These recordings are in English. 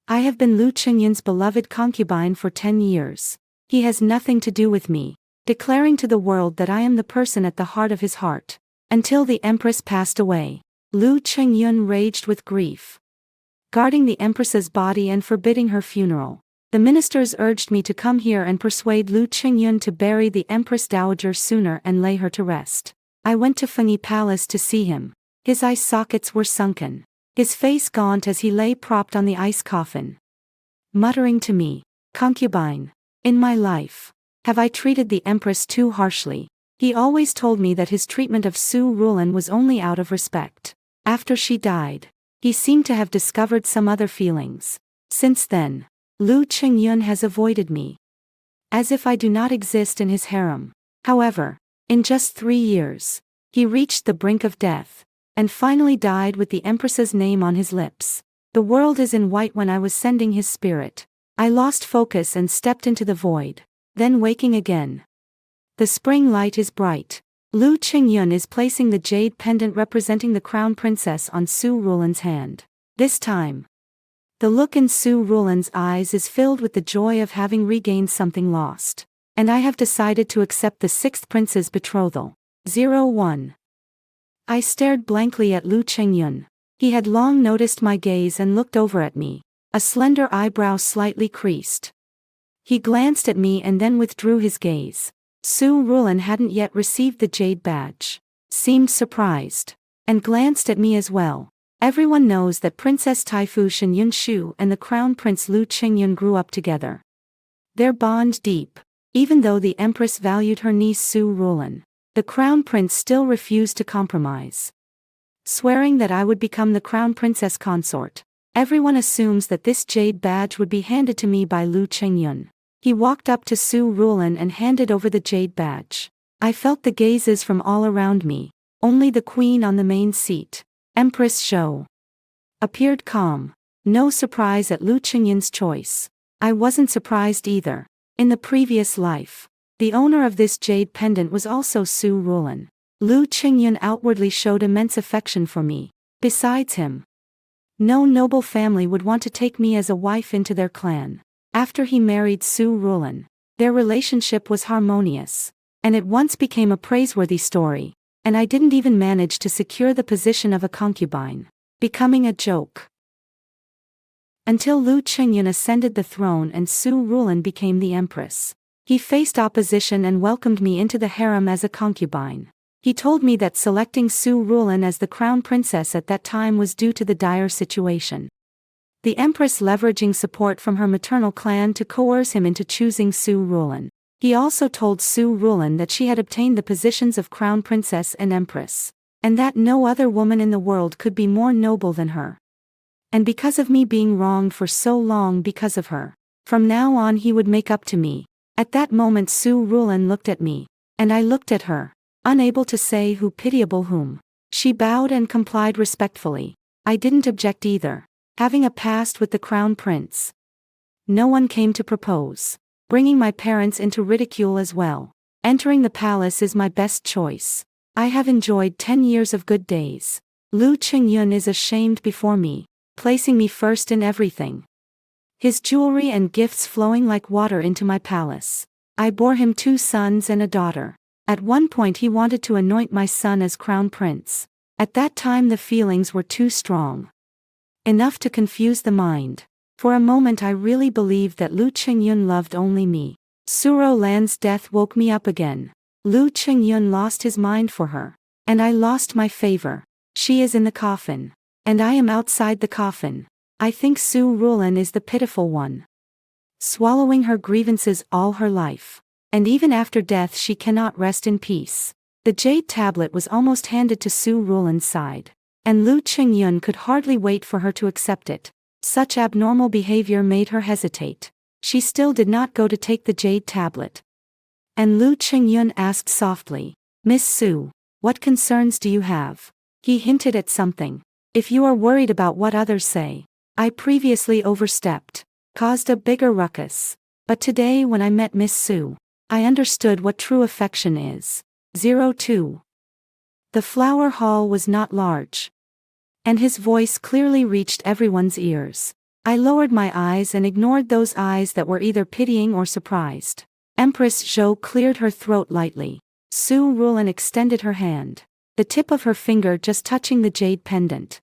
I have been Lu Qingyun's beloved concubine for 10 years. He has nothing to do with me, declaring to the world that I am the person at the heart of his heart. Until the Empress passed away, Lu Qingyun raged with grief, guarding the Empress's body and forbidding her funeral. The ministers urged me to come here and persuade Lu Qingyun to bury the Empress Dowager sooner and lay her to rest. I went to Fengyi Palace to see him. His eye sockets were sunken, his face gaunt as he lay propped on the ice coffin, muttering to me, "Concubine, in my life, have I treated the Empress too harshly?" He always told me that his treatment of Su Rulan was only out of respect. After she died, he seemed to have discovered some other feelings. Since then, Lu Qingyun has avoided me, as if I do not exist in his harem. However, in just 3 years, he reached the brink of death, and finally died with the Empress's name on his lips. The world is in white when I was sending his spirit. I lost focus and stepped into the void, then waking again. The spring light is bright. Lu Qingyun is placing the jade pendant representing the crown princess on Su Rulan's hand. This time, the look in Su Rulan's eyes is filled with the joy of having regained something lost. And I have decided to accept the 6th prince's betrothal. 01. I stared blankly at Lu Qingyun. He had long noticed my gaze and looked over at me, a slender eyebrow slightly creased. He glanced at me and then withdrew his gaze. Su Rulan hadn't yet received the jade badge, seemed surprised, and glanced at me as well. Everyone knows that Princess Taifu Shenyun Shu and the Crown Prince Lu Qingyun grew up together. Their bond deep. Even though the Empress valued her niece Su Rulan, the Crown Prince still refused to compromise, swearing that I would become the Crown Princess consort. Everyone assumes that this jade badge would be handed to me by Lu Qingyun. He walked up to Su Rulan and handed over the jade badge. I felt the gazes from all around me. Only the queen on the main seat, Empress Shou, appeared calm. No surprise at Lu Qingyun's choice. I wasn't surprised either. In the previous life, the owner of this jade pendant was also Su Rulan. Lu Qingyun outwardly showed immense affection for me. Besides him, no noble family would want to take me as a wife into their clan. After he married Su Rulan, their relationship was harmonious, and it once became a praiseworthy story, and I didn't even manage to secure the position of a concubine, becoming a joke. Until Lu Qingyun ascended the throne and Su Rulan became the empress. He faced opposition and welcomed me into the harem as a concubine. He told me that selecting Su Rulan as the crown princess at that time was due to the dire situation. The Empress leveraging support from her maternal clan to coerce him into choosing Su Rulan. He also told Su Rulan that she had obtained the positions of Crown Princess and Empress, and that no other woman in the world could be more noble than her. And because of me being wronged for so long because of her, from now on he would make up to me. At that moment Su Rulan looked at me, and I looked at her, unable to say who pitiable whom. She bowed and complied respectfully. I didn't object either, having a past with the crown prince. No one came to propose, bringing my parents into ridicule as well. Entering the palace is my best choice. I have enjoyed 10 years of good days. Lu Qingyun is ashamed before me, placing me first in everything. His jewelry and gifts flowing like water into my palace. I bore him 2 sons and a daughter. At one point he wanted to anoint my son as crown prince. At that time the feelings were too strong, enough to confuse the mind. For a moment I really believed that Lu Qingyun loved only me. Su Rulan's death woke me up again. Lu Qingyun lost his mind for her, and I lost my favor. She is in the coffin, and I am outside the coffin. I think Su Rulan is the pitiful one, swallowing her grievances all her life, and even after death she cannot rest in peace. The jade tablet was almost handed to Su Rulan's side, and Lu Qingyun could hardly wait for her to accept it. Such abnormal behavior made her hesitate. She still did not go to take the jade tablet. And Lu Qingyun asked softly, "Miss Su, what concerns do you have?" He hinted at something. "If you are worried about what others say, I previously overstepped, caused a bigger ruckus. But today when I met Miss Su, I understood what true affection is." 02. The flower hall was not large, and his voice clearly reached everyone's ears. I lowered my eyes and ignored those eyes that were either pitying or surprised. Empress Zhou cleared her throat lightly. Su Rulan extended her hand, the tip of her finger just touching the jade pendant.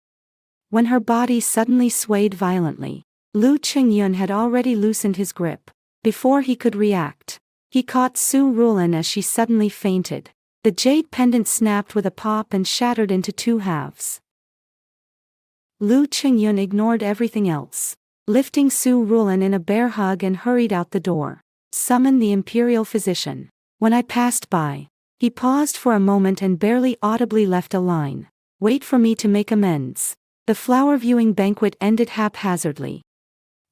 When her body suddenly swayed violently, Lu Qingyun had already loosened his grip. Before he could react, he caught Su Rulan as she suddenly fainted. The jade pendant snapped with a pop and shattered into two halves. Lu Qingyun ignored everything else, lifting Su Rulan in a bear hug and hurried out the door. Summon the imperial physician. When I passed by, he paused for a moment and barely audibly left a line. Wait for me to make amends. The flower viewing banquet ended haphazardly,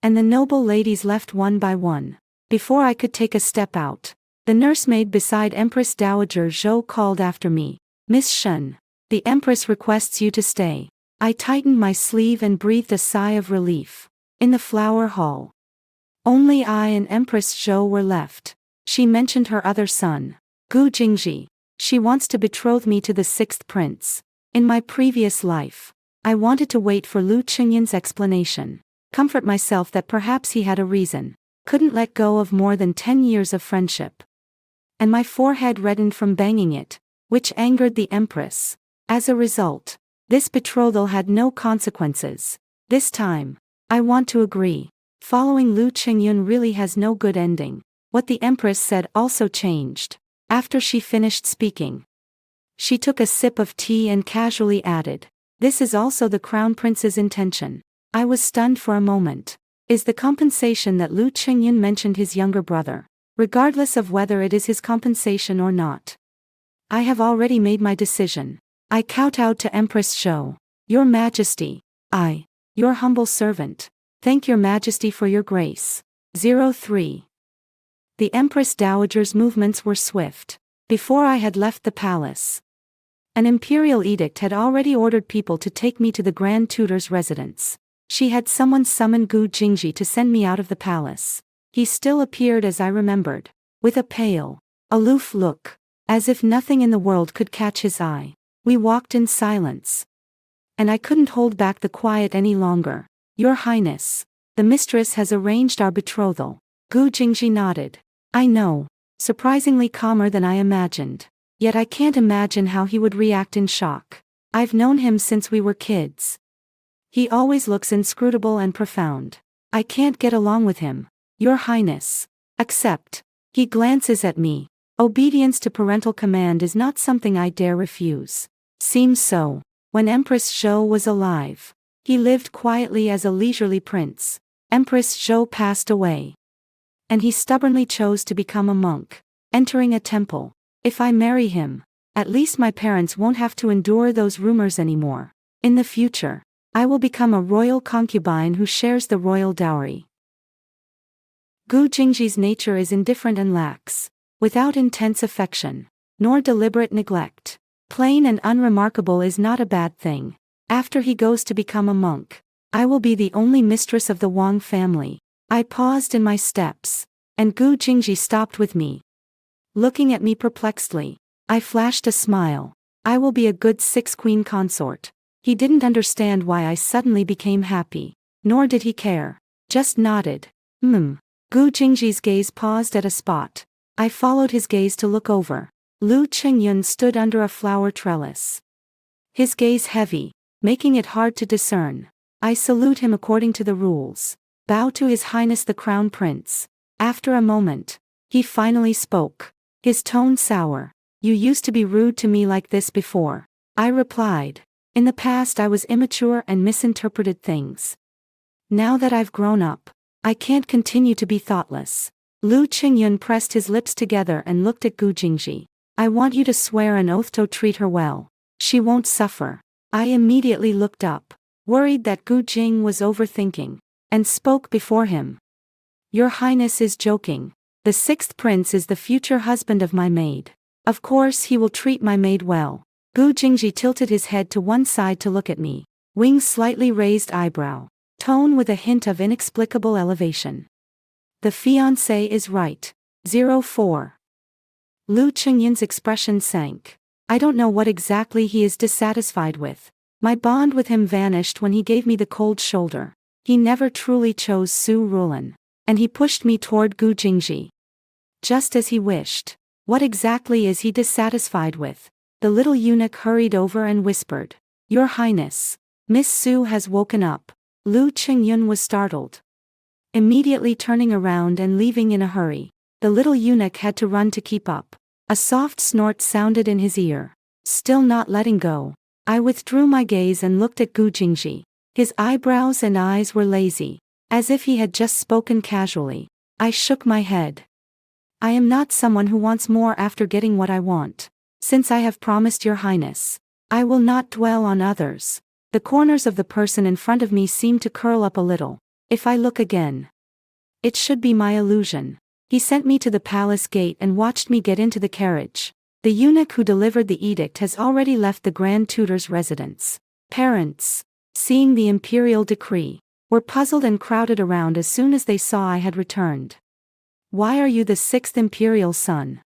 and the noble ladies left one by one. Before I could take a step out, the nursemaid beside Empress Dowager Zhou called after me. Miss Shen, the Empress requests you to stay. I tightened my sleeve and breathed a sigh of relief. In the flower hall, only I and Empress Zhou were left. She mentioned her other son, Gu Jingji. She wants to betroth me to the sixth prince. In my previous life, I wanted to wait for Lu Qingyun's explanation, comfort myself that perhaps he had a reason, couldn't let go of more than 10 years of friendship. And my forehead reddened from banging it, which angered the Empress. As a result, this betrothal had no consequences. This time, I want to agree. Following Lu Qingyun really has no good ending. What the Empress said also changed. After she finished speaking, she took a sip of tea and casually added, "This is also the Crown Prince's intention." I was stunned for a moment. Is the compensation that Lu Qingyun mentioned his younger brother, regardless of whether it is his compensation or not? I have already made my decision. I kowtowed to Empress Zhou. Your Majesty, your humble servant. Thank your Majesty for your grace. 03. The Empress Dowager's movements were swift. Before I had left the palace, an imperial edict had already ordered people to take me to the Grand Tutor's residence. She had someone summon Gu Jingji to send me out of the palace. He still appeared as I remembered, with a pale, aloof look, as if nothing in the world could catch his eye. We walked in silence, and I couldn't hold back the quiet any longer. Your Highness, the mistress has arranged our betrothal. Gu Jingji nodded. I know, surprisingly calmer than I imagined. Yet I can't imagine how he would react in shock. I've known him since we were kids. He always looks inscrutable and profound. I can't get along with him. Your Highness, accept. He glances at me. Obedience to parental command is not something I dare refuse. Seems so. When Empress Zhou was alive, he lived quietly as a leisurely prince. Empress Zhou passed away, and he stubbornly chose to become a monk, entering a temple. If I marry him, at least my parents won't have to endure those rumors anymore. In the future, I will become a royal concubine who shares the royal dowry. Gu Jingji's nature is indifferent and lax, without intense affection, nor deliberate neglect. Plain and unremarkable is not a bad thing. After he goes to become a monk, I will be the only mistress of the Wang family. I paused in my steps, and Gu Jingji stopped with me. Looking at me perplexedly, I flashed a smile. I will be a good six-queen consort. He didn't understand why I suddenly became happy, nor did he care. Just nodded. Gu Jingji's gaze paused at a spot. I followed his gaze to look over. Lu Qingyun stood under a flower trellis, his gaze heavy, making it hard to discern. I salute him according to the rules. Bow to His Highness the Crown Prince. After a moment, he finally spoke, his tone sour. You used to be rude to me like this before. I replied. In the past I was immature and misinterpreted things. Now that I've grown up, I can't continue to be thoughtless. Lu Qingyun pressed his lips together and looked at Gu Jingji. I want you to swear an oath to treat her well. She won't suffer. I immediately looked up, worried that Gu Jing was overthinking, and spoke before him. Your Highness is joking. The sixth prince is the future husband of my maid. Of course he will treat my maid well. Gu Jingji tilted his head to one side to look at me. Wings slightly raised eyebrow. Tone with a hint of inexplicable elevation. The fiancé is right. 04. Lu Qingyun's expression sank. I don't know what exactly he is dissatisfied with. My bond with him vanished when he gave me the cold shoulder. He never truly chose Su Rulan. And he pushed me toward Gu Jingji. Just as he wished. What exactly is he dissatisfied with? The little eunuch hurried over and whispered. Your Highness. Miss Su has woken up. Lu Qingyun was startled. Immediately turning around and leaving in a hurry. The little eunuch had to run to keep up. A soft snort sounded in his ear. Still not letting go. I withdrew my gaze and looked at Gu Jingji. His eyebrows and eyes were lazy. As if he had just spoken casually. I shook my head. I am not someone who wants more after getting what I want. Since I have promised your Highness, I will not dwell on others. The corners of the person in front of me seem to curl up a little. If I look again, it should be my illusion. He sent me to the palace gate and watched me get into the carriage. The eunuch who delivered the edict has already left the Grand Tutor's residence. Parents, seeing the imperial decree, were puzzled and crowded around as soon as they saw I had returned. Why are you the sixth imperial son?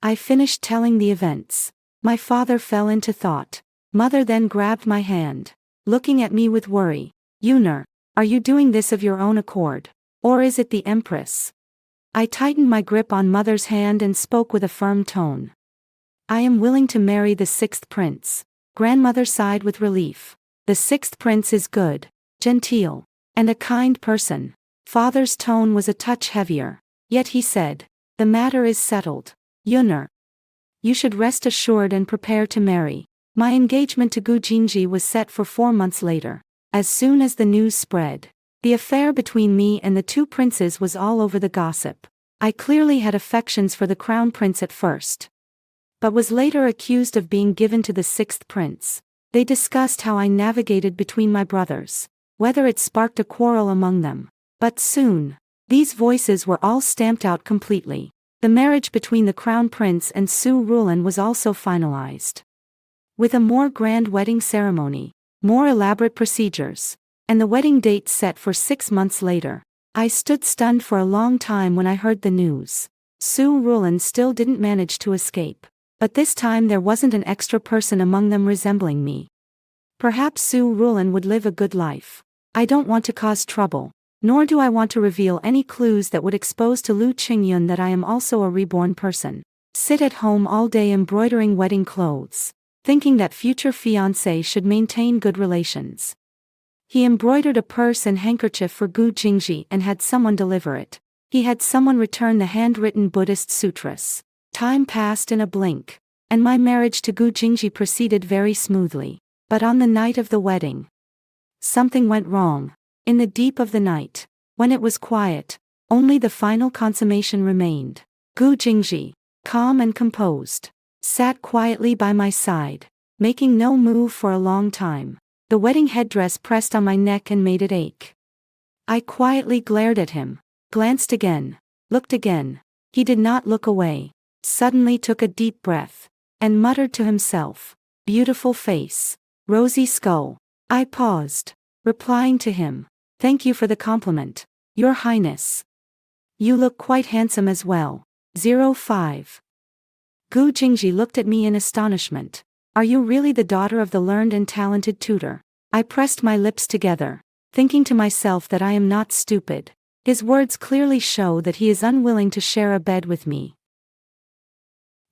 I finished telling the events. My father fell into thought. Mother then grabbed my hand, looking at me with worry. Yuner, are you doing this of your own accord? Or is it the Empress? I tightened my grip on Mother's hand and spoke with a firm tone. I am willing to marry the sixth prince. Grandmother sighed with relief. The sixth prince is good, genteel, and a kind person. Father's tone was a touch heavier, yet he said, the matter is settled. Yuner, you should rest assured and prepare to marry. My engagement to Gu Jingji was set for 4 months later. As soon as the news spread, the affair between me and the two princes was all over the gossip. I clearly had affections for the crown prince at first, but was later accused of being given to the sixth prince. They discussed how I navigated between my brothers, whether it sparked a quarrel among them. But soon, these voices were all stamped out completely. The marriage between the crown prince and Su Rulan was also finalized. With a more grand wedding ceremony, more elaborate procedures, and the wedding date set for 6 months later, I stood stunned for a long time when I heard the news. Su Rulan still didn't manage to escape. But this time there wasn't an extra person among them resembling me. Perhaps Su Rulan would live a good life. I don't want to cause trouble, nor do I want to reveal any clues that would expose to Lu Qingyun that I am also a reborn person. Sit at home all day embroidering wedding clothes, thinking that future fiancé should maintain good relations. He embroidered a purse and handkerchief for Gu Jingji and had someone deliver it. He had someone return the handwritten Buddhist sutras. Time passed in a blink, and my marriage to Gu Jingji proceeded very smoothly. But on the night of the wedding, something went wrong. In the deep of the night, when it was quiet, only the final consummation remained. Gu Jingji, calm and composed, sat quietly by my side, making no move for a long time. The wedding headdress pressed on my neck and made it ache. I quietly glared at him, glanced again, looked again. He did not look away. Suddenly took a deep breath, and muttered to himself, beautiful face, rosy skull. I paused, replying to him, thank you for the compliment, Your Highness. You look quite handsome as well. 05. Gu Jingji looked at me in astonishment. Are you really the daughter of the learned and talented tutor? I pressed my lips together, thinking to myself that I am not stupid. His words clearly show that he is unwilling to share a bed with me.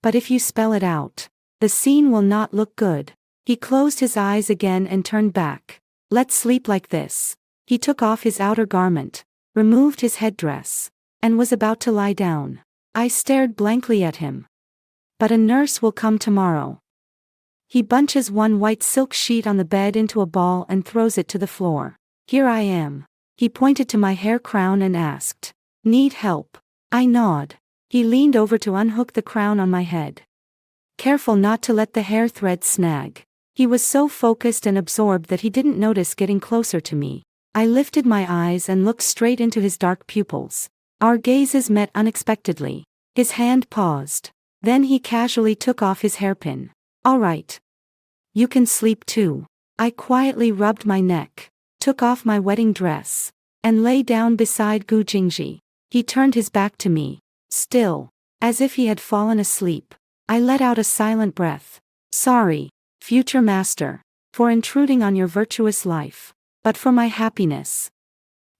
But if you spell it out, the scene will not look good. He closed his eyes again and turned back. Let's sleep like this. He took off his outer garment, removed his headdress, and was about to lie down. I stared blankly at him. But a nurse will come tomorrow. He bunches one white silk sheet on the bed into a ball and throws it to the floor. Here I am. He pointed to my hair crown and asked, need help? I nod. He leaned over to unhook the crown on my head. Careful not to let the hair thread snag. He was so focused and absorbed that he didn't notice getting closer to me. I lifted my eyes and looked straight into his dark pupils. Our gazes met unexpectedly. His hand paused. Then he casually took off his hairpin. All right. You can sleep too. I quietly rubbed my neck, took off my wedding dress, and lay down beside Gu Jingji. He turned his back to me. Still, as if he had fallen asleep, I let out a silent breath. Sorry, future master, for intruding on your virtuous life. but for my happiness.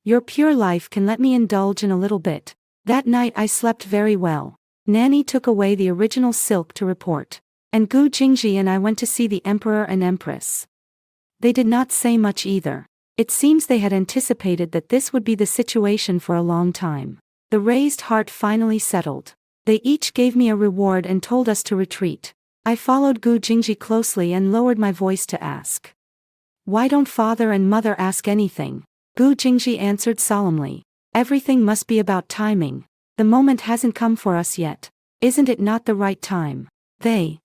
Your pure life can let me indulge in a little bit. That night I slept very well. Nanny took away the original silk to report. And Gu Jingji and I went to see the Emperor and Empress. They did not say much either. It seems they had anticipated that this would be the situation for a long time. The raised heart finally settled. They each gave me a reward and told us to retreat. I followed Gu Jingji closely and lowered my voice to ask. Why don't father and mother ask anything? Gu Jingji answered solemnly. Everything must be about timing. The moment hasn't come for us yet. Isn't it not the right time? They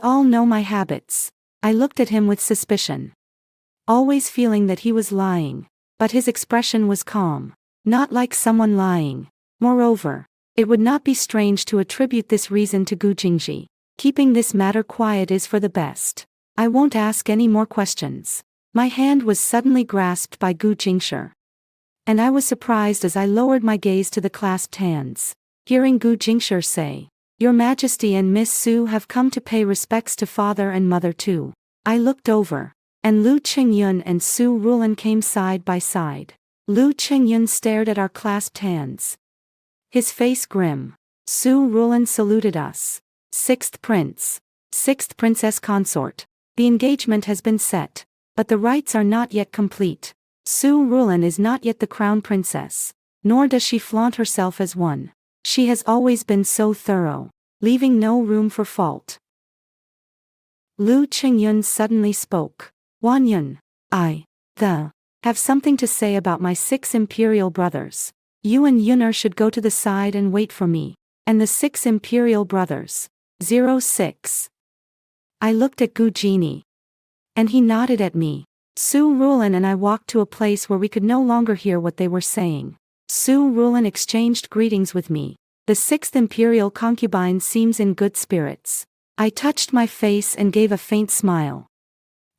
all know my habits. I looked at him with suspicion, always feeling that he was lying, but his expression was calm, not like someone lying. Moreover, it would not be strange to attribute this reason to Gu Jingji. Keeping this matter quiet is for the best. I won't ask any more questions. My hand was suddenly grasped by Gu Jingshi, and I was surprised as I lowered my gaze to the clasped hands. Hearing Gu Jingshi say, Your Majesty and Miss Su have come to pay respects to father and mother too. I looked over, and Lu Qingyun and Su Rulan came side by side. Lu Qingyun stared at our clasped hands, his face grim. Su Rulan saluted us. Sixth Prince. Sixth Princess Consort. The engagement has been set, but the rites are not yet complete. Su Rulan is not yet the crown princess, nor does she flaunt herself as one. She has always been so thorough, leaving no room for fault. Lu Qingyun suddenly spoke. Wanyun, I have something to say about my 6 imperial brothers. You and Yun'er should go to the side and wait for me. And the 6 imperial brothers. 06. I looked at Gu Jini, and he nodded at me. Su Rulan and I walked to a place where we could no longer hear what they were saying. Su Rulan exchanged greetings with me. The 6th imperial concubine seems in good spirits. I touched my face and gave a faint smile.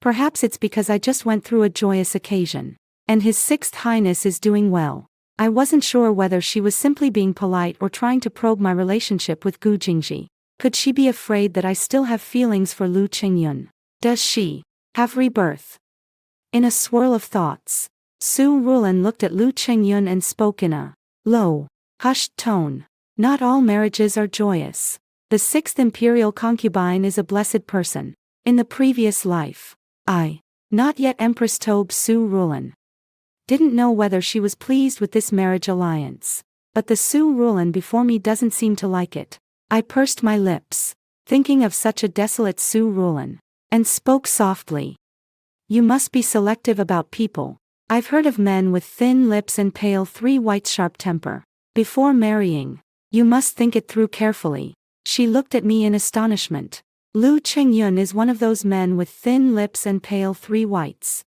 Perhaps it's because I just went through a joyous occasion. And His 6th Highness is doing well. I wasn't sure whether she was simply being polite or trying to probe my relationship with Gu Jingji. Could she be afraid that I still have feelings for Lu Qingyun? Does she have rebirth? In a swirl of thoughts, Su Rulan looked at Lu Qingyun and spoke in a low, hushed tone. Not all marriages are joyous. The 6th imperial concubine is a blessed person. In the previous life, I, not yet Empress Tobe Su Rulan, didn't know whether she was pleased with this marriage alliance. But the Su Rulan before me doesn't seem to like it. I pursed my lips, thinking of such a desolate Su Rulan, and spoke softly. You must be selective about people. I've heard of men with thin lips and pale 3 white sharp temper. Before marrying, you must think it through carefully. She looked at me in astonishment. Lu Qingyun is one of those men with thin lips and pale 3 whites.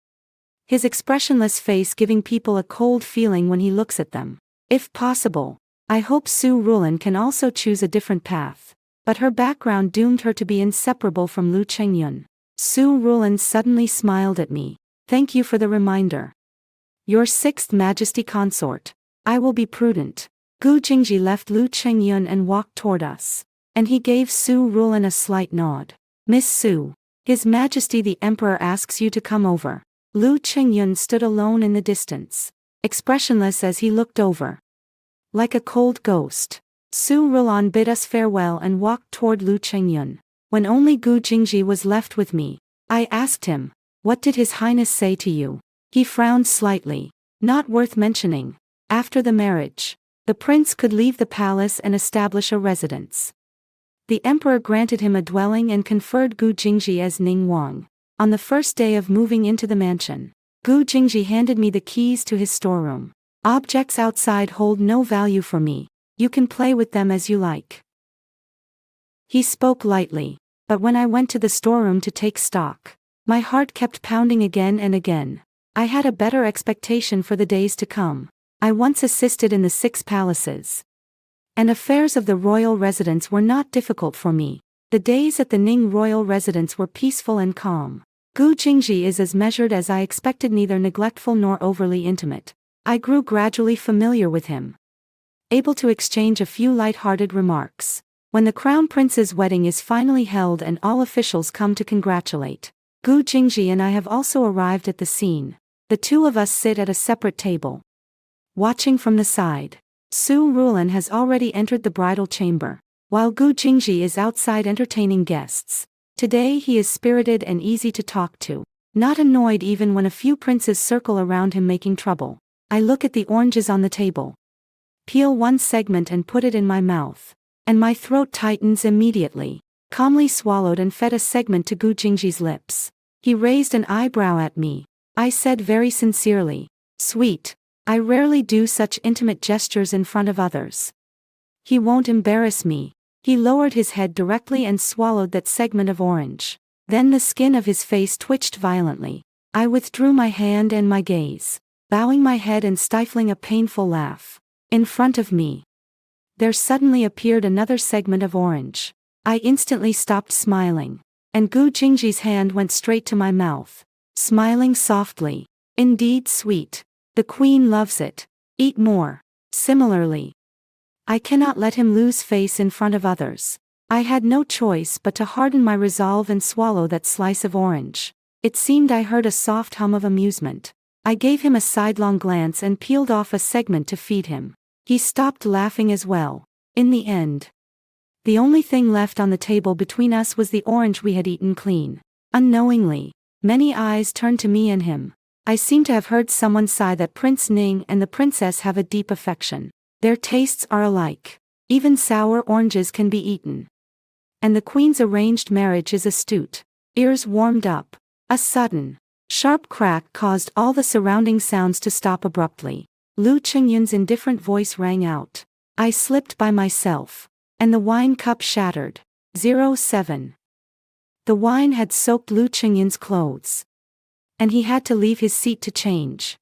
His expressionless face giving people a cold feeling when he looks at them. If possible, I hope Su Rulan can also choose a different path. But her background doomed her to be inseparable from Lu Qingyun. Su Rulan suddenly smiled at me. Thank you for the reminder. Your 6th Majesty Consort. I will be prudent. Gu Jingji left Lu Qingyun and walked toward us. And he gave Su Rulan a slight nod. Miss Su, His Majesty the Emperor asks you to come over. Lu Qingyun stood alone in the distance, expressionless as he looked over. Like a cold ghost, Su Rulan bid us farewell and walked toward Lu Qingyun. When only Gu Jingji was left with me, I asked him, What did His Highness say to you? He frowned slightly. Not worth mentioning. After the marriage, the prince could leave the palace and establish a residence. The emperor granted him a dwelling and conferred Gu Jingji as Ning Wang. On the first day of moving into the mansion, Gu Jingji handed me the keys to his storeroom. Objects outside hold no value for me. You can play with them as you like. He spoke lightly, but when I went to the storeroom to take stock, my heart kept pounding again and again. I had a better expectation for the days to come. I once assisted in the 6 palaces, and affairs of the royal residence were not difficult for me. The days at the Ning royal residence were peaceful and calm. Gu Jingji is as measured as I expected, neither neglectful nor overly intimate. I grew gradually familiar with him, able to exchange a few light-hearted remarks. When the crown prince's wedding is finally held and all officials come to congratulate, Gu Jingji and I have also arrived at the scene. The two of us sit at a separate table. Watching from the side. Su Rulan has already entered the bridal chamber, while Gu Jingji is outside entertaining guests. Today he is spirited and easy to talk to, not annoyed even when a few princes circle around him making trouble. I look at the oranges on the table. Peel one segment and put it in my mouth. And my throat tightens immediately. Calmly swallowed and fed a segment to Gu Jingji's lips. He raised an eyebrow at me. I said very sincerely, "Sweet, I rarely do such intimate gestures in front of others." "He won't embarrass me." He lowered his head directly and swallowed that segment of orange. Then the skin of his face twitched violently. I withdrew my hand and my gaze, bowing my head and stifling a painful laugh. In front of me, there suddenly appeared another segment of orange. I instantly stopped smiling, and Gu Jingji's hand went straight to my mouth, smiling softly. "Indeed sweet. The queen loves it. Eat more." Similarly, I cannot let him lose face in front of others. I had no choice but to harden my resolve and swallow that slice of orange. It seemed I heard a soft hum of amusement. I gave him a sidelong glance and peeled off a segment to feed him. He stopped laughing as well. In the end, the only thing left on the table between us was the orange we had eaten clean. Unknowingly, many eyes turned to me and him. I seem to have heard someone sigh that Prince Ning and the princess have a deep affection. Their tastes are alike. Even sour oranges can be eaten. And the queen's arranged marriage is astute. Ears warmed up. A sudden, sharp crack caused all the surrounding sounds to stop abruptly. Lu Qingyun's indifferent voice rang out. I slipped by myself. And the wine cup shattered. 07. The wine had soaked Lu Qingyun's clothes. And he had to leave his seat to change.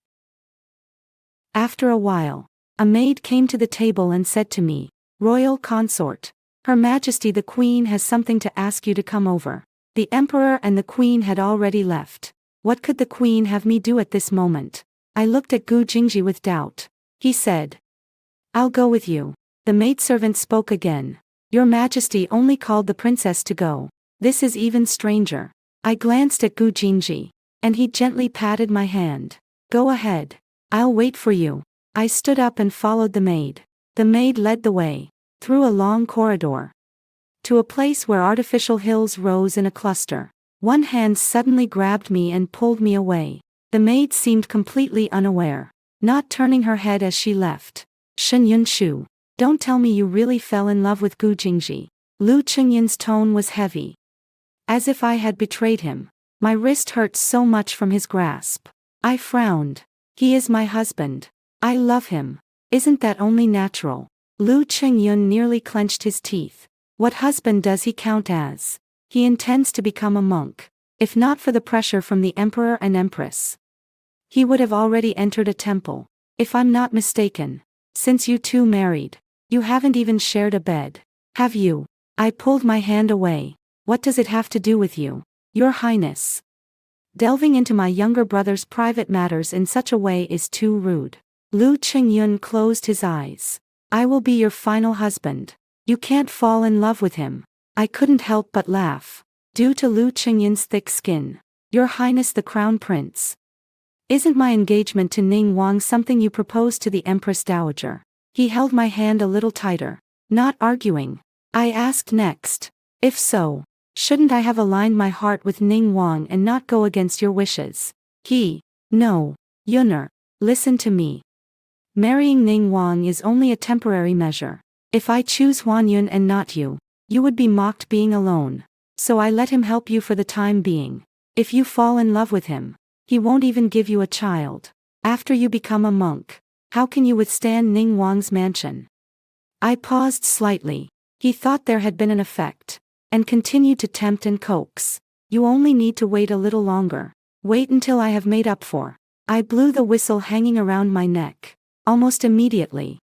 After a while, a maid came to the table and said to me, "Royal consort, Her Majesty the Queen has something to ask you to come over." The Emperor and the Queen had already left. What could the Queen have me do at this moment? I looked at Gu Jingji with doubt. He said, "I'll go with you." The maidservant spoke again. "Your Majesty only called the princess to go. This is even stranger." I glanced at Gu Jingji, and he gently patted my hand. "Go ahead. I'll wait for you." I stood up and followed the maid. The maid led the way, through a long corridor, to a place where artificial hills rose in a cluster. One hand suddenly grabbed me and pulled me away. The maid seemed completely unaware, not turning her head as she left. "Shen Yunshu, don't tell me you really fell in love with Gu Jingji." Lu Qingyun's tone was heavy, as if I had betrayed him. My wrist hurt so much from his grasp. I frowned. "He is my husband. I love him. Isn't that only natural?" Lu Qingyun nearly clenched his teeth. What husband does he count as? He intends to become a monk. If not for the pressure from the Emperor and Empress, he would have already entered a temple. If I'm not mistaken, since you two married, you haven't even shared a bed, have you? I pulled my hand away. "What does it have to do with you, Your Highness? Delving into my younger brother's private matters in such a way is too rude." Lu Qingyun closed his eyes. "I will be your final husband. You can't fall in love with him." I couldn't help but laugh. Due to Lu Qingyun's thick skin. "Your Highness the Crown Prince, isn't my engagement to Ning Wang something you proposed to the Empress Dowager?" He held my hand a little tighter. Not arguing, I asked next, "If so, shouldn't I have aligned my heart with Ning Wang and not go against your wishes?" No, Yun'er, listen to me. Marrying Ning Wang is only a temporary measure. If I choose Huan Yun and not you, you would be mocked being alone. So I let him help you for the time being. If you fall in love with him, he won't even give you a child. After you become a monk, how can you withstand Ning Wang's mansion? I paused slightly. He thought there had been an effect, and continued to tempt and coax. "You only need to wait a little longer. Wait until I have made up for." I blew the whistle hanging around my neck. Almost immediately,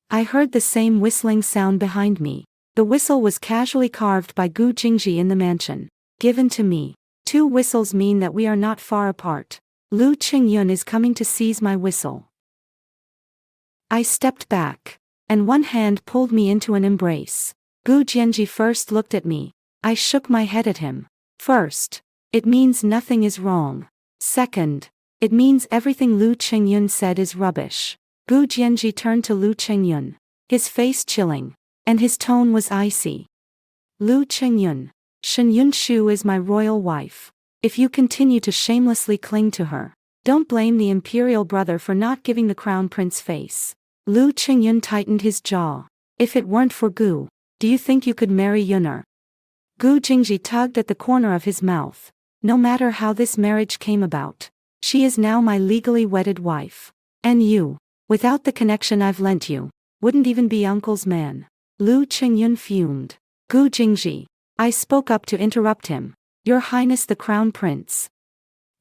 I heard the same whistling sound behind me. The whistle was casually carved by Gu Jingji in the mansion. Given to me. 2 whistles mean that we are not far apart. Lu Qingyun is coming to seize my whistle. I stepped back, and one hand pulled me into an embrace. Gu Jingji first looked at me. I shook my head at him. First, it means nothing is wrong. Second, It means everything Lu Qingyun said is rubbish. Gu Jianji turned to Lu Qingyun, his face chilling, and his tone was icy. Lu Qingyun, Shen Yunshu is my royal wife. If you continue to shamelessly cling to her, don't blame the imperial brother for not giving the crown prince face. Lu Qingyun tightened his jaw. If it weren't for Gu, do you think you could marry Yun'er? Gu Jingji tugged at the corner of his mouth. No matter how this marriage came about, she is now my legally wedded wife. And you, without the connection I've lent you, wouldn't even be uncle's man. Lu Qingyun fumed. Gu Jingji. I spoke up to interrupt him. Your Highness the Crown Prince.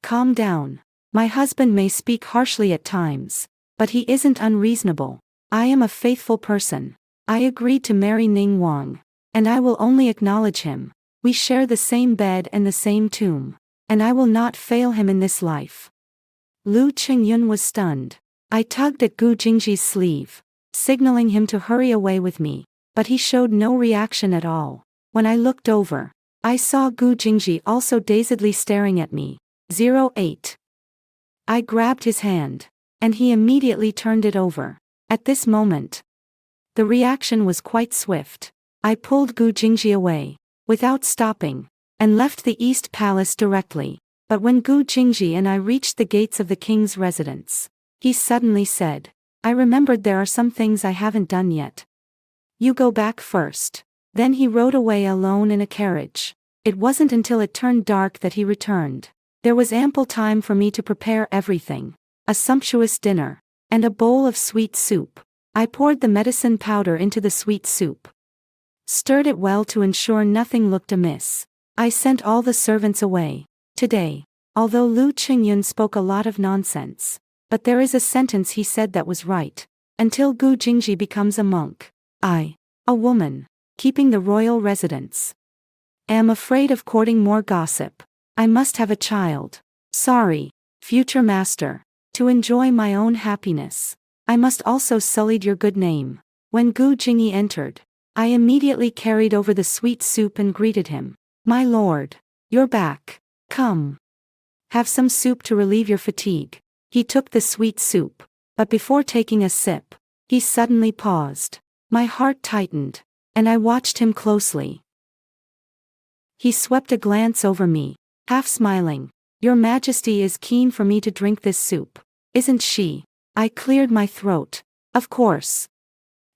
Calm down. My husband may speak harshly at times, but he isn't unreasonable. I am a faithful person. I agreed to marry Ning Wang, and I will only acknowledge him. We share the same bed and the same tomb, and I will not fail him in this life. Lu Qingyun was stunned. I tugged at Gu Jingji's sleeve, signaling him to hurry away with me, but he showed no reaction at all. When I looked over, I saw Gu Jingji also dazedly staring at me. 08. I grabbed his hand, and he immediately turned it over. At this moment, the reaction was quite swift. I pulled Gu Jingji away, without stopping, and left the East Palace directly. But when Gu Jingji and I reached the gates of the king's residence, he suddenly said, I remembered there are some things I haven't done yet. You go back first. Then he rode away alone in a carriage. It wasn't until it turned dark that he returned. There was ample time for me to prepare everything. A sumptuous dinner, and a bowl of sweet soup. I poured the medicine powder into the sweet soup. Stirred it well to ensure nothing looked amiss. I sent all the servants away. Today, although Lu Qingyun spoke a lot of nonsense, but there is a sentence he said that was right. Until Gu Jingji becomes a monk, I, a woman, keeping the royal residence, am afraid of courting more gossip. I must have a child. Sorry, future master. To enjoy my own happiness, I must also sullied your good name. When Gu Jingyi entered, I immediately carried over the sweet soup and greeted him. My lord, you're back. Come. Have some soup to relieve your fatigue. He took the sweet soup, but before taking a sip, he suddenly paused. My heart tightened, and I watched him closely. He swept a glance over me, half smiling. Your Majesty is keen for me to drink this soup, isn't she? I cleared my throat. Of course.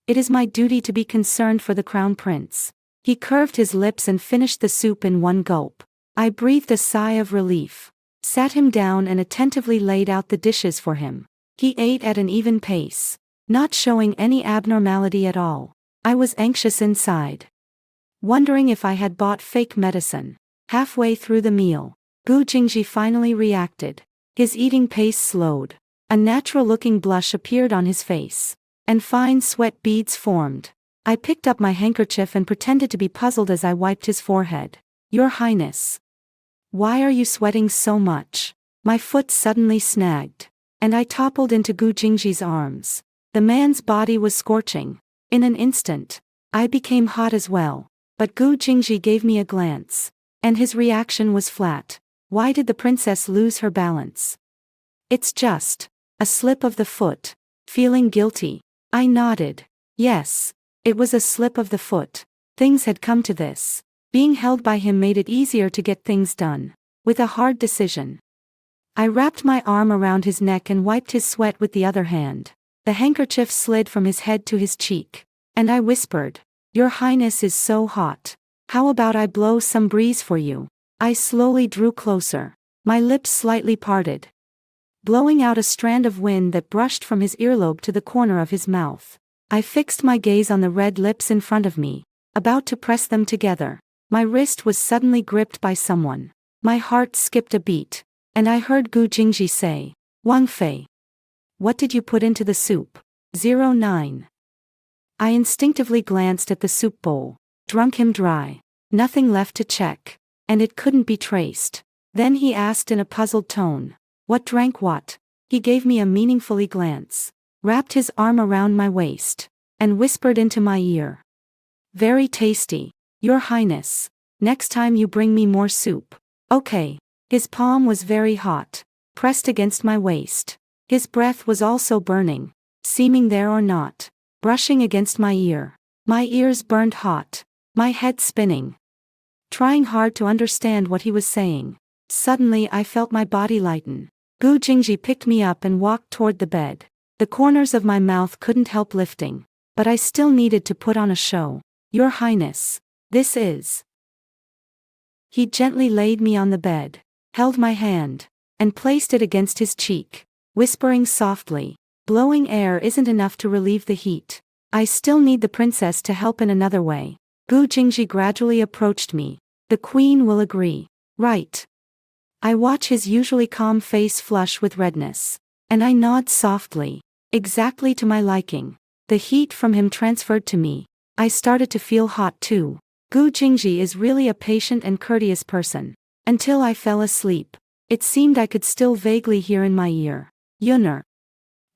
It is my duty to be concerned for the crown prince. He curved his lips and finished the soup in one gulp. I breathed a sigh of relief, sat him down and attentively laid out the dishes for him. He ate at an even pace, not showing any abnormality at all. I was anxious inside, wondering if I had bought fake medicine. Halfway through the meal, Gu Jingji finally reacted. His eating pace slowed. A natural-looking blush appeared on his face, and fine sweat beads formed. I picked up my handkerchief and pretended to be puzzled as I wiped his forehead. Your Highness, why are you sweating so much? My foot suddenly snagged, and I toppled into Gu Jingji's arms. The man's body was scorching. In an instant, I became hot as well, but Gu Jingji gave me a glance, and his reaction was flat. Why did the princess lose her balance? It's just a slip of the foot. Feeling guilty, I nodded. Yes, it was a slip of the foot. Things had come to this. Being held by him made it easier to get things done. With a hard decision, I wrapped my arm around his neck and wiped his sweat with the other hand. The handkerchief slid from his head to his cheek, and I whispered, Your Highness is so hot. How about I blow some breeze for you? I slowly drew closer, my lips slightly parted, blowing out a strand of wind that brushed from his earlobe to the corner of his mouth. I fixed my gaze on the red lips in front of me, about to press them together. My wrist was suddenly gripped by someone. My heart skipped a beat, and I heard Gu Jingji say, Wang Fei. What did you put into the soup? 09. I instinctively glanced at the soup bowl. Drunk him dry. Nothing left to check, and it couldn't be traced. Then he asked in a puzzled tone, What drank what? He gave me a meaningfully glance, wrapped his arm around my waist, and whispered into my ear. Very tasty, Your Highness. Next time you bring me more soup. Okay. His palm was very hot, pressed against my waist. His breath was also burning, seeming there or not, brushing against my ear. My ears burned hot, my head spinning, trying hard to understand what he was saying. Suddenly I felt my body lighten. Gu Jingji picked me up and walked toward the bed. The corners of my mouth couldn't help lifting, but I still needed to put on a show. Your Highness, this is. He gently laid me on the bed, held my hand, and placed it against his cheek, whispering softly, blowing air isn't enough to relieve the heat. I still need the princess to help in another way. Gu Jingji gradually approached me. The queen will agree, right? I watch his usually calm face flush with redness, and I nod softly, exactly to my liking. The heat from him transferred to me. I started to feel hot too. Gu Jingji is really a patient and courteous person. Until I fell asleep, it seemed I could still vaguely hear in my ear. Yunner.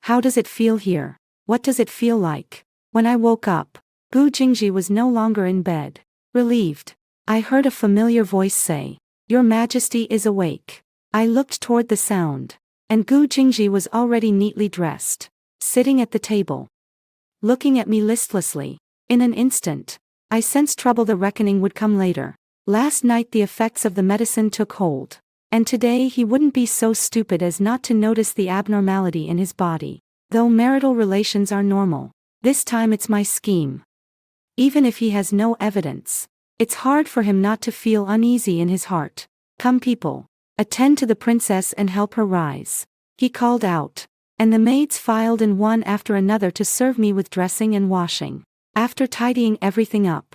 How does it feel here? What does it feel like? When I woke up, Gu Jingji was no longer in bed. Relieved, I heard a familiar voice say, Your Majesty is awake. I looked toward the sound, and Gu Jingji was already neatly dressed, sitting at the table, looking at me listlessly. In an instant, I sensed trouble. The reckoning would come later. Last night the effects of the medicine took hold, and today he wouldn't be so stupid as not to notice the abnormality in his body. Though marital relations are normal, this time it's my scheme. Even if he has no evidence, it's hard for him not to feel uneasy in his heart. Come people, attend to the princess and help her rise, he called out, and the maids filed in one after another to serve me with dressing and washing. After tidying everything up,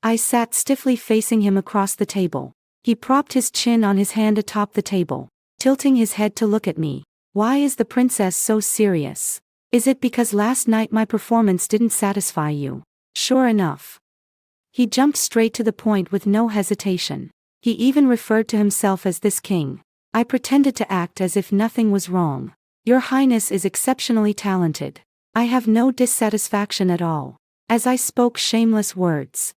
I sat stiffly facing him across the table. He propped his chin on his hand atop the table, tilting his head to look at me. Why is the princess so serious? Is it because last night my performance didn't satisfy you? Sure enough. He jumped straight to the point with no hesitation. He even referred to himself as this king. I pretended to act as if nothing was wrong. Your Highness is exceptionally talented. I have no dissatisfaction at all. As I spoke shameless words,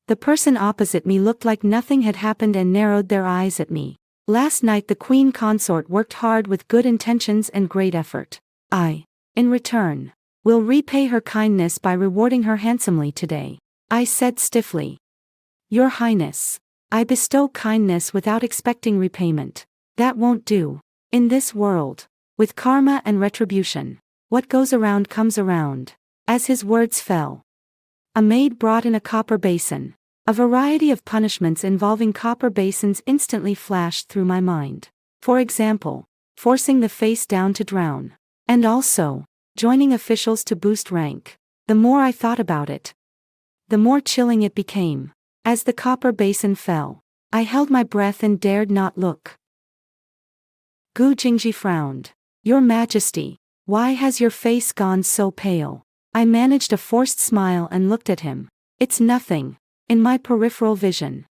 the person opposite me looked like nothing had happened and narrowed their eyes at me. Last night the queen consort worked hard with good intentions and great effort. I, in return, will repay her kindness by rewarding her handsomely today, I said stiffly. Your Highness, I bestow kindness without expecting repayment. That won't do. In this world, with karma and retribution, what goes around comes around. As his words fell, a maid brought in a copper basin. A variety of punishments involving copper basins instantly flashed through my mind. For example, forcing the face down to drown. And also, joining officials to boost rank. The more I thought about it, the more chilling it became. As the copper basin fell, I held my breath and dared not look. Gu Jingji frowned. Your Majesty, why has your face gone so pale? I managed a forced smile and looked at him. It's nothing. In my peripheral vision,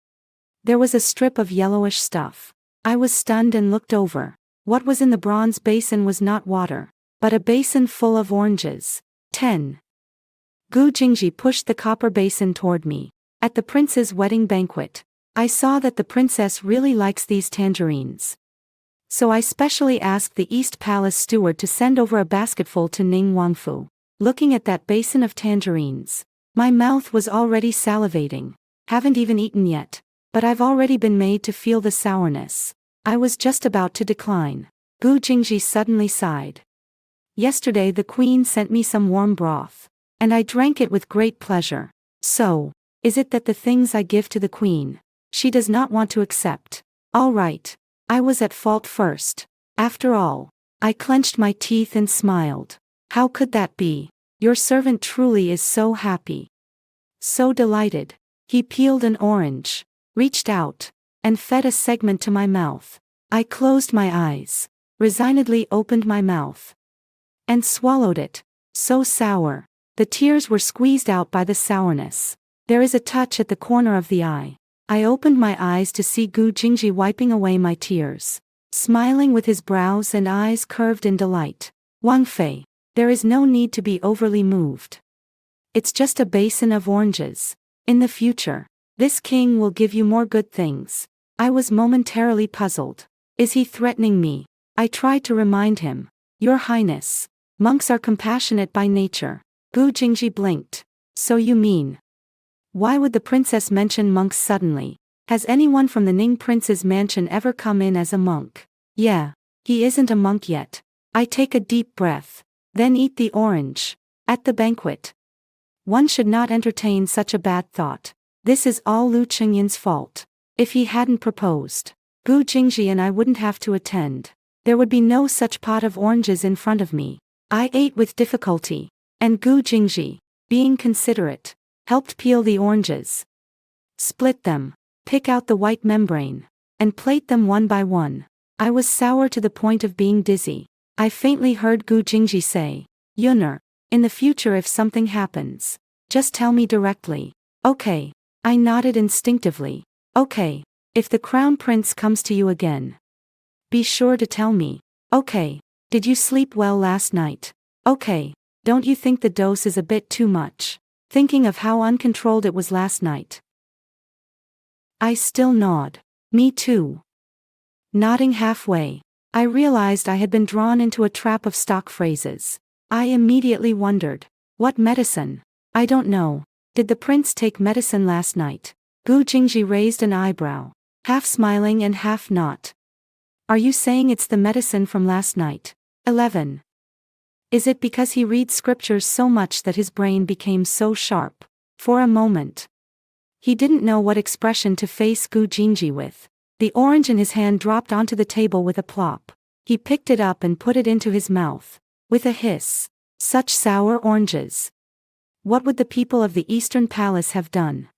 there was a strip of yellowish stuff. I was stunned and looked over. What was in the bronze basin was not water, but a basin full of oranges. 10. Gu Jingji pushed the copper basin toward me. At the prince's wedding banquet, I saw that the princess really likes these tangerines. So I specially asked the East Palace steward to send over a basketful to Ning Wangfu. Looking at that basin of tangerines, my mouth was already salivating. Haven't even eaten yet, but I've already been made to feel the sourness. I was just about to decline. Gu Jingji suddenly sighed. Yesterday the queen sent me some warm broth, and I drank it with great pleasure. So, is it that the things I give to the queen, she does not want to accept? All right, I was at fault first. After all, I clenched my teeth and smiled. How could that be? Your servant truly is so happy. So delighted. He peeled an orange, reached out, and fed a segment to my mouth. I closed my eyes, resignedly opened my mouth, and swallowed it. So sour. The tears were squeezed out by the sourness. There is a touch at the corner of the eye. I opened my eyes to see Gu Jingji wiping away my tears, smiling with his brows and eyes curved in delight. Wang Fei, there is no need to be overly moved. It's just a basin of oranges. In the future, this king will give you more good things. I was momentarily puzzled. Is he threatening me? I tried to remind him. Your Highness. Monks are compassionate by nature. Gu Jingji blinked. So you mean? Why would the princess mention monks suddenly? Has anyone from the Ning prince's mansion ever come in as a monk? Yeah. He isn't a monk yet. I take a deep breath. Then eat the orange. At the banquet. One should not entertain such a bad thought. This is all Lu Chenyan's fault. If he hadn't proposed, Gu Jingji and I wouldn't have to attend. There would be no such pot of oranges in front of me. I ate with difficulty. And Gu Jingji, being considerate, helped peel the oranges. Split them. Pick out the white membrane. And plate them one by one. I was sour to the point of being dizzy. I faintly heard Gu Jingji say, Yunner, in the future if something happens, just tell me directly. Okay. I nodded instinctively. Okay. If the crown prince comes to you again, be sure to tell me. Okay. Did you sleep well last night? Okay. Don't you think the dose is a bit too much? Thinking of how uncontrolled it was last night. I still nod. Me too. Nodding halfway, I realized I had been drawn into a trap of stock phrases. I immediately wondered. What medicine? I don't know. Did the prince take medicine last night? Gu Jingji raised an eyebrow, half smiling and half not. Are you saying it's the medicine from last night? 11. Is it because he reads scriptures so much that his brain became so sharp? For a moment, he didn't know what expression to face Gu Jingji with. The orange in his hand dropped onto the table with a plop. He picked it up and put it into his mouth. With a hiss. Such sour oranges. What would the people of the Eastern Palace have done?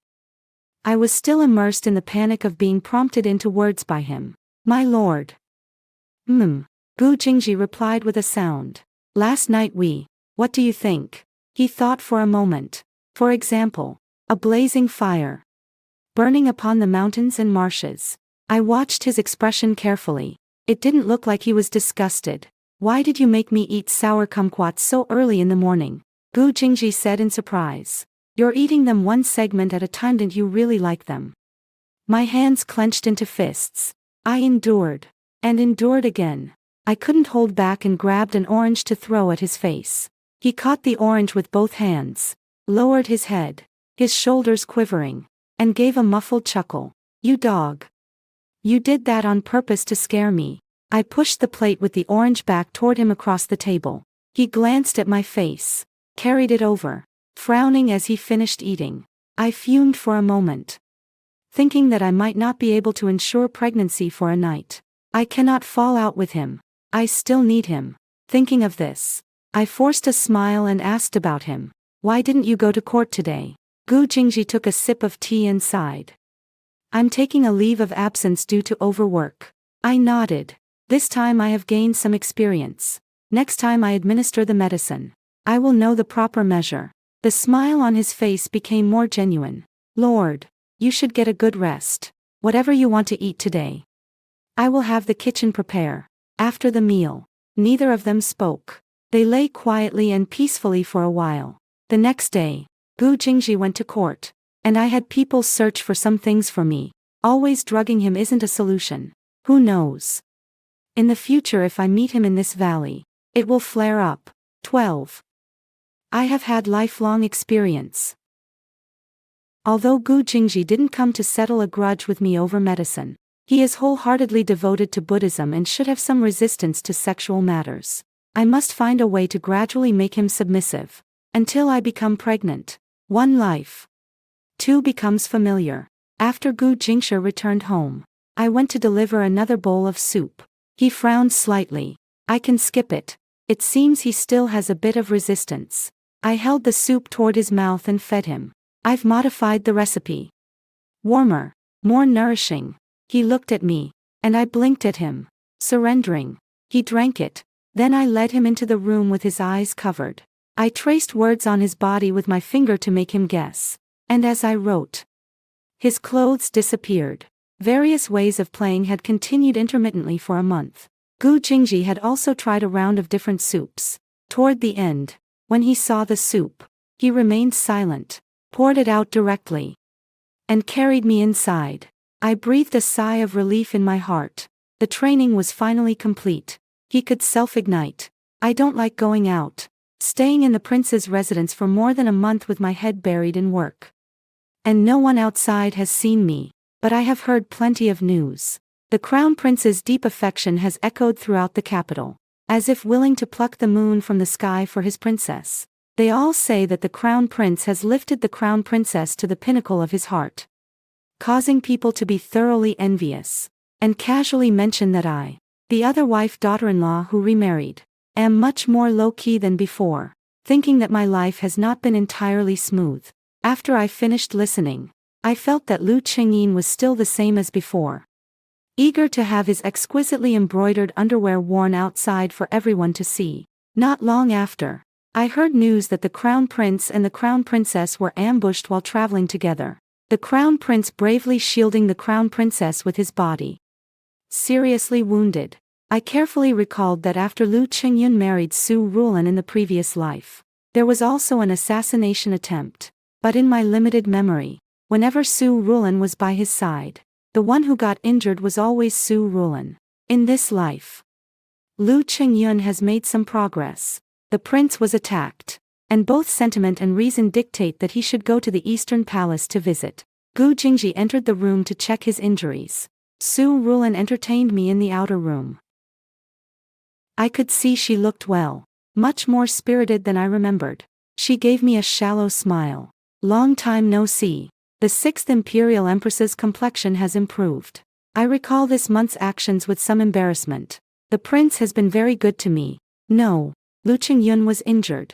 I was still immersed in the panic of being prompted into words by him. My lord. Gu Jingji replied with a sound. Last night what do you think? He thought for a moment. For example, a blazing fire. Burning upon the mountains and marshes. I watched his expression carefully. It didn't look like he was disgusted. Why did you make me eat sour kumquats so early in the morning? Gu Jingji said in surprise. You're eating them one segment at a time. Didn't you really like them? My hands clenched into fists. I endured. And endured again. I couldn't hold back and grabbed an orange to throw at his face. He caught the orange with both hands, lowered his head, his shoulders quivering, and gave a muffled chuckle. You dog. You did that on purpose to scare me. I pushed the plate with the orange back toward him across the table. He glanced at my face, carried it over, frowning as he finished eating. I fumed for a moment, thinking that I might not be able to ensure pregnancy for a night. I cannot fall out with him. I still need him. Thinking of this, I forced a smile and asked about him. Why didn't you go to court today? Gu Jingji took a sip of tea and sighed. I'm taking a leave of absence due to overwork. I nodded. This time I have gained some experience. Next time I administer the medicine, I will know the proper measure. The smile on his face became more genuine. Lord, you should get a good rest. Whatever you want to eat today, I will have the kitchen prepare. After the meal, neither of them spoke. They lay quietly and peacefully for a while. The next day, Gu Jingji went to court, and I had people search for some things for me. Always drugging him isn't a solution. Who knows? In the future, if I meet him in this valley, it will flare up. 12. I have had lifelong experience. Although Gu Jingji didn't come to settle a grudge with me over medicine, he is wholeheartedly devoted to Buddhism and should have some resistance to sexual matters. I must find a way to gradually make him submissive. Until I become pregnant. 1 life. 2 becomes familiar. After Gu Jingshi returned home, I went to deliver another bowl of soup. He frowned slightly. I can skip it. It seems he still has a bit of resistance. I held the soup toward his mouth and fed him. I've modified the recipe. Warmer, more nourishing. He looked at me, and I blinked at him, surrendering. He drank it. Then I led him into the room with his eyes covered. I traced words on his body with my finger to make him guess. And as I wrote, his clothes disappeared. Various ways of playing had continued intermittently for a month. Gu Jingji had also tried a round of different soups. Toward the end, when he saw the soup, he remained silent, poured it out directly, and carried me inside. I breathed a sigh of relief in my heart. The training was finally complete. He could self-ignite. I don't like going out. Staying in the prince's residence for more than a month with my head buried in work. And no one outside has seen me, but I have heard plenty of news. The crown prince's deep affection has echoed throughout the capital, as if willing to pluck the moon from the sky for his princess. They all say that the crown prince has lifted the crown princess to the pinnacle of his heart, causing people to be thoroughly envious, and casually mention that I, the other wife daughter-in-law who remarried, am much more low-key than before, thinking that my life has not been entirely smooth. After I finished listening, I felt that Lu Qingyin was still the same as before, eager to have his exquisitely embroidered underwear worn outside for everyone to see. Not long after, I heard news that the crown prince and the crown princess were ambushed while traveling together, the crown prince bravely shielding the crown princess with his body. Seriously wounded. I carefully recalled that after Lu Qingyun married Su Rulan in the previous life, there was also an assassination attempt. But in my limited memory, whenever Su Rulan was by his side, the one who got injured was always Su Rulan. In this life, Lu Qingyun has made some progress. The prince was attacked, and both sentiment and reason dictate that he should go to the Eastern Palace to visit. Gu Jingji entered the room to check his injuries. Su Rulan entertained me in the outer room. I could see she looked well, much more spirited than I remembered. She gave me a shallow smile. Long time no see. The 6th Imperial Empress's complexion has improved. I recall this month's actions with some embarrassment. The prince has been very good to me. No, Lu Qingyun was injured.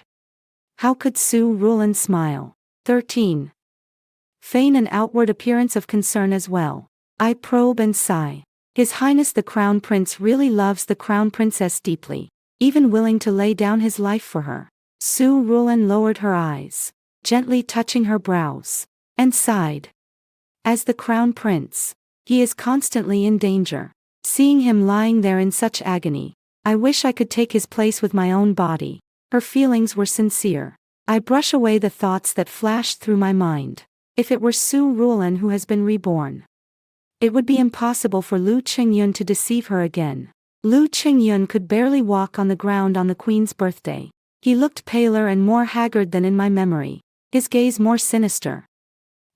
How could Su Rulan smile? 13. Feign an outward appearance of concern as well. I probe and sigh. His Highness the Crown Prince really loves the Crown Princess deeply, even willing to lay down his life for her. Su Rulan lowered her eyes, gently touching her brows, and sighed. As the Crown Prince, he is constantly in danger. Seeing him lying there in such agony, I wish I could take his place with my own body. Her feelings were sincere. I brush away the thoughts that flashed through my mind. If it were Su Rulan who has been reborn, it would be impossible for Lu Qingyun to deceive her again. Lu Qingyun could barely walk on the ground on the queen's birthday. He looked paler and more haggard than in my memory, his gaze more sinister,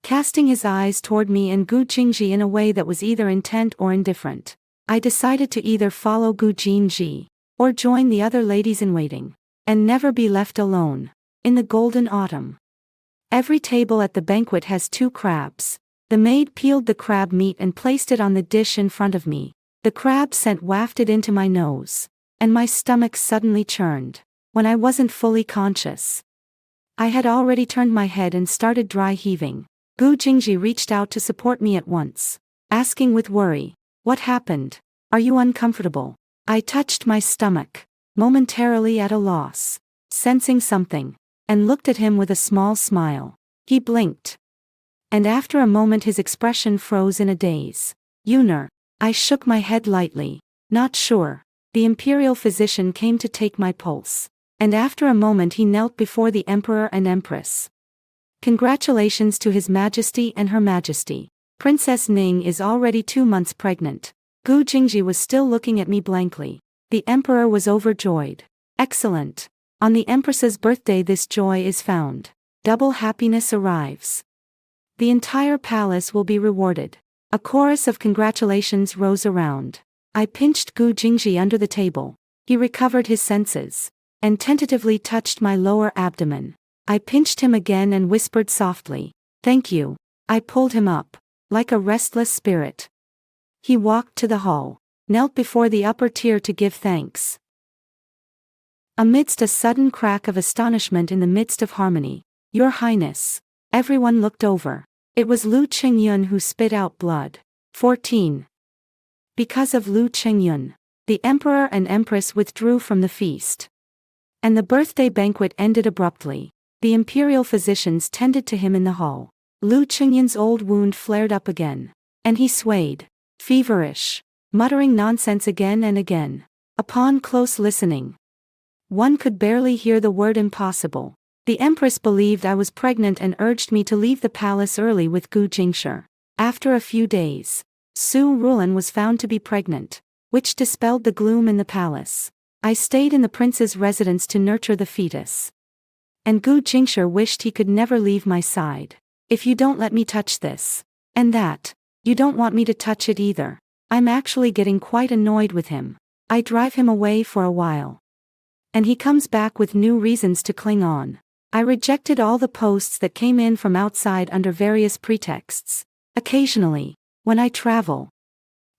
casting his eyes toward me and Gu Jingji in a way that was either intent or indifferent. I decided to either follow Gu Jingji, or join the other ladies-in-waiting, and never be left alone. In the golden autumn, every table at the banquet has 2 crabs. The maid peeled the crab meat and placed it on the dish in front of me. The crab scent wafted into my nose, and my stomach suddenly churned. When I wasn't fully conscious, I had already turned my head and started dry heaving. Gu Jingji reached out to support me at once, asking with worry, "What happened? Are you uncomfortable?" I touched my stomach, momentarily at a loss, sensing something, and looked at him with a small smile. He blinked, and after a moment his expression froze in a daze. "Yuner." I shook my head lightly, not sure. The imperial physician came to take my pulse, and after a moment he knelt before the emperor and empress. "Congratulations to His Majesty and Her Majesty. Princess Ning is already 2 months pregnant." Gu Jingji was still looking at me blankly. The emperor was overjoyed. "Excellent. On the empress's birthday this joy is found. Double happiness arrives. The entire palace will be rewarded." A chorus of congratulations rose around. I pinched Gu Jingji under the table. He recovered his senses, and tentatively touched my lower abdomen. I pinched him again and whispered softly, "Thank you." I pulled him up, like a restless spirit. He walked to the hall, knelt before the upper tier to give thanks. Amidst a sudden crack of astonishment in the midst of harmony, "Your Highness." Everyone looked over. It was Lu Qingyun who spit out blood. 14. Because of Lu Qingyun, the emperor and empress withdrew from the feast, and the birthday banquet ended abruptly. The imperial physicians tended to him in the hall. Lu Qingyun's old wound flared up again, and he swayed, feverish, muttering nonsense again and again. Upon close listening, one could barely hear the word impossible. The empress believed I was pregnant and urged me to leave the palace early with Gu Jingshi. After a few days, Su Rulan was found to be pregnant. which dispelled the gloom in the palace. I stayed in the prince's residence to nurture the fetus. And Gu Jingshi wished he could never leave my side. If you don't let me touch this, and that, you don't want me to touch it either. I'm actually getting quite annoyed with him. I drive him away for a while. And he comes back with new reasons to cling on. I rejected all the posts that came in from outside under various pretexts. Occasionally, when I travel,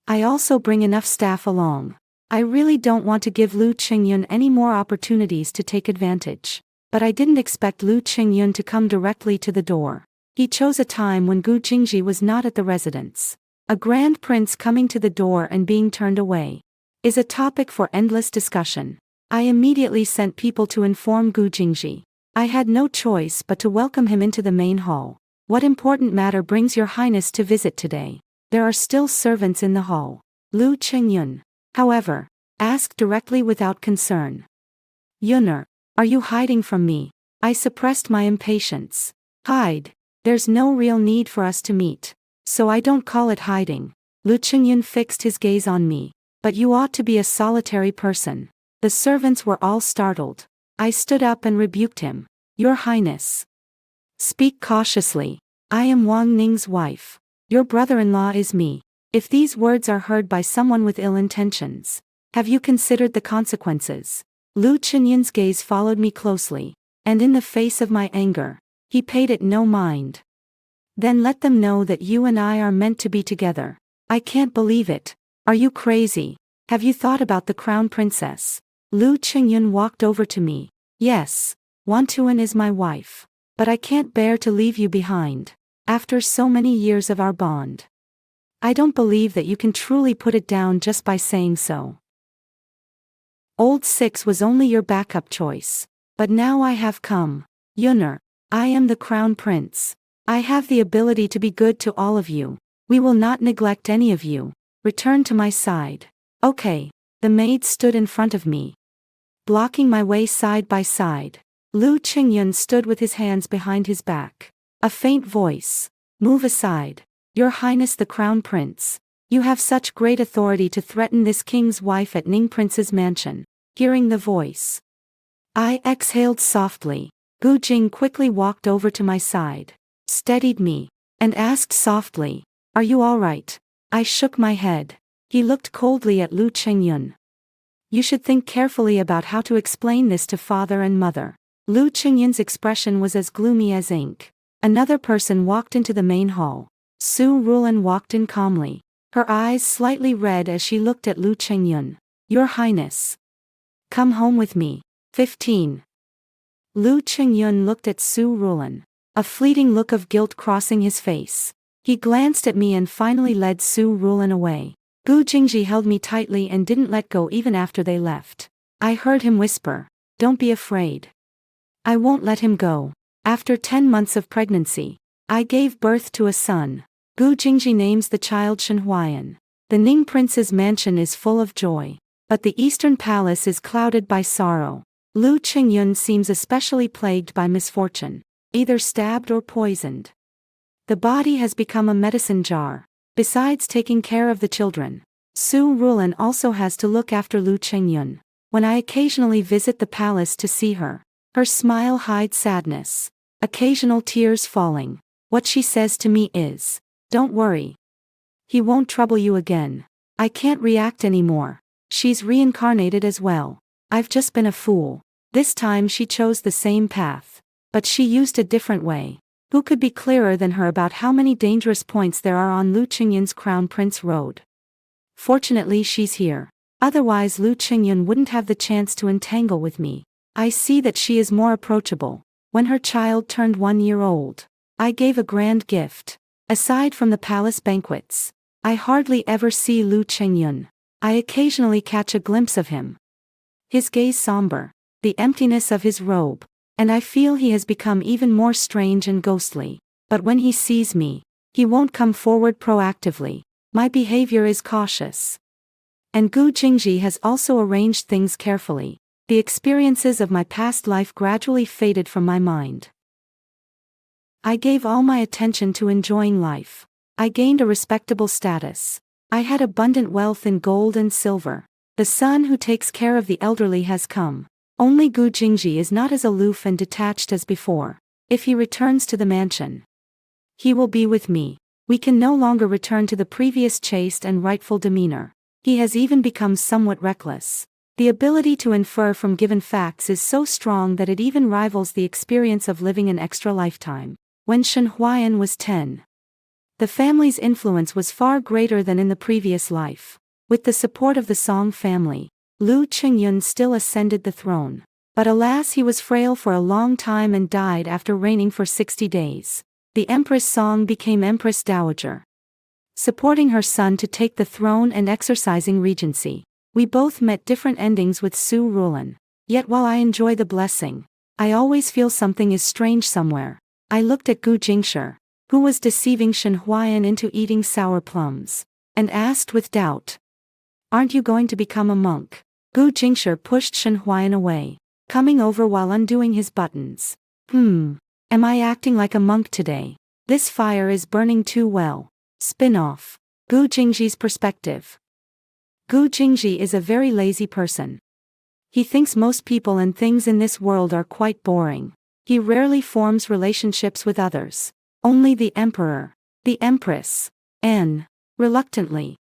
I also bring enough staff along. I really don't want to give Lu Qingyun any more opportunities to take advantage. But I didn't expect Lu Qingyun to come directly to the door. He chose a time when Gu Jingji was not at the residence. A grand prince coming to the door and being turned away is a topic for endless discussion. I immediately sent people to inform Gu Jingji. I had no choice but to welcome him into the main hall. What important matter brings your highness to visit today? There are still servants in the hall. Lu Qingyun, however, asked directly without concern. Yuner, are you hiding from me? I suppressed my impatience. Hide. There's no real need for us to meet. So I don't call it hiding. Lu Qingyun fixed his gaze on me. But you ought to be a solitary person. The servants were all startled. I stood up and rebuked him. Your Highness, speak cautiously. I am Wang Ning's wife. Your brother-in-law is me. If these words are heard by someone with ill intentions, have you considered the consequences? Lu Qingyun's gaze followed me closely, and in the face of my anger, he paid it no mind. Then let them know that you and I are meant to be together. I can't believe it. Are you crazy? Have you thought about the crown princess? Lu Qingyun walked over to me. Yes, Wantuan is my wife. But I can't bear to leave you behind. After so many years of our bond. I don't believe that you can truly put it down just by saying so. Old Six was only your backup choice. But now I have come. Yuner, I am the crown prince. I have the ability to be good to all of you. We will not neglect any of you. Return to my side. Okay. The maids stood in front of me, blocking my way side by side. Lu Qingyun stood with his hands behind his back. A faint voice. Move aside. Your Highness the Crown Prince. You have such great authority to threaten this king's wife at Ning Prince's mansion. Hearing the voice, I exhaled softly. Gu Jing quickly walked over to my side, steadied me, and asked softly, are you all right? I shook my head. He looked coldly at Lu Qingyun. You should think carefully about how to explain this to father and mother. Lu Qingyun's expression was as gloomy as ink. Another person walked into the main hall. Su Rulan walked in calmly, her eyes slightly red as she looked at Lu Qingyun. Your Highness, come home with me. 15. Lu Qingyun looked at Su Rulan, a fleeting look of guilt crossing his face. He glanced at me and finally led Su Rulan away. Gu Jingji held me tightly and didn't let go even after they left. I heard him whisper, don't be afraid. I won't let him go. After 10 months of pregnancy, I gave birth to a son. Gu Jingji names the child Shenhuayan. The Ning Prince's mansion is full of joy, but the Eastern Palace is clouded by sorrow. Lu Qingyun seems especially plagued by misfortune, either stabbed or poisoned. The body has become a medicine jar. Besides taking care of the children, Su Rulan also has to look after Lu Qingyun. When I occasionally visit the palace to see her, her smile hides sadness, occasional tears falling. What she says to me is, don't worry. He won't trouble you again. I can't react anymore. She's reincarnated as well. I've just been a fool. This time she chose the same path. But she used a different way. Who could be clearer than her about how many dangerous points there are on Lu Qingyun's Crown Prince Road? Fortunately she's here. Otherwise Lu Qingyun wouldn't have the chance to entangle with me. I see that she is more approachable. When her child turned 1 year old, I gave a grand gift. Aside from the palace banquets, I hardly ever see Lu Qingyun. I occasionally catch a glimpse of him. His gaze somber, the emptiness of his robe, and I feel he has become even more strange and ghostly. But when he sees me, he won't come forward proactively. My behavior is cautious. And Gu Jingji has also arranged things carefully. The experiences of my past life gradually faded from my mind. I gave all my attention to enjoying life. I gained a respectable status. I had abundant wealth in gold and silver. The son who takes care of the elderly has come. Only Gu Jingji is not as aloof and detached as before. If he returns to the mansion, he will be with me. We can no longer return to the previous chaste and rightful demeanor. He has even become somewhat reckless. The ability to infer from given facts is so strong that it even rivals the experience of living an extra lifetime. When Shen Huayan was 10, the family's influence was far greater than in the previous life. With the support of the Song family, Lu Qingyun still ascended the throne. But alas, he was frail for a long time and died after reigning for 60 days. The Empress Song became Empress Dowager, supporting her son to take the throne and exercising regency. We both met different endings with Su Rulan. Yet while I enjoy the blessing, I always feel something is strange somewhere. I looked at Gu Jingshi, who was deceiving Shen Huayan into eating sour plums, and asked with doubt, "Aren't you going to become a monk?" Gu Jingshi pushed Shen Huayan away, coming over while undoing his buttons. Am I acting like a monk today? This fire is burning too well. Spin-off. Gu Jingji's perspective. Gu Jingji is a very lazy person. He thinks most people and things in this world are quite boring. He rarely forms relationships with others. Only the emperor, the empress, and, reluctantly,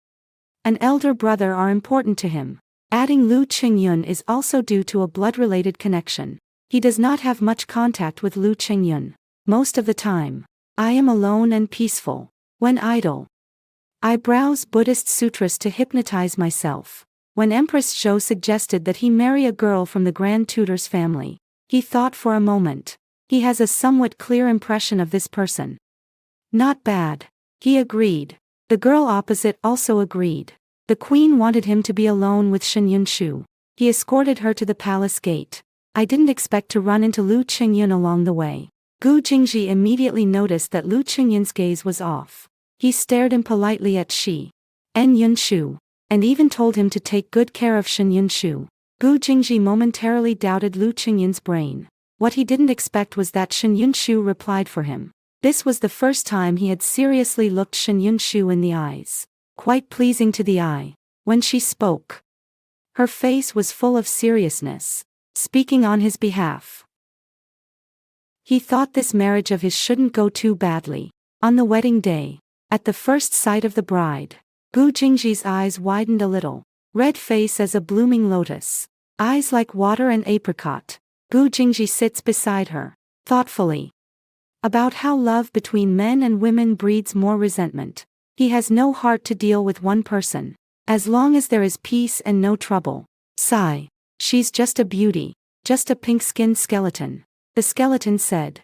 an elder brother are important to him. Adding Lu Qingyun is also due to a blood-related connection. He does not have much contact with Lu Qingyun. Most of the time, I am alone and peaceful. When idle, I browse Buddhist sutras to hypnotize myself. When Empress Zhou suggested that he marry a girl from the Grand Tutor's family, he thought for a moment. He has a somewhat clear impression of this person. Not bad. He agreed. The girl opposite also agreed. The queen wanted him to be alone with Shen Yunshu. He escorted her to the palace gate. I didn't expect to run into Lu Qingyun along the way. Gu Jingji immediately noticed that Lu Qingyun's gaze was off. He stared impolitely at En Yunshu, and even told him to take good care of Shen Yunshu. Gu Jingji momentarily doubted Lu Qingyun's brain. What he didn't expect was that Shen Yunshu replied for him. This was the first time he had seriously looked Shen Yunshu in the eyes. Quite pleasing to the eye. When she spoke, her face was full of seriousness, speaking on his behalf. He thought this marriage of his shouldn't go too badly. On the wedding day, at the first sight of the bride, Gu Jingji's eyes widened a little. Red face as a blooming lotus, eyes like water and apricot. Gu Jingji sits beside her, thoughtfully, about how love between men and women breeds more resentment. He has no heart to deal with one person. As long as there is peace and no trouble. Sigh. She's just a beauty, just a pink-skinned skeleton. The skeleton said.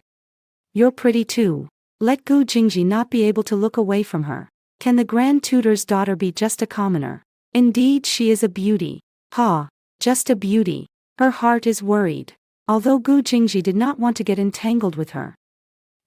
You're pretty too. Let Gu Jingji not be able to look away from her. Can the Grand Tutor's daughter be just a commoner? Indeed she is a beauty. Ha! Just a beauty. Her heart is worried. Although Gu Jingji did not want to get entangled with her,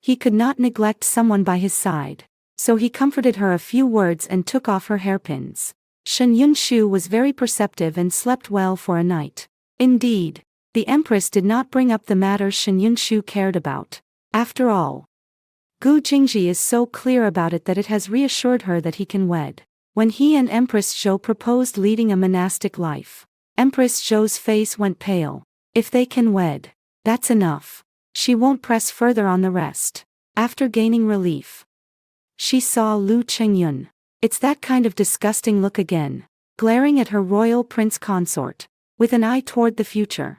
he could not neglect someone by his side. So he comforted her a few words and took off her hairpins. Shen Yunshu was very perceptive and slept well for a night. Indeed, the Empress did not bring up the matter Shen Yunshu cared about. After all, Gu Jingji is so clear about it that it has reassured her that he can wed. When he and Empress Zhou proposed leading a monastic life, Empress Zhou's face went pale. If they can wed, that's enough. She won't press further on the rest. After gaining relief, she saw Lu Qingyun. It's that kind of disgusting look again, glaring at her royal prince consort, with an eye toward the future.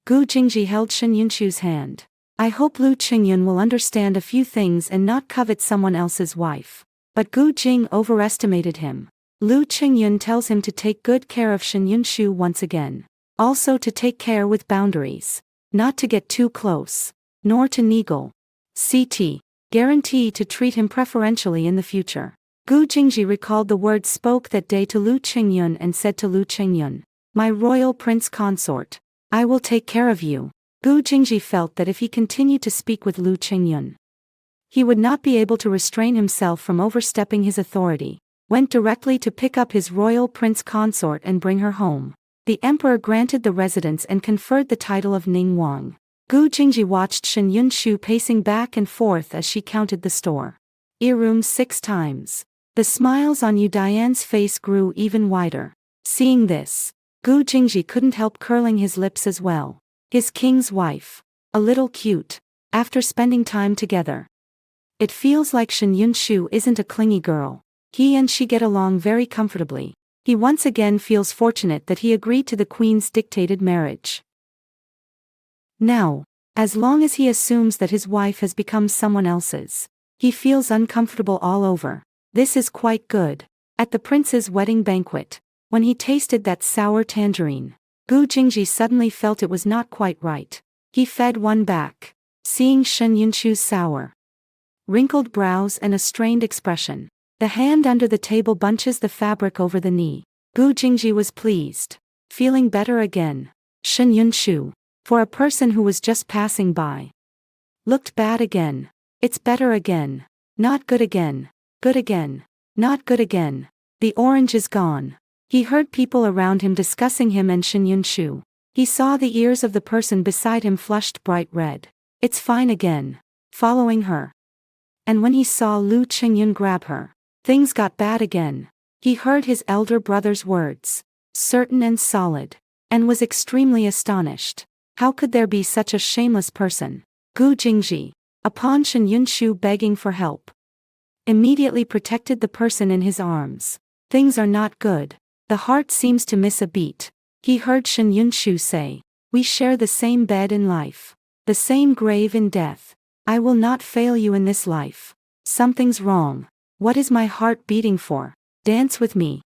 Gu Jingji held Shen Yunshu's hand. I hope Lu Qingyun will understand a few things and not covet someone else's wife. But Gu Jing overestimated him. Lu Qingyun tells him to take good care of Shen Yunshu once again. Also to take care with boundaries. Not to get too close. Nor to neagle. CT. Guarantee to treat him preferentially in the future. Gu Jingji recalled the words spoke that day to Lu Qingyun and said to Lu Qingyun, My royal prince consort, I will take care of you. Gu Jingji felt that if he continued to speak with Lu Qingyun, he would not be able to restrain himself from overstepping his authority. Went directly to pick up his royal prince consort and bring her home. The emperor granted the residence and conferred the title of Ning Wang. Gu Jingji watched Shen Yunshu pacing back and forth as she counted the store. Rooms 6 times. The smiles on Yu Dian's face grew even wider. Seeing this, Gu Jingji couldn't help curling his lips as well. His king's wife. A little cute. After spending time together. It feels like Shen Yunshu isn't a clingy girl. He and she get along very comfortably. He once again feels fortunate that he agreed to the queen's dictated marriage. Now, as long as he assumes that his wife has become someone else's, he feels uncomfortable all over. This is quite good. At the prince's wedding banquet, when he tasted that sour tangerine, Gu Jingji suddenly felt it was not quite right. He fed one back, seeing Shen Yunshu's sour, wrinkled brows and a strained expression. The hand under the table bunches the fabric over the knee. Gu Jingji was pleased, feeling better again. Shen Yunshu, for a person who was just passing by, looked bad again. It's better again. Not good again. Good again. Not good again. The orange is gone. He heard people around him discussing him and Shen Yunshu. He saw the ears of the person beside him flushed bright red. It's fine again. Following her. And when he saw Lu Qingyun grab her, things got bad again. He heard his elder brother's words, certain and solid, and was extremely astonished. How could there be such a shameless person? Gu Jingji, upon Shen Yunshu begging for help, immediately protected the person in his arms. Things are not good. The heart seems to miss a beat. He heard Shen Yunshu say, "We share the same bed in life, the same grave in death. I will not fail you in this life. Something's wrong. What is my heart beating for? Dance with me."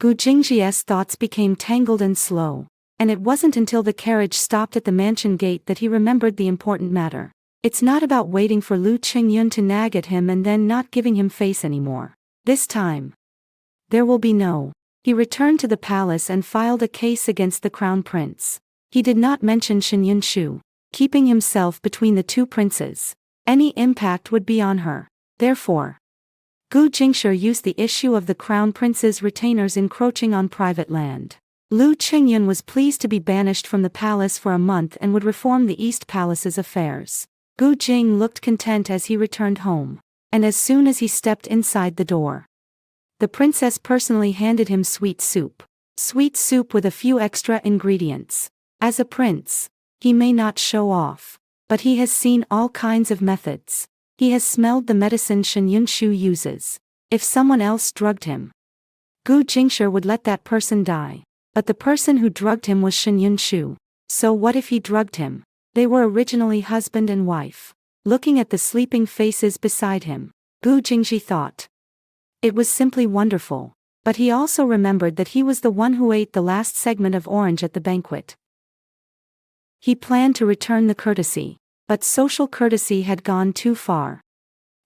Gu Jingji's thoughts became tangled and slow, and it wasn't until the carriage stopped at the mansion gate that he remembered the important matter. It's not about waiting for Lu Qingyun to nag at him and then not giving him face anymore. This time, there will be no. He returned to the palace and filed a case against the crown prince. He did not mention Shen Yunshu, keeping himself between the two princes. Any impact would be on her. Therefore, Gu Jingshi used the issue of the crown prince's retainers encroaching on private land. Lu Qingyun was pleased to be banished from the palace for a month and would reform the East Palace's affairs. Gu Jing looked content as he returned home, and as soon as he stepped inside the door, the princess personally handed him sweet soup. Sweet soup with a few extra ingredients. As a prince, he may not show off, but he has seen all kinds of methods. He has smelled the medicine Shen Yunshu uses. If someone else drugged him, Gu Jingshi would let that person die. But the person who drugged him was Shen Yunshu. So what if he drugged him? They were originally husband and wife. Looking at the sleeping faces beside him, Gu Jingji thought, it was simply wonderful. But he also remembered that he was the one who ate the last segment of orange at the banquet. He planned to return the courtesy, but social courtesy had gone too far.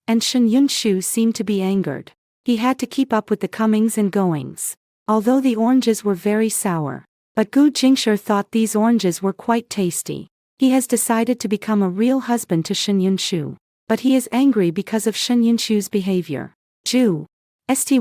And Shen Yunshu seemed to be angered. He had to keep up with the comings and goings. Although the oranges were very sour, but Gu Jingshi thought these oranges were quite tasty. He has decided to become a real husband to Shen Yunshu. But he is angry because of Shen Yunshu's behavior.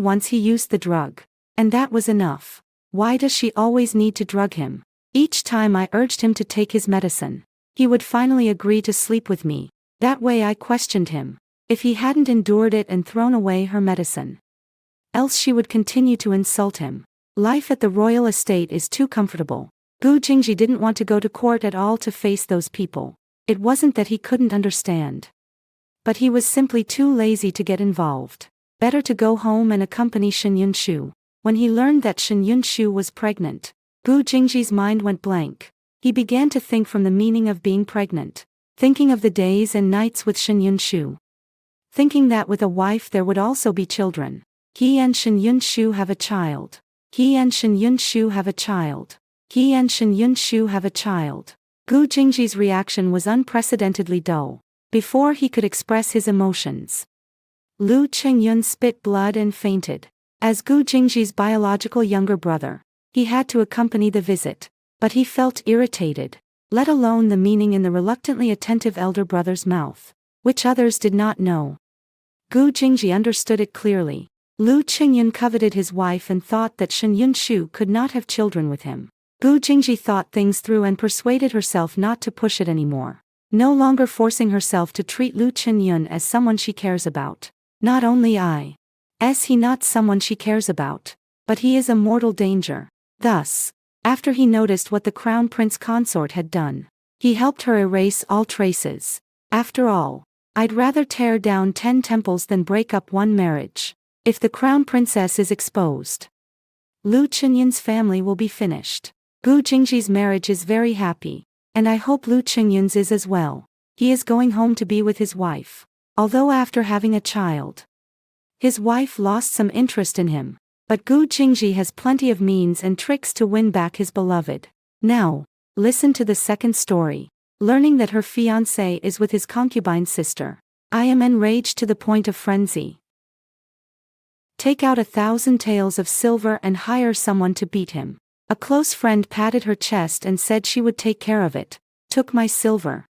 Once he used the drug. And that was enough. Why does she always need to drug him? Each time I urged him to take his medicine, he would finally agree to sleep with me. That way I questioned him. If he hadn't endured it and thrown away her medicine, else she would continue to insult him. Life at the royal estate is too comfortable. Gu Jingji didn't want to go to court at all to face those people. It wasn't that he couldn't understand, but he was simply too lazy to get involved. Better to go home and accompany Shen Yunshu. When he learned that Shen Yunshu was pregnant, Gu Jingji's mind went blank. He began to think from the meaning of being pregnant, thinking of the days and nights with Shen Yunshu, thinking that with a wife there would also be children. He and Shen Yunshu have a child. He and Shen Yunshu have a child. He and Shen Yunshu have a child. Gu Jingji's reaction was unprecedentedly dull. Before he could express his emotions, Lu Qingyun spit blood and fainted. As Gu Jingji's biological younger brother, he had to accompany the visit. But he felt irritated, let alone the meaning in the reluctantly attentive elder brother's mouth, which others did not know. Gu Jingji understood it clearly. Lu Qingyun coveted his wife and thought that Shen Yunshu could not have children with him. Gu Jingji thought things through and persuaded herself not to push it anymore. No longer forcing herself to treat Lu Qingyun as someone she cares about. Not only I, He not someone she cares about, but he is a mortal danger. Thus, after he noticed what the crown prince consort had done, he helped her erase all traces. After all, I'd rather tear down 10 temples than break up one marriage. If the crown princess is exposed, Lu Chenyan's family will be finished. Gu Jingxi's marriage is very happy, and I hope Lu Chenyan's is as well. He is going home to be with his wife. Although after having a child, his wife lost some interest in him, but Gu Jingxi has plenty of means and tricks to win back his beloved. Now, listen to the second story. Learning that her fiancé is with his concubine sister, I am enraged to the point of frenzy. Take out 1,000 taels of silver and hire someone to beat him. A close friend patted her chest and said she would take care of it, took my silver,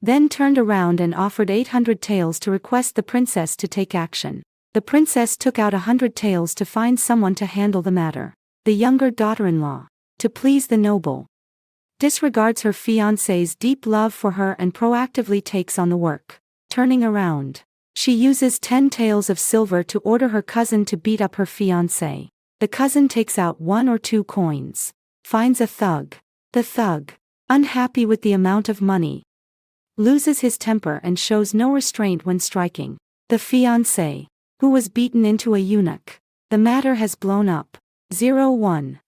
then turned around and offered 800 taels to request the princess to take action. The princess took out 100 taels to find someone to handle the matter. The younger daughter-in-law, to please the noble, disregards her fiancé's deep love for her and proactively takes on the work. Turning around, she uses 10 taels of silver to order her cousin to beat up her fiancé. The cousin takes out 1 or 2 coins, finds a thug. The thug, unhappy with the amount of money, loses his temper and shows no restraint when striking the fiancé, who was beaten into a eunuch. The matter has blown up. 01.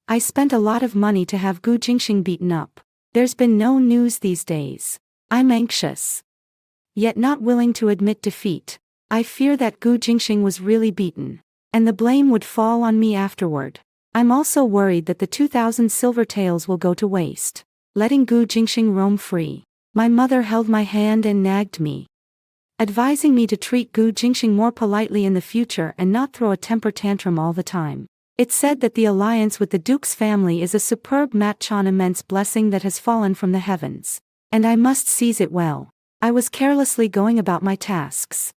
I spent a lot of money to have Gu Jingxing beaten up. There's been no news these days. I'm anxious, yet not willing to admit defeat. I fear that Gu Jingxing was really beaten, and the blame would fall on me afterward. I'm also worried that the 2,000 silver taels will go to waste. Letting Gu Jingxing roam free. My mother held my hand and nagged me, advising me to treat Gu Jingxing more politely in the future and not throw a temper tantrum all the time. It said that the alliance with the Duke's family is a superb match on immense blessing that has fallen from the heavens, and I must seize it well. I was carelessly going about my tasks,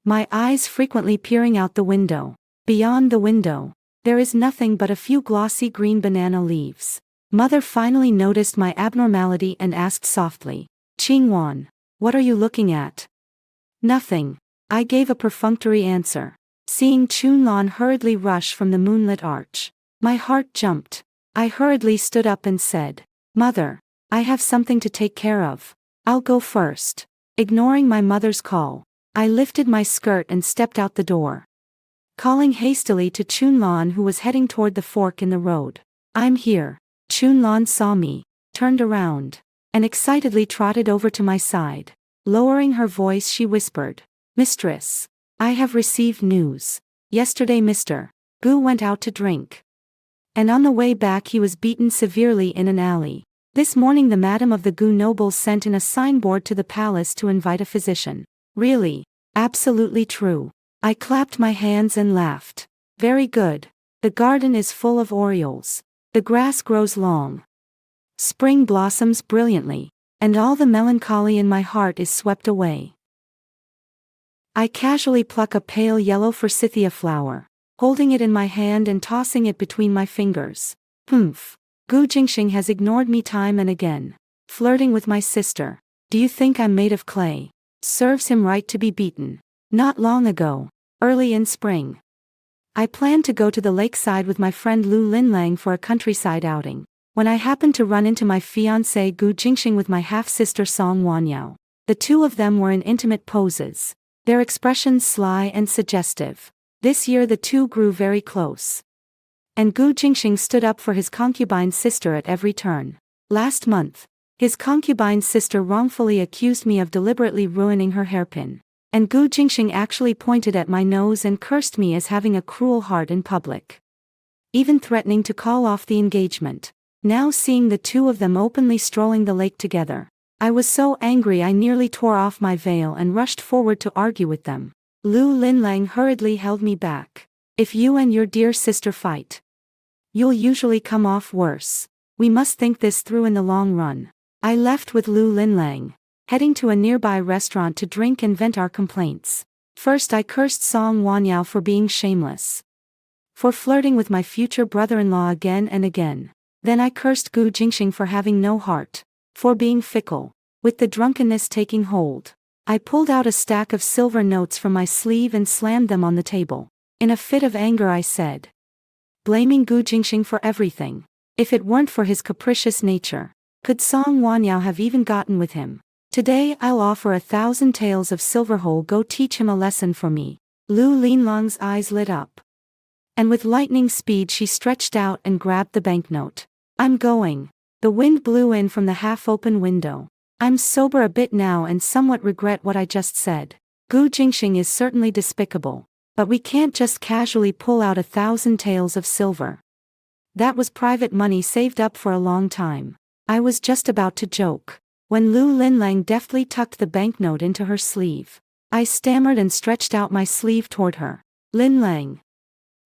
my eyes frequently peering out the window. Beyond the window, there is nothing but a few glossy green banana leaves. Mother finally noticed my abnormality and asked softly, "Qingwan, what are you looking at?" "Nothing," I gave a perfunctory answer. Seeing Chunlan hurriedly rush from the moonlit arch, my heart jumped. I hurriedly stood up and said, "Mother, I have something to take care of. I'll go first." Ignoring my mother's call, I lifted my skirt and stepped out the door, calling hastily to Chunlan, who was heading toward the fork in the road. "I'm here." Chunlan saw me, turned around, and excitedly trotted over to my side. Lowering her voice, she whispered, "Mistress, I have received news. Yesterday Mr. Gu went out to drink, and on the way back he was beaten severely in an alley. This morning the madam of the Gu nobles sent in a signboard to the palace to invite a physician." "Really? Absolutely true." I clapped my hands and laughed. "Very good. The garden is full of orioles. The grass grows long. Spring blossoms brilliantly, and all the melancholy in my heart is swept away." I casually pluck a pale yellow forsythia flower, holding it in my hand and tossing it between my fingers. "Humph. Gu Jingxing has ignored me time and again. Flirting with my sister. Do you think I'm made of clay? Serves him right to be beaten." Not long ago, early in spring, I planned to go to the lakeside with my friend Lu Linlang for a countryside outing, when I happened to run into my fiancé Gu Jingxing with my half-sister Song Wanyao. The two of them were in intimate poses, their expressions sly and suggestive. This year the two grew very close, and Gu Jingxing stood up for his concubine sister at every turn. Last month, his concubine sister wrongfully accused me of deliberately ruining her hairpin, and Gu Jingxing actually pointed at my nose and cursed me as having a cruel heart in public, even threatening to call off the engagement. Now seeing the two of them openly strolling the lake together, I was so angry I nearly tore off my veil and rushed forward to argue with them. Lu Linlang hurriedly held me back. "If you and your dear sister fight, you'll usually come off worse. We must think this through in the long run." I left with Lu Linlang, heading to a nearby restaurant to drink and vent our complaints. First I cursed Song Wanyao for being shameless, for flirting with my future brother-in-law again and again. Then I cursed Gu Jingxing for having no heart, for being fickle. With the drunkenness taking hold, I pulled out a stack of silver notes from my sleeve and slammed them on the table. In a fit of anger I said, blaming Gu Jingxing for everything. If it weren't for his capricious nature, could Song Wanyao have even gotten with him? Today I'll offer 1,000 taels of silver. Go teach him a lesson for me. Lu Linlong's eyes lit up, and with lightning speed she stretched out and grabbed the banknote. I'm going. The wind blew in from the half-open window. I'm sober a bit now and somewhat regret what I just said. Gu Jingxing is certainly despicable, but we can't just casually pull out 1,000 taels of silver. That was private money saved up for a long time. I was just about to joke, when Lu Linlang deftly tucked the banknote into her sleeve. I stammered and stretched out my sleeve toward her. Linlang.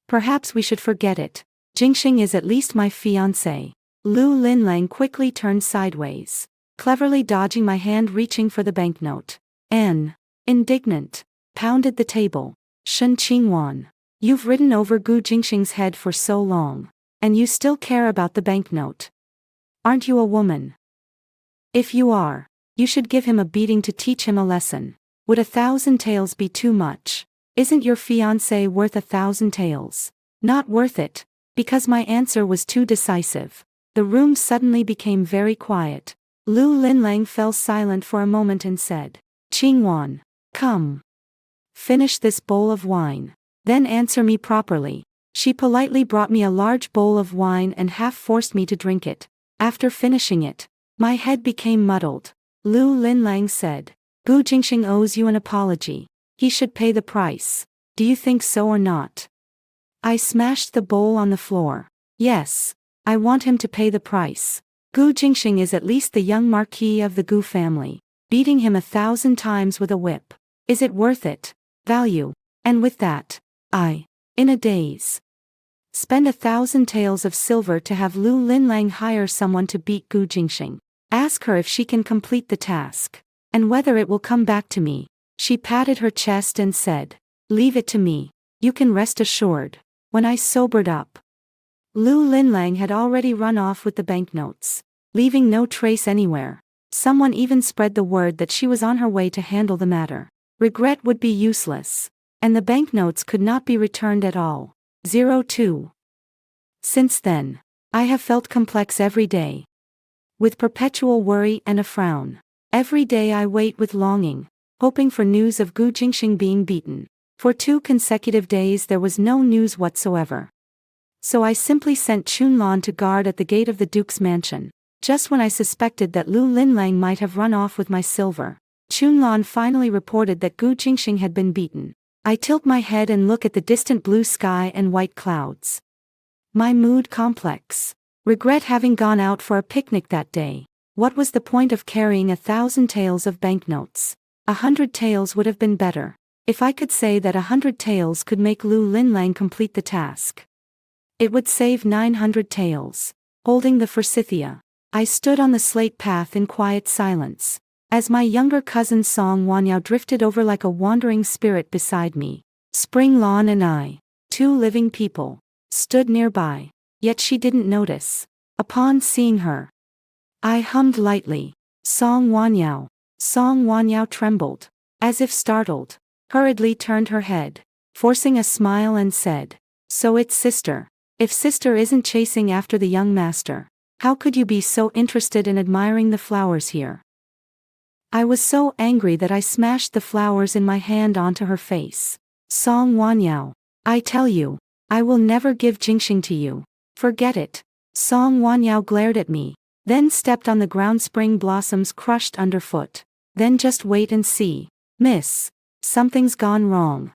Perhaps we should forget it. Jingxing is at least my fiancé. Lu Linlang quickly turned sideways, cleverly dodging my hand reaching for the banknote. Anne, indignant, pounded the table. Shen Qingwan, you've ridden over Gu Jingxing's head for so long, and you still care about the banknote. Aren't you a woman? If you are, you should give him a beating to teach him a lesson. Would 1,000 taels be too much? Isn't your fiancé worth 1,000 taels? Not worth it, because my answer was too decisive. The room suddenly became very quiet. Lu Linlang fell silent for a moment and said, Qingwan, come. Finish this bowl of wine. Then answer me properly. She politely brought me a large bowl of wine and half forced me to drink it. After finishing it, my head became muddled. Lu Linlang said, Gu Jingxing owes you an apology. He should pay the price. Do you think so or not? I smashed the bowl on the floor. Yes, I want him to pay the price. Gu Jingxing is at least the young marquis of the Gu family. Beating him 1,000 times with a whip. Is it worth it? Value. And with that, in a daze, spend 1,000 taels of silver to have Lu Linlang hire someone to beat Gu Jingxing. Ask her if she can complete the task, and whether it will come back to me. She patted her chest and said, leave it to me. You can rest assured. When I sobered up, Lu Linlang had already run off with the banknotes, leaving no trace anywhere. Someone even spread the word that she was on her way to handle the matter. Regret would be useless, and the banknotes could not be returned at all. 02. Since then, I have felt complex every day, with perpetual worry and a frown. Every day I wait with longing, hoping for news of Gu Jingxing being beaten. For 2 consecutive days there was no news whatsoever. So I simply sent Chunlan to guard at the gate of the Duke's mansion. Just when I suspected that Lu Linlang might have run off with my silver, Chunlan finally reported that Gu Jingxing had been beaten. I tilt my head and look at the distant blue sky and white clouds. My mood complex. Regret having gone out for a picnic that day. What was the point of carrying 1,000 taels of banknotes? 100 taels would have been better. If I could say that 100 taels could make Lu Linlang complete the task, it would save 900 taels. Holding the forsythia, I stood on the slate path in quiet silence, as my younger cousin Song Wanyao drifted over like a wandering spirit beside me. Spring Lawn and I, 2 living people, stood nearby, yet she didn't notice. Upon seeing her, I hummed lightly, Song Wanyao. Song Wanyao trembled, as if startled, hurriedly turned her head, forcing a smile and said, so it's sister. If sister isn't chasing after the young master, how could you be so interested in admiring the flowers here? I was so angry that I smashed the flowers in my hand onto her face. Song Wanyao, I tell you, I will never give Jingxing to you. Forget it. Song Wanyao glared at me, then stepped on the ground. Spring blossoms crushed underfoot. Then just wait and see. Miss, something's gone wrong.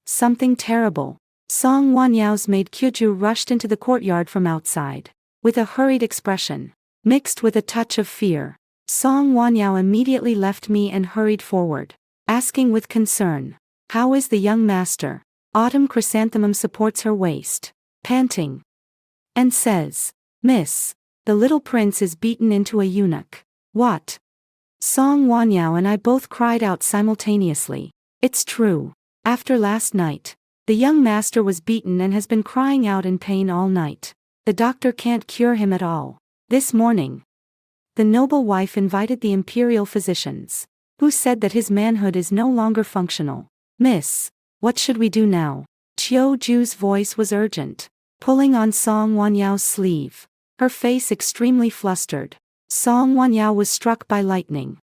Something terrible. Song Wanyao's maid Kyuju rushed into the courtyard from outside, with a hurried expression, mixed with a touch of fear. Song Wanyao immediately left me and hurried forward, asking with concern, how is the young master? Autumn Chrysanthemum supports her waist, panting, and says, Miss, the little prince is beaten into a eunuch. What? Song Wanyao and I both cried out simultaneously. It's true. After last night, the young master was beaten and has been crying out in pain all night. The doctor can't cure him at all. This morning, the noble wife invited the imperial physicians. Who said that his manhood is no longer functional? Miss, what should we do now? Qiu Ju's voice was urgent, pulling on Song Wanyao's sleeve, her face extremely flustered. Song Wanyao was struck by lightning,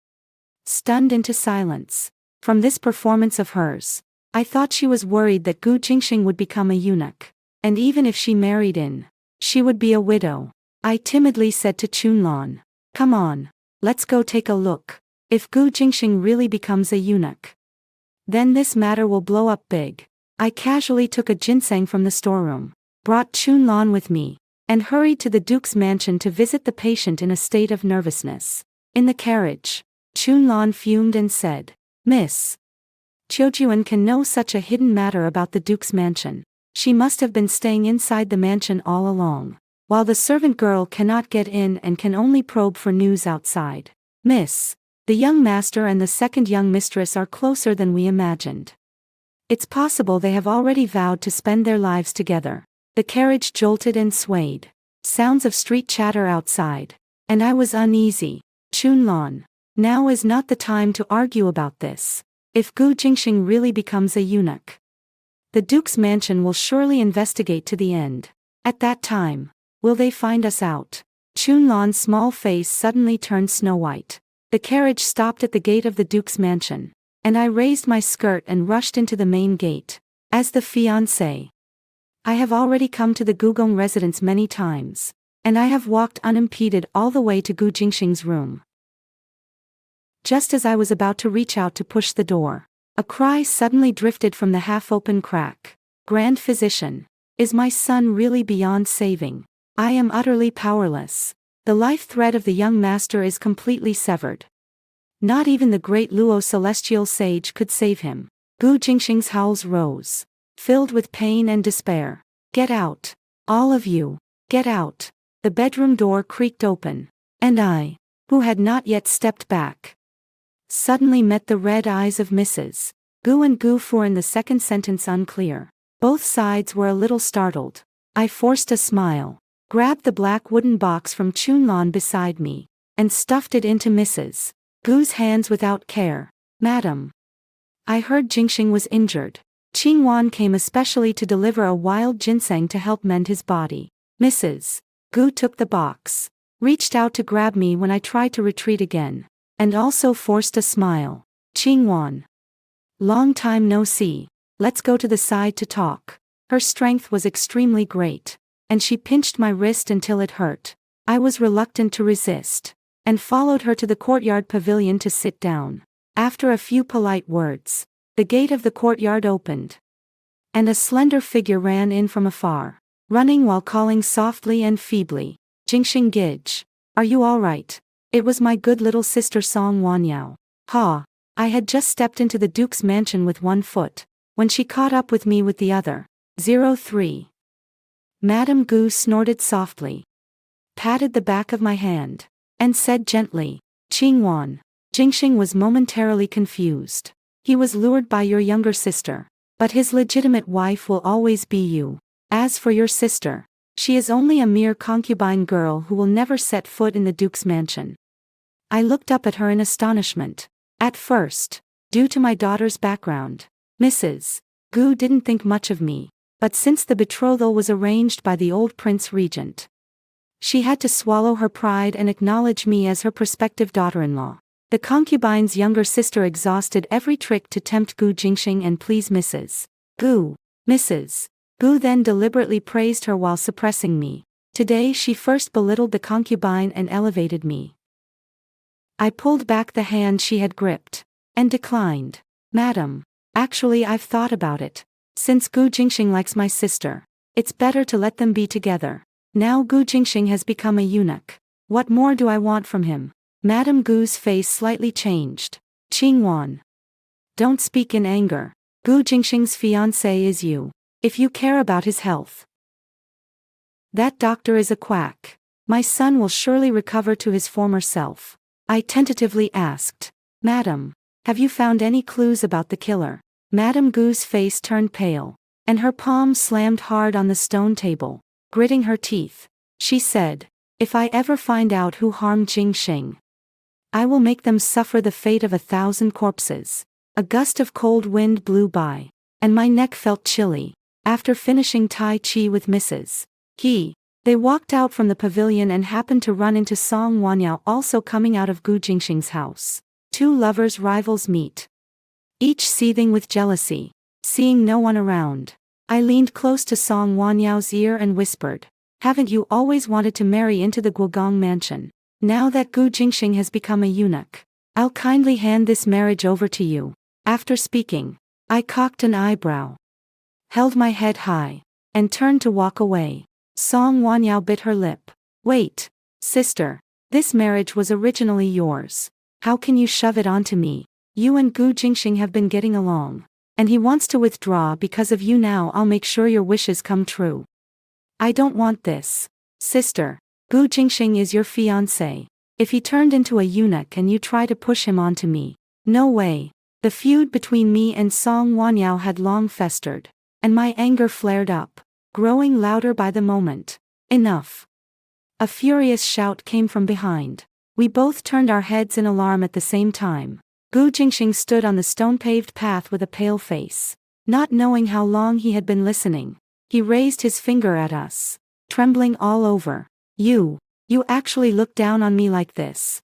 stunned into silence. From this performance of hers, I thought she was worried that Gu Jingxing would become a eunuch, and even if she married in, she would be a widow. I timidly said to Chunlan, "Come on, let's go take a look. If Gu Jingxing really becomes a eunuch, then this matter will blow up big." I casually took a ginseng from the storeroom, brought Chunlan with me, and hurried to the Duke's mansion to visit the patient in a state of nervousness. In the carriage, Chunlan fumed and said, "Miss Qiujuan can know such a hidden matter about the Duke's mansion. She must have been staying inside the mansion all along, while the servant girl cannot get in and can only probe for news outside. Miss, the young master and the second young mistress are closer than we imagined. It's possible they have already vowed to spend their lives together." The carriage jolted and swayed. Sounds of street chatter outside, and I was uneasy. Chunlan, now is not the time to argue about this. If Gu Jingxing really becomes a eunuch, the Duke's mansion will surely investigate to the end. At that time, will they find us out? Chunlan's small face suddenly turned snow-white. The carriage stopped at the gate of the Duke's mansion, and I raised my skirt and rushed into the main gate. As the fiancé, I have already come to the Gugong residence many times, and I have walked unimpeded all the way to Gu Jingxing's room. Just as I was about to reach out to push the door, a cry suddenly drifted from the half-open crack. "Grand physician, is my son really beyond saving? I am utterly powerless. The life thread of the young master is completely severed. Not even the great Luo celestial sage could save him." Gu Jingxing's howls rose, filled with pain and despair. "Get out! All of you, get out!" The bedroom door creaked open, and I, who had not yet stepped back, suddenly met the red eyes of Mrs. Gu and Gu Fu. In the second sentence unclear. Both sides were a little startled. I forced a smile, grabbed the black wooden box from Chunlan beside me, and stuffed it into Mrs. Gu's hands without care. "Madam, I heard Jingxing was injured. Qingwan came especially to deliver a wild ginseng to help mend his body." Mrs. Gu took the box, reached out to grab me when I tried to retreat again, and also forced a smile. "Qingwan, long time no see. Let's go to the side to talk." Her strength was extremely great, and she pinched my wrist until it hurt. I was reluctant to resist, and followed her to the courtyard pavilion to sit down. After a few polite words, the gate of the courtyard opened, and a slender figure ran in from afar, running while calling softly and feebly, "Jingxing Gij, are you all right?" It was my good little sister Song Wanyao. Ha! I had just stepped into the Duke's mansion with one foot, when she caught up with me with the other. 03. Madame Gu snorted softly, patted the back of my hand, and said gently, "Qingwan." Jingxing was momentarily confused. "He was lured by your younger sister, but his legitimate wife will always be you. As for your sister, she is only a mere concubine girl who will never set foot in the Duke's mansion." I looked up at her in astonishment. At first, due to my daughter's background, Mrs. Gu didn't think much of me, but since the betrothal was arranged by the old prince regent, she had to swallow her pride and acknowledge me as her prospective daughter-in-law. The concubine's younger sister exhausted every trick to tempt Gu Jingxing and please Mrs. Gu. Mrs. Gu then deliberately praised her while suppressing me. Today she first belittled the concubine and elevated me. I pulled back the hand she had gripped, and declined. "Madam, actually I've thought about it. Since Gu Jingxing likes my sister, it's better to let them be together. Now Gu Jingxing has become a eunuch. What more do I want from him?" Madame Gu's face slightly changed. "Qingwan, don't speak in anger. Gu Jingxing's fiancé is you. If you care about his health, that doctor is a quack. My son will surely recover to his former self." I tentatively asked, "Madam, have you found any clues about the killer?" Madame Gu's face turned pale, and her palm slammed hard on the stone table. Gritting her teeth, she said, "If I ever find out who harmed Jingxing, I will make them suffer the fate of 1,000 corpses. A gust of cold wind blew by, and my neck felt chilly. After finishing Tai Chi with Mrs. He, they walked out from the pavilion and happened to run into Song Wanyao also coming out of Gu Jingxing's house. Two lovers rivals meet, each seething with jealousy. Seeing no one around, I leaned close to Song Wanyao's ear and whispered, "Haven't you always wanted to marry into the Guogong mansion? Now that Gu Jingxing has become a eunuch, I'll kindly hand this marriage over to you." After speaking, I cocked an eyebrow, held my head high, and turned to walk away. Song Wanyao bit her lip. "Wait, sister, this marriage was originally yours. How can you shove it onto me? You and Gu Jingxing have been getting along, and he wants to withdraw because of you. Now I'll make sure your wishes come true." "I don't want this. Sister, Gu Jingxing is your fiancé. If he turned into a eunuch and you try to push him onto me, no way." The feud between me and Song Wanyao had long festered, and my anger flared up, growing louder by the moment. "Enough!" A furious shout came from behind. We both turned our heads in alarm at the same time. Gu Jingxing stood on the stone-paved path with a pale face. Not knowing how long he had been listening, he raised his finger at us, trembling all over. You actually look down on me like this?"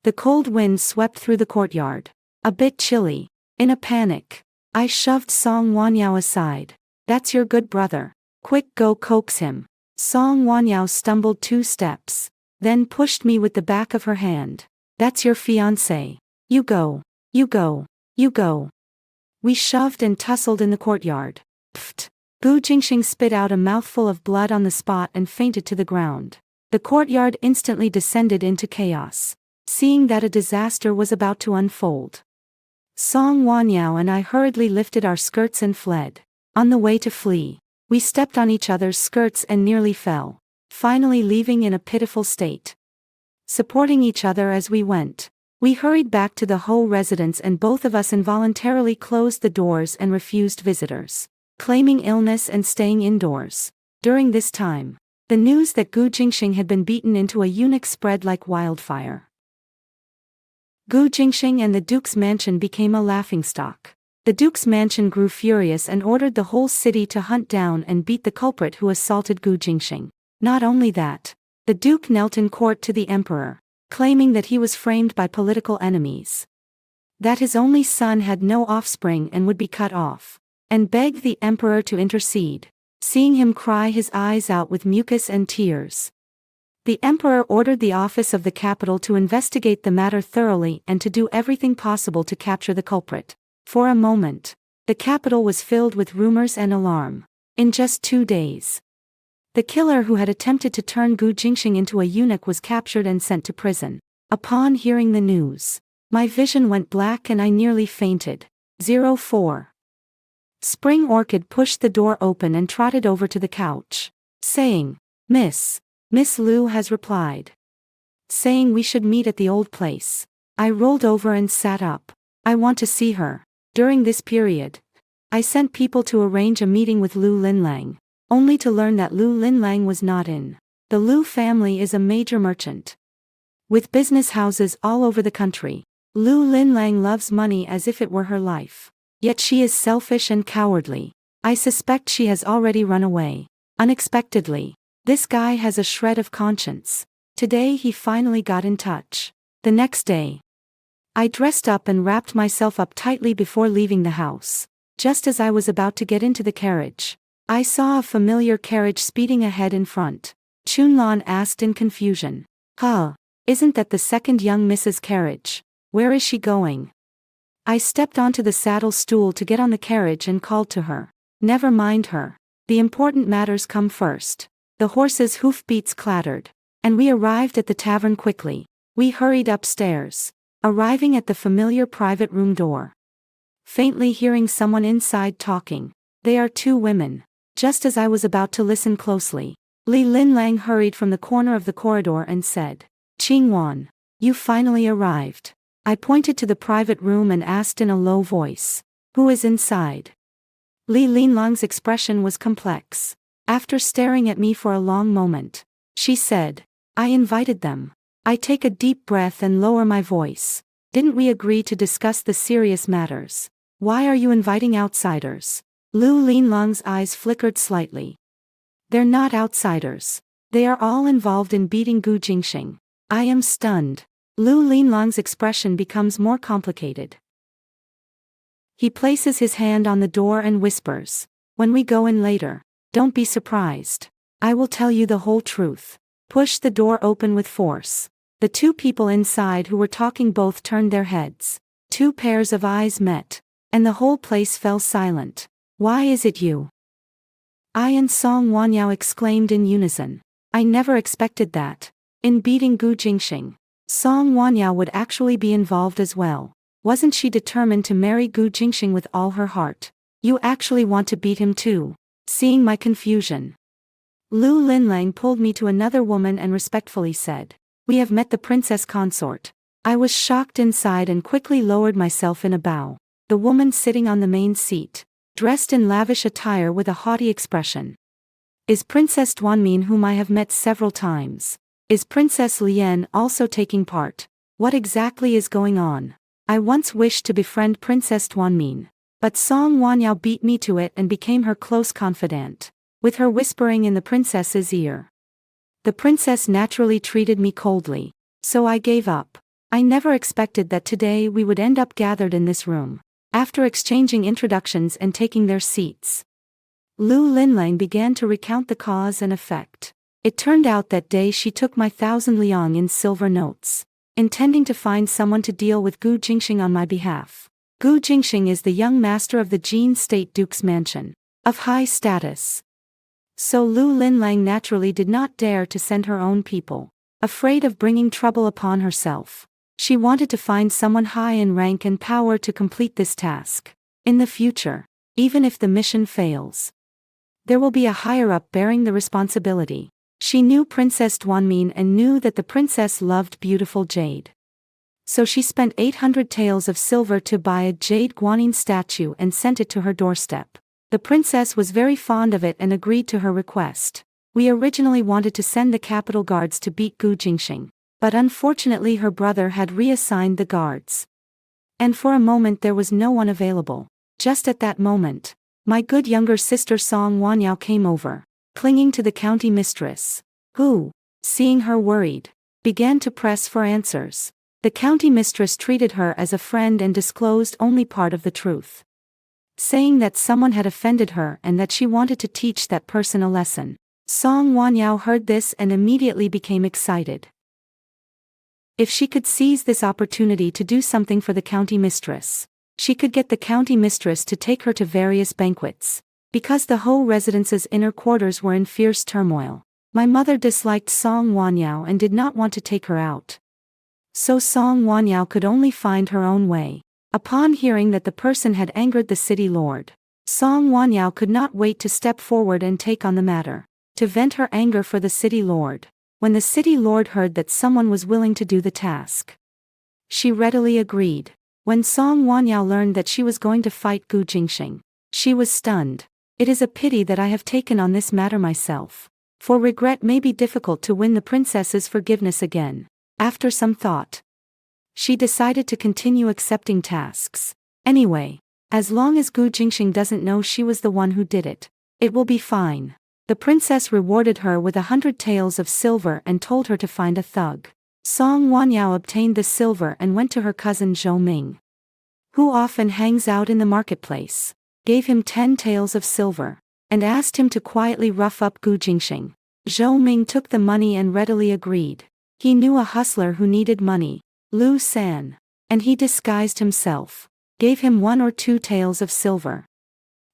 The cold wind swept through the courtyard, a bit chilly. In a panic, I shoved Song Wanyao aside. "That's your good brother. Quick, go coax him." Song Wanyao stumbled 2 steps, then pushed me with the back of her hand. "That's your fiancé. You go, you go, you go." We shoved and tussled in the courtyard. Pfft! Gu Jingxing spit out a mouthful of blood on the spot and fainted to the ground. The courtyard instantly descended into chaos, seeing that a disaster was about to unfold. Song Wanyao and I hurriedly lifted our skirts and fled. On the way to flee, we stepped on each other's skirts and nearly fell, finally leaving in a pitiful state. Supporting each other as we went, we hurried back to the Ho residence and both of us involuntarily closed the doors and refused visitors, claiming illness and staying indoors. During this time, the news that Gu Jingxing had been beaten into a eunuch spread like wildfire. Gu Jingxing and the Duke's mansion became a laughingstock. The Duke's mansion grew furious and ordered the whole city to hunt down and beat the culprit who assaulted Gu Jingxing. Not only that, the Duke knelt in court to the Emperor, claiming that he was framed by political enemies, that his only son had no offspring and would be cut off, and begged the Emperor to intercede. Seeing him cry his eyes out with mucus and tears, the Emperor ordered the office of the capital to investigate the matter thoroughly and to do everything possible to capture the culprit. For a moment, the capital was filled with rumors and alarm. In just 2 days, the killer who had attempted to turn Gu Jingxing into a eunuch was captured and sent to prison. Upon hearing the news, my vision went black and I nearly fainted. 04. Spring Orchid pushed the door open and trotted over to the couch, saying, Miss Liu has replied, saying we should meet at the old place." I rolled over and sat up. "I want to see her." During this period, I sent people to arrange a meeting with Lu Linlang, only to learn that Lu Linlang was not in. The Lu family is a major merchant, with business houses all over the country. Lu Linlang loves money as if it were her life. Yet she is selfish and cowardly. I suspect she has already run away. Unexpectedly, this guy has a shred of conscience. Today he finally got in touch. The next day, I dressed up and wrapped myself up tightly before leaving the house. Just as I was about to get into the carriage, I saw a familiar carriage speeding ahead in front. Chunlan asked in confusion, "Huh, isn't that the second young Mrs. carriage? Where is she going?" I stepped onto the saddle stool to get on the carriage and called to her. "Never mind her. The important matters come first." The horses' hoofbeats clattered, and we arrived at the tavern quickly. We hurried upstairs, arriving at the familiar private room door, faintly hearing someone inside talking. They are 2 women. Just as I was about to listen closely, Li Linlang hurried from the corner of the corridor and said, "Qingwan, you finally arrived." I pointed to the private room and asked in a low voice, "Who is inside?" Li Linlang's expression was complex. After staring at me for a long moment, she said, "I invited them." I take a deep breath and lower my voice. Didn't we agree to discuss the serious matters? Why are you inviting outsiders? Lu Linlong's eyes flickered slightly. They're not outsiders. They are all involved in beating Gu Jingxing. I am stunned. Lu Linlong's expression becomes more complicated. He places his hand on the door and whispers, "When we go in later, don't be surprised. I will tell you the whole truth." Push the door open with force. The two people inside who were talking both turned their heads. Two pairs of eyes met, and the whole place fell silent. "Why is it you?" I and Song Wanyao exclaimed in unison. I never expected that. In beating Gu Jingxing, Song Wanyao would actually be involved as well. Wasn't she determined to marry Gu Jingxing with all her heart? You actually want to beat him too? Seeing my confusion, Lu Linlang pulled me to another woman and respectfully said, "We have met the princess consort." I was shocked inside and quickly lowered myself in a bow. The woman sitting on the main seat, dressed in lavish attire with a haughty expression, is Princess Duanmin, whom I have met several times. Is Princess Lian also taking part? What exactly is going on? I once wished to befriend Princess Duanmin, but Song Wanyao beat me to it and became her close confidant, with her whispering in the princess's ear. The princess naturally treated me coldly, so I gave up. I never expected that today we would end up gathered in this room. After exchanging introductions and taking their seats, Lu Linlang began to recount the cause and effect. It turned out that day she took my 1,000 liang in silver notes, intending to find someone to deal with Gu Jingxing on my behalf. Gu Jingxing is the young master of the Jin State Duke's mansion, of high status. So Lu Linlang naturally did not dare to send her own people, afraid of bringing trouble upon herself. She wanted to find someone high in rank and power to complete this task. In the future, even if the mission fails, there will be a higher-up bearing the responsibility. She knew Princess Duanmin and knew that the princess loved beautiful jade. So she spent 800 taels of silver to buy a jade guanyin statue and sent it to her doorstep. The princess was very fond of it and agreed to her request. We originally wanted to send the capital guards to beat Gu Jingxing, but unfortunately her brother had reassigned the guards. And for a moment there was no one available. Just at that moment, my good younger sister Song Wanyao came over, clinging to the county mistress, who, seeing her worried, began to press for answers. The county mistress treated her as a friend and disclosed only part of the truth, saying that someone had offended her and that she wanted to teach that person a lesson. Song Wanyao heard this and immediately became excited. If she could seize this opportunity to do something for the county mistress, she could get the county mistress to take her to various banquets. Because the whole residence's inner quarters were in fierce turmoil, my mother disliked Song Wanyao and did not want to take her out. So Song Wanyao could only find her own way. Upon hearing that the person had angered the city lord, Song Wanyao could not wait to step forward and take on the matter, to vent her anger for the city lord. When the city lord heard that someone was willing to do the task, she readily agreed. When Song Wanyao learned that she was going to fight Gu Jingxing, she was stunned. It is a pity that I have taken on this matter myself, for regret may be difficult to win the princess's forgiveness again. After some thought, she decided to continue accepting tasks. Anyway, as long as Gu Jingxing doesn't know she was the one who did it, it will be fine. The princess rewarded her with 100 taels of silver and told her to find a thug. Song Wanyao obtained the silver and went to her cousin Zhou Ming, who often hangs out in the marketplace, gave him 10 taels of silver, and asked him to quietly rough up Gu Jingxing. Zhou Ming took the money and readily agreed. He knew a hustler who needed money, Lu San, and he disguised himself, gave him 1 or 2 taels of silver,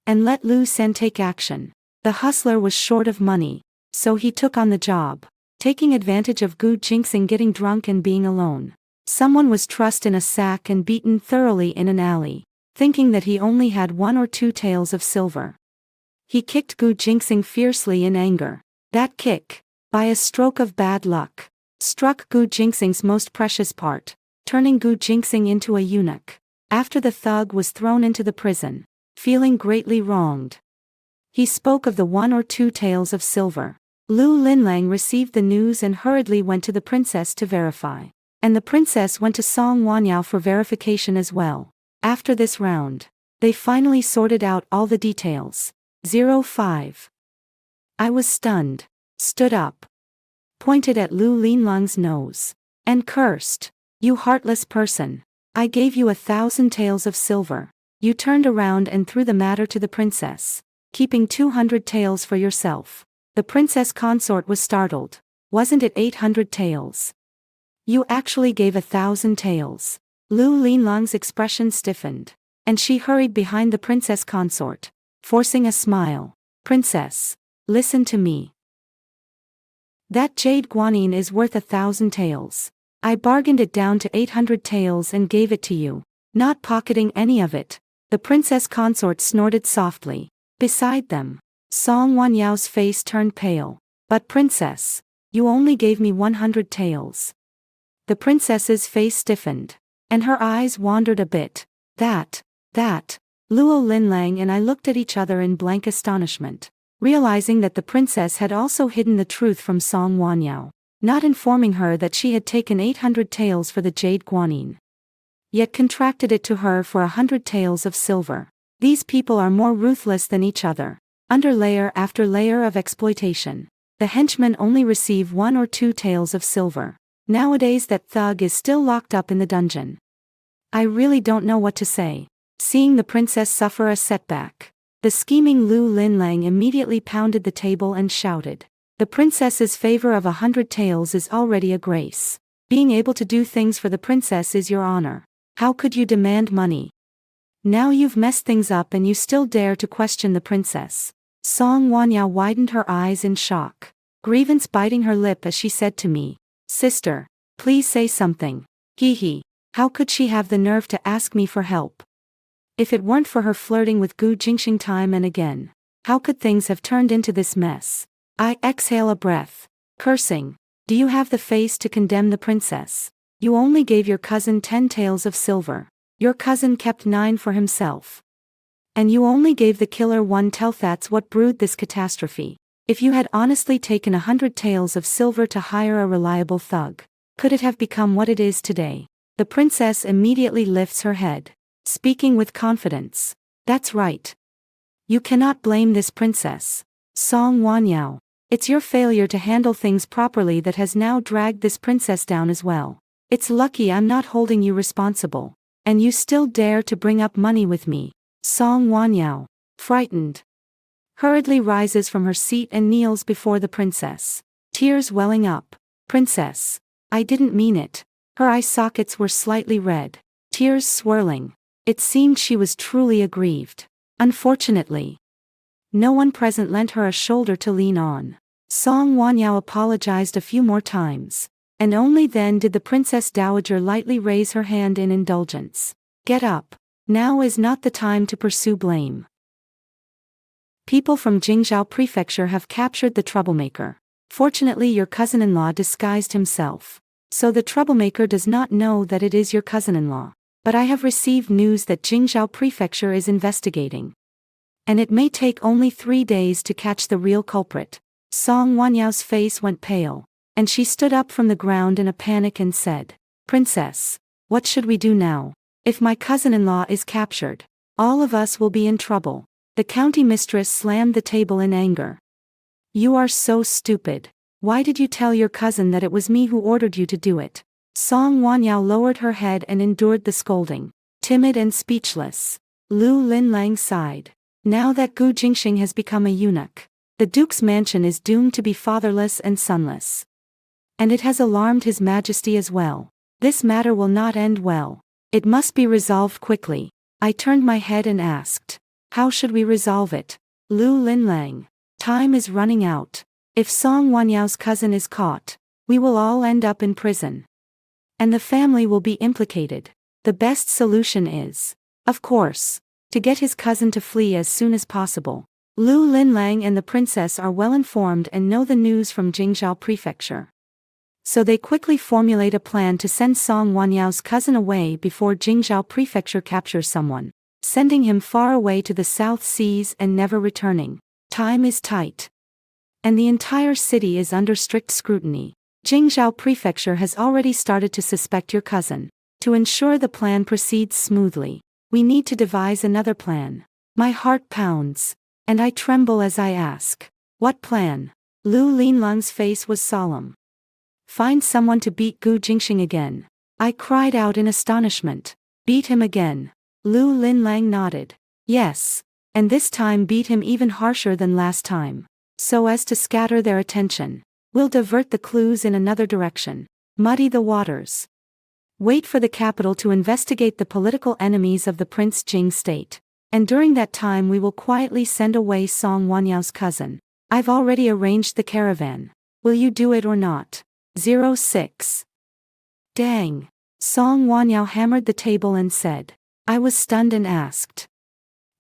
and let Lu San take action. The hustler was short of money, so he took on the job, taking advantage of Gu Jingxing getting drunk and being alone. Someone was trussed in a sack and beaten thoroughly in an alley, thinking that he only had 1 or 2 taels of silver. He kicked Gu Jingxing fiercely in anger. That kick, by a stroke of bad luck, struck Gu Jingxing's most precious part, turning Gu Jingxing into a eunuch. After the thug was thrown into the prison, feeling greatly wronged, he spoke of the 1 or 2 taels of silver. Lu Linlang received the news and hurriedly went to the princess to verify. And the princess went to Song Wanyao for verification as well. After this round, they finally sorted out all the details. 05. I was stunned, stood up, pointed at Lu Linlang's nose, and cursed. You heartless person. I gave you 1,000 taels of silver. You turned around and threw the matter to the princess, keeping 200 taels for yourself. The princess consort was startled. Wasn't it 800 taels? You actually gave 1,000 taels. Lu Linlang's expression stiffened, and she hurried behind the princess consort, forcing a smile. Princess, listen to me. That jade guanyin is worth 1,000 taels. I bargained it down to 800 taels and gave it to you, not pocketing any of it. The princess consort snorted softly. Beside them, Song Wanyao's face turned pale. But princess, you only gave me 100 taels. The princess's face stiffened, and her eyes wandered a bit. That, Luo Linlang and I looked at each other in blank astonishment, realizing that the princess had also hidden the truth from Song Wanyao, not informing her that she had taken 800 taels for the jade guanyin, yet contracted it to her for 100 taels of silver. These people are more ruthless than each other. Under layer after layer of exploitation, the henchmen only receive 1 or 2 taels of silver. Nowadays that thug is still locked up in the dungeon. I really don't know what to say. Seeing the princess suffer a setback, the scheming Lu Linlang immediately pounded the table and shouted. The princess's favor of 100 taels is already a grace. Being able to do things for the princess is your honor. How could you demand money? Now you've messed things up and you still dare to question the princess. Song Wanyao widened her eyes in shock, grievance biting her lip as she said to me, Sister, please say something. Hee. How could she have the nerve to ask me for help? If it weren't for her flirting with Gu Jingxing time and again, how could things have turned into this mess? I exhale a breath, cursing. Do you have the face to condemn the princess? You only gave your cousin 10 taels of silver. Your cousin kept 9 for himself. And you only gave the killer 1 tael. That's what brewed this catastrophe. If you had honestly taken 100 taels of silver to hire a reliable thug, could it have become what it is today? The princess immediately lifts her head, speaking with confidence. That's right. You cannot blame this princess, Song Wanyao. It's your failure to handle things properly that has now dragged this princess down as well. It's lucky I'm not holding you responsible, and you still dare to bring up money with me. Song Wanyao, frightened, hurriedly rises from her seat and kneels before the princess, tears welling up. Princess, I didn't mean it. Her eye sockets were slightly red, tears swirling. It seemed she was truly aggrieved. Unfortunately, no one present lent her a shoulder to lean on. Song Wanyao apologized a few more times, and only then did the princess dowager lightly raise her hand in indulgence. Get up. Now is not the time to pursue blame. People from Jingzhou Prefecture have captured the troublemaker. Fortunately, your cousin-in-law disguised himself, so the troublemaker does not know that it is your cousin-in-law. But I have received news that Jingzhou Prefecture is investigating, and it may take only 3 days to catch the real culprit. Song Wanyao's face went pale, and she stood up from the ground in a panic and said, Princess, what should we do now? If my cousin-in-law is captured, all of us will be in trouble. The county mistress slammed the table in anger. You are so stupid. Why did you tell your cousin that it was me who ordered you to do it? Song Wanyao lowered her head and endured the scolding, timid and speechless. Lu Linlang sighed. Now that Gu Jingxing has become a eunuch, the duke's mansion is doomed to be fatherless and sonless. And it has alarmed His Majesty as well. This matter will not end well. It must be resolved quickly. I turned my head and asked, how should we resolve it? Lu Linlang, time is running out. If Song Wanyao's cousin is caught, we will all end up in prison, and the family will be implicated. The best solution is, of course, to get his cousin to flee as soon as possible. Lu Linlang and the princess are well informed and know the news from Jingzhou Prefecture, so they quickly formulate a plan to send Song Wanyao's cousin away before Jingzhou Prefecture captures someone, sending him far away to the South Seas and never returning. Time is tight. And the entire city is under strict scrutiny. Jingzhou Prefecture has already started to suspect your cousin. To ensure the plan proceeds smoothly, we need to devise another plan. My heart pounds, and I tremble as I ask, what plan? Lu Linlang's face was solemn. Find someone to beat Gu Jingxing again. I cried out in astonishment. Beat him again. Lu Linlang nodded. Yes. And this time beat him even harsher than last time. So as to scatter their attention. We'll divert the clues in another direction. Muddy the waters. Wait for the capital to investigate the political enemies of the Prince Jing state. And during that time we will quietly send away Song Wanyao's cousin. I've already arranged the caravan. Will you do it or not? 06. Dang. Song Wanyao hammered the table and said. I was stunned and asked.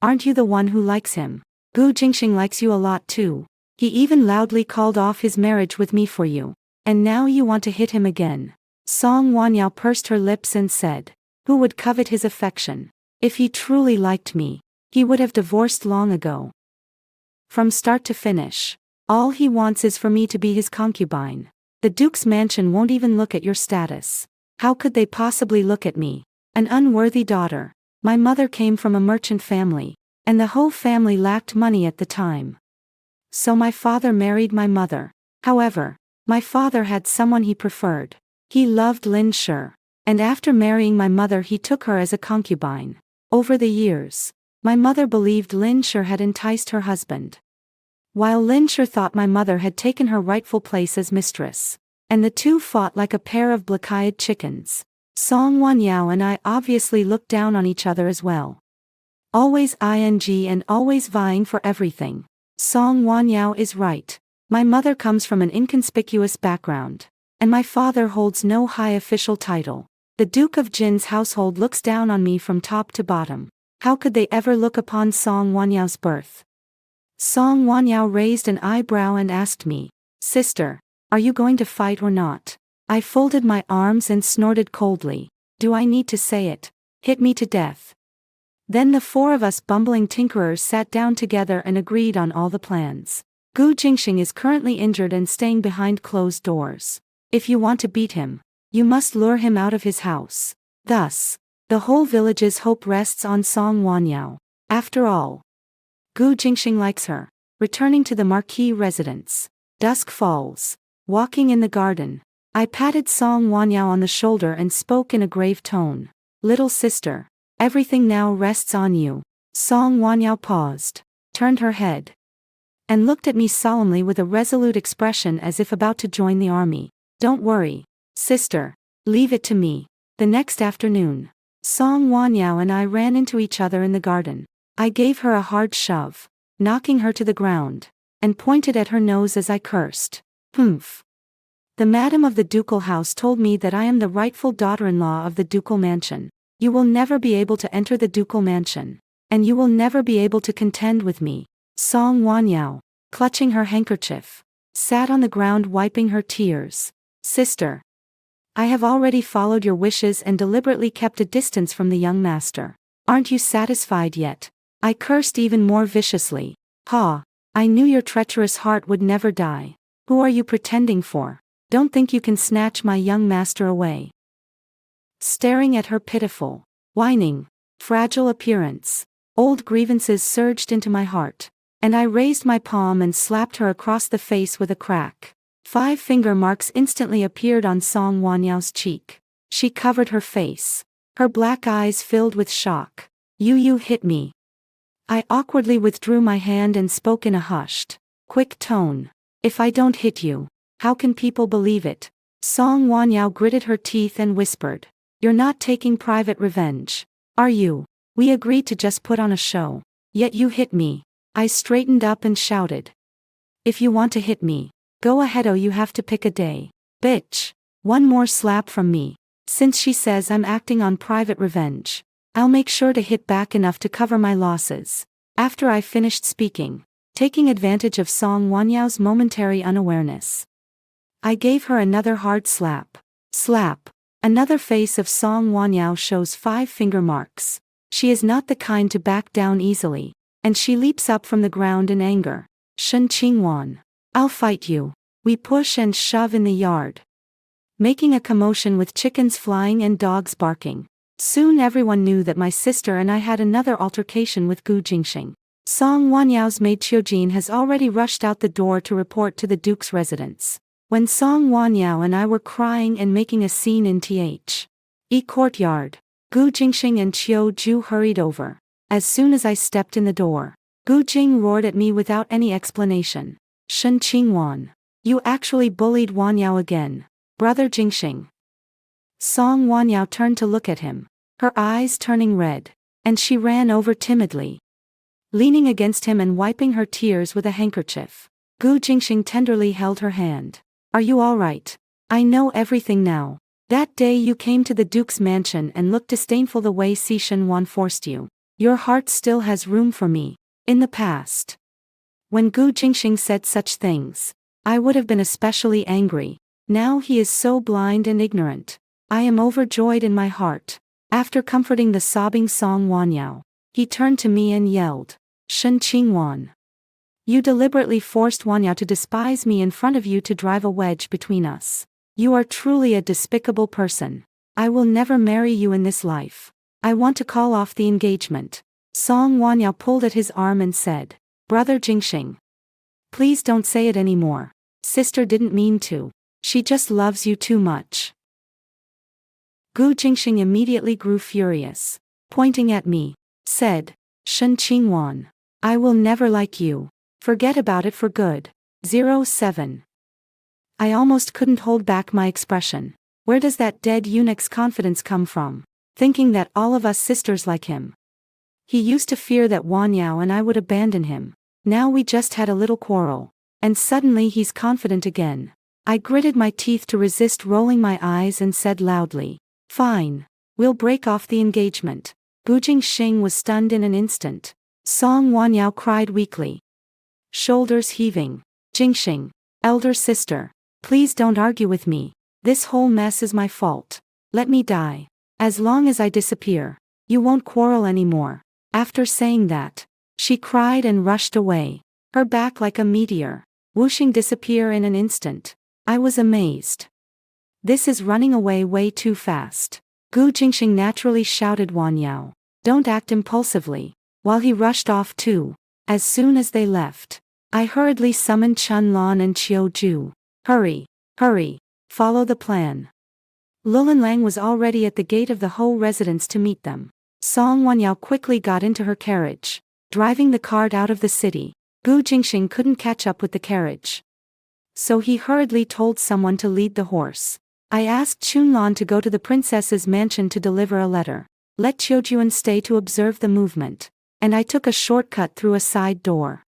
Aren't you the one who likes him? Gu Jingxing likes you a lot too. He even loudly called off his marriage with me for you. And now you want to hit him again. Song Wanyao pursed her lips and said. Who would covet his affection? If he truly liked me, he would have divorced long ago. From start to finish. All he wants is for me to be his concubine. The Duke's mansion won't even look at your status. How could they possibly look at me? An unworthy daughter. My mother came from a merchant family, and the whole family lacked money at the time. So my father married my mother. However, my father had someone he preferred. He loved Lin Shi, and after marrying my mother he took her as a concubine. Over the years, my mother believed Lin Shi had enticed her husband, while Lin Shi thought my mother had taken her rightful place as mistress. And the two fought like a pair of black-eyed chickens. Song Wanyao and I obviously looked down on each other as well. Always ing and always vying for everything. Song Wanyao is right. My mother comes from an inconspicuous background, and my father holds no high official title. The Duke of Jin's household looks down on me from top to bottom. How could they ever look upon Song Wanyao's birth? Song Wanyao raised an eyebrow and asked me, Sister, are you going to fight or not? I folded my arms and snorted coldly. Do I need to say it? Hit me to death. Then the four of us bumbling tinkerers sat down together and agreed on all the plans. Gu Jingxing is currently injured and staying behind closed doors. If you want to beat him, you must lure him out of his house. Thus, the whole village's hope rests on Song Wanyao. After all, Gu Jingxing likes her. Returning to the marquee residence. Dusk falls. Walking in the garden, I patted Song Wanyao on the shoulder and spoke in a grave tone. Little sister, everything now rests on you. Song Wanyao paused, turned her head, and looked at me solemnly with a resolute expression as if about to join the army. Don't worry, sister, leave it to me. The next afternoon, Song Wanyao and I ran into each other in the garden. I gave her a hard shove, knocking her to the ground, and pointed at her nose as I cursed. Humph. The madam of the ducal house told me that I am the rightful daughter-in-law of the ducal mansion. You will never be able to enter the ducal mansion, and you will never be able to contend with me. Song Wanyao, clutching her handkerchief, sat on the ground wiping her tears. Sister, I have already followed your wishes and deliberately kept a distance from the young master. Aren't you satisfied yet? I cursed even more viciously. Ha! I knew your treacherous heart would never die. Who are you pretending for? Don't think you can snatch my young master away. Staring at her pitiful, whining, fragile appearance, old grievances surged into my heart, and I raised my palm and slapped her across the face with a crack. 5 finger marks instantly appeared on Song Wanyao's cheek. She covered her face, her black eyes filled with shock. You hit me. I awkwardly withdrew my hand and spoke in a hushed, quick tone. If I don't hit you, how can people believe it? Song Wanyao gritted her teeth and whispered. You're not taking private revenge, are you? We agreed to just put on a show. Yet you hit me. I straightened up and shouted. If you want to hit me, go ahead. Oh, you have to pick a day. Bitch. One more slap from me. Since she says I'm acting on private revenge, I'll make sure to hit back enough to cover my losses. After I finished speaking, taking advantage of Song Wanyao's momentary unawareness, I gave her another hard slap. Slap. Another face of Song Wanyao shows 5 finger marks. She is not the kind to back down easily, and she leaps up from the ground in anger. Shen Qingwan. I'll fight you. We push and shove in the yard, making a commotion with chickens flying and dogs barking. Soon everyone knew that my sister and I had another altercation with Gu Jingxing. Song Wanyao's maid Qiujin has already rushed out the door to report to the Duke's residence. When Song Wanyao and I were crying and making a scene in the courtyard, Gu Jingxing and Qiu Ju hurried over. As soon as I stepped in the door, Gu Jing roared at me without any explanation. Shen Qingwan, you actually bullied Wanyao again, brother Jingxing. Song Wanyao turned to look at him, her eyes turning red, and she ran over timidly, leaning against him and wiping her tears with a handkerchief. Gu Jingxing tenderly held her hand. Are you all right? I know everything now. That day you came to the Duke's mansion and looked disdainful the way Si Shenwan forced you. Your heart still has room for me. In the past, when Gu Jingxing said such things, I would have been especially angry. Now he is so blind and ignorant. I am overjoyed in my heart. After comforting the sobbing Song Wanyao, he turned to me and yelled, Shen Qingwan. You deliberately forced Wanyao to despise me in front of you to drive a wedge between us. You are truly a despicable person. I will never marry you in this life. I want to call off the engagement. Song Wanyao pulled at his arm and said, Brother Jingxing, please don't say it anymore. Sister didn't mean to. She just loves you too much. Gu Jingxing immediately grew furious. Pointing at me, said, Shen Qingwan, I will never like you. Forget about it for good. 07. I almost couldn't hold back my expression. Where does that dead eunuch's confidence come from? Thinking that all of us sisters like him. He used to fear that Wanyao and I would abandon him. Now we just had a little quarrel, and suddenly he's confident again. I gritted my teeth to resist rolling my eyes and said loudly, Fine. We'll break off the engagement. Gu Jingxing was stunned in an instant. Song Wanyao cried weakly, shoulders heaving, Jingxing, elder sister, please don't argue with me. This whole mess is my fault. Let me die. As long as I disappear, you won't quarrel anymore. After saying that, she cried and rushed away, her back like a meteor, whooshing disappear in an instant. I was amazed. This is running away way too fast. Gu Jingxing naturally shouted Wanyao, don't act impulsively, while he rushed off too. As soon as they left, I hurriedly summoned Chun Lan and Qiu Ju. Hurry, hurry, follow the plan. Lulinlang was already at the gate of the Ho residence to meet them. Song Wanyao quickly got into her carriage, driving the cart out of the city. Gu Jingxing couldn't catch up with the carriage, so he hurriedly told someone to lead the horse. I asked Chunlan to go to the princess's mansion to deliver a letter. Let Qiujuan stay to observe the movement, and I took a shortcut through a side door,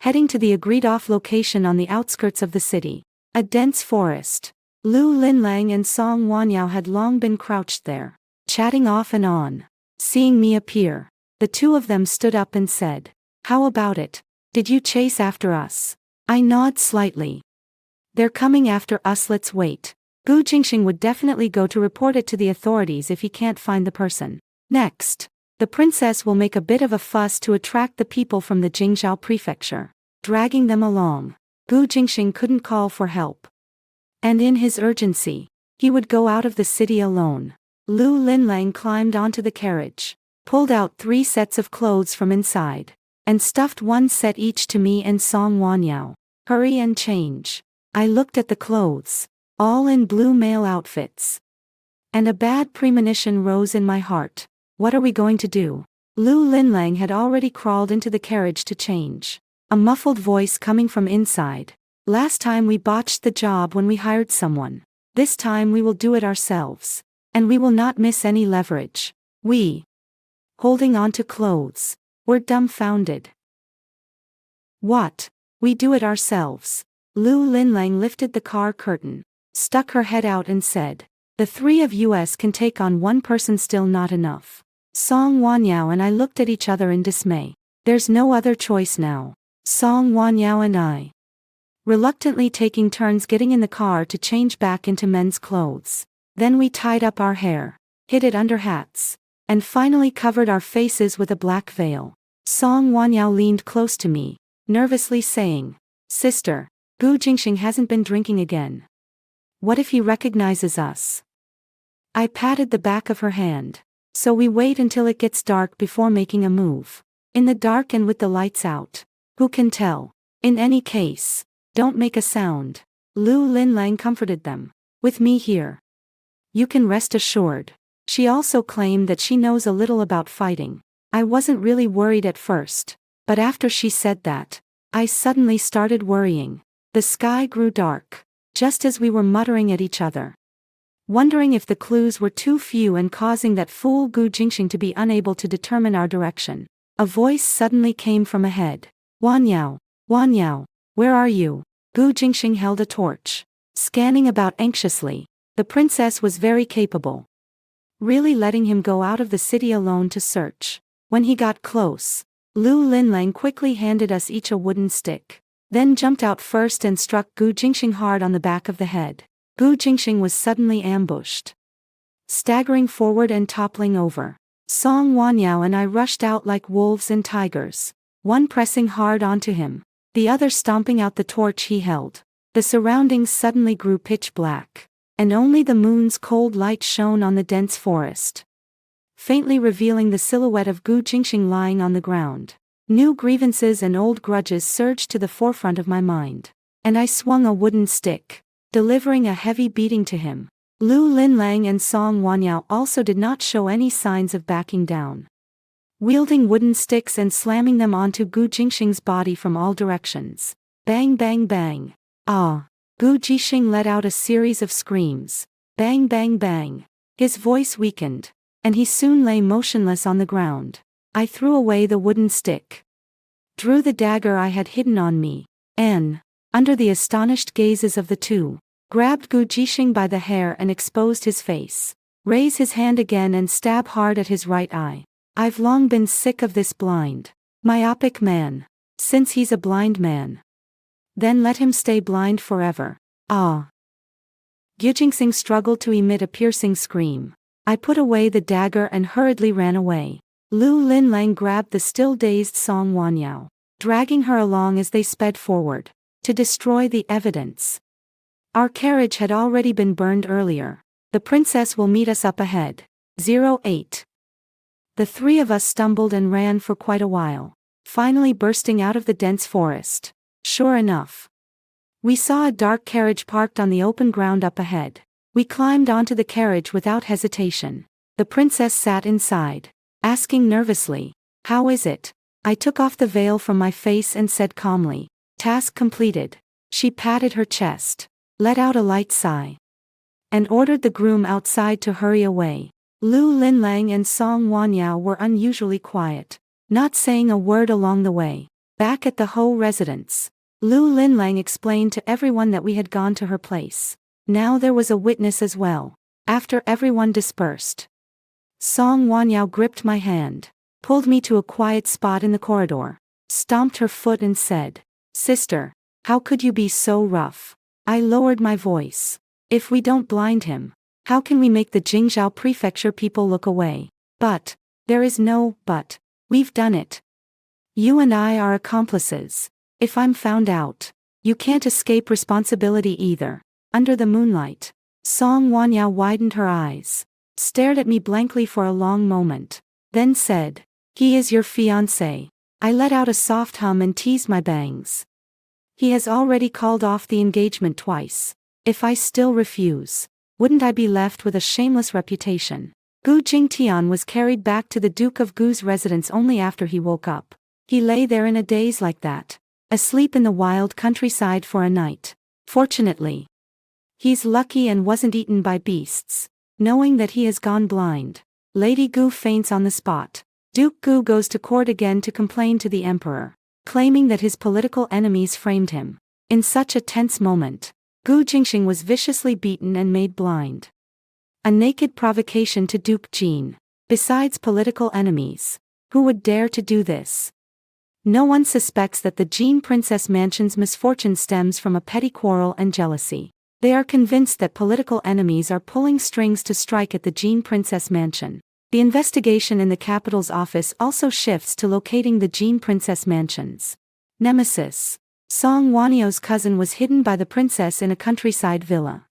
heading to the agreed-off location on the outskirts of the city, a dense forest. Lu Linlang and Song Wanyao had long been crouched there, chatting off and on. Seeing me appear, the two of them stood up and said, How about it? Did you chase after us? I nod slightly. They're coming after us, let's wait. Gu Jingxing would definitely go to report it to the authorities if he can't find the person. Next, the princess will make a bit of a fuss to attract the people from the Jingzhou prefecture, dragging them along. Gu Jingxing couldn't call for help, and in his urgency, he would go out of the city alone. Lu Linlang climbed onto the carriage, pulled out 3 sets of clothes from inside, and stuffed 1 set each to me and Song Wanyao. Hurry and change. I looked at the clothes, all in blue male outfits, and a bad premonition rose in my heart. What are we going to do? Lu Linlang had already crawled into the carriage to change. A muffled voice coming from inside. Last time we botched the job when we hired someone. This time we will do it ourselves. And we will not miss any leverage. We, holding on to clothes, were dumbfounded. What? We do it ourselves? Lu Linlang lifted the car curtain, stuck her head out and said, The 3 of us can take on 1 person, still not enough. Song Wanyao and I looked at each other in dismay. There's no other choice now. Song Wanyao and I, reluctantly taking turns getting in the car to change back into men's clothes. Then we tied up our hair, hid it under hats, and finally covered our faces with a black veil. Song Wanyao leaned close to me, nervously saying, Sister, Gu Jingxing hasn't been drinking again. What if he recognizes us? I patted the back of her hand. So we wait until it gets dark before making a move. In the dark and with the lights out. Who can tell? In any case, don't make a sound. Lu Linlang comforted them. With me here, you can rest assured. She also claimed that she knows a little about fighting. I wasn't really worried at first, but after she said that, I suddenly started worrying. The sky grew dark, just as we were muttering at each other, wondering if the clues were too few and causing that fool Gu Jingxing to be unable to determine our direction. A voice suddenly came from ahead. Wan Yao, where are you? Gu Jingxing held a torch, scanning about anxiously. The princess was very capable, really letting him go out of the city alone to search. When he got close, Lu Linlang quickly handed us each a wooden stick, then jumped out first and struck Gu Jingxing hard on the back of the head. Gu Jingxing was suddenly ambushed, staggering forward and toppling over. Song Wanyao and I rushed out like wolves and tigers, one pressing hard onto him, the other stomping out the torch he held. The surroundings suddenly grew pitch black, and only the moon's cold light shone on the dense forest, faintly revealing the silhouette of Gu Jingxing lying on the ground. New grievances and old grudges surged to the forefront of my mind, and I swung a wooden stick, delivering a heavy beating to him. Lu Linlang and Song Wanyao also did not show any signs of backing down, wielding wooden sticks and slamming them onto Gu Jingxing's body from all directions. Bang bang bang. Ah! Gu Jingxing let out a series of screams. Bang bang bang. His voice weakened, and he soon lay motionless on the ground. I threw away the wooden stick, drew the dagger I had hidden on me, and, under the astonished gazes of the two, grabbed Gu Jingxing by the hair and exposed his face. Raise his hand again and stab hard at his right eye. I've long been sick of this blind, myopic man. Since he's a blind man, then let him stay blind forever. Ah! Gu Jingxing struggled to emit a piercing scream. I put away the dagger and hurriedly ran away. Lu Linlang grabbed the still dazed Song Wanyao, dragging her along as they sped forward, to destroy the evidence. Our carriage had already been burned earlier. The princess will meet us up ahead. 08. The three of us stumbled and ran for quite a while, finally bursting out of the dense forest. Sure enough, we saw a dark carriage parked on the open ground up ahead. We climbed onto the carriage without hesitation. The princess sat inside, asking nervously, "How is it?" I took off the veil from my face and said calmly, "Task completed." She patted her chest, let out a light sigh, and ordered the groom outside to hurry away. Lu Linlang and Song Wanyao were unusually quiet, not saying a word along the way. Back at the Ho residence, Lu Linlang explained to everyone that we had gone to her place. Now there was a witness as well. After everyone dispersed, Song Wanyao gripped my hand, pulled me to a quiet spot in the corridor, stomped her foot and said, "Sister, how could you be so rough?" I lowered my voice. "If we don't blind him, how can we make the Jingzhou prefecture people look away?" "But, there is no but. We've done it. You and I are accomplices. If I'm found out, you can't escape responsibility either." Under the moonlight, Song Wanyao widened her eyes, stared at me blankly for a long moment, then said, "He is your fiancé." I let out a soft hum and teased my bangs. "He has already called off the engagement twice. If I still refuse, wouldn't I be left with a shameless reputation?" Gu Jingtian was carried back to the Duke of Gu's residence only after he woke up. He lay there in a daze like that, asleep in the wild countryside for a night. Fortunately, he's lucky and wasn't eaten by beasts. Knowing that he has gone blind, Lady Gu faints on the spot. Duke Gu goes to court again to complain to the emperor, claiming that his political enemies framed him. In such a tense moment, Gu Jingxing was viciously beaten and made blind. A naked provocation to Duke Jin. Besides political enemies, who would dare to do this? No one suspects that the Jin Princess Mansion's misfortune stems from a petty quarrel and jealousy. They are convinced that political enemies are pulling strings to strike at the Jin Princess Mansion. The investigation in the capital's office also shifts to locating the Jin Princess Mansion's nemesis. Song Wanyao's cousin was hidden by the princess in a countryside villa.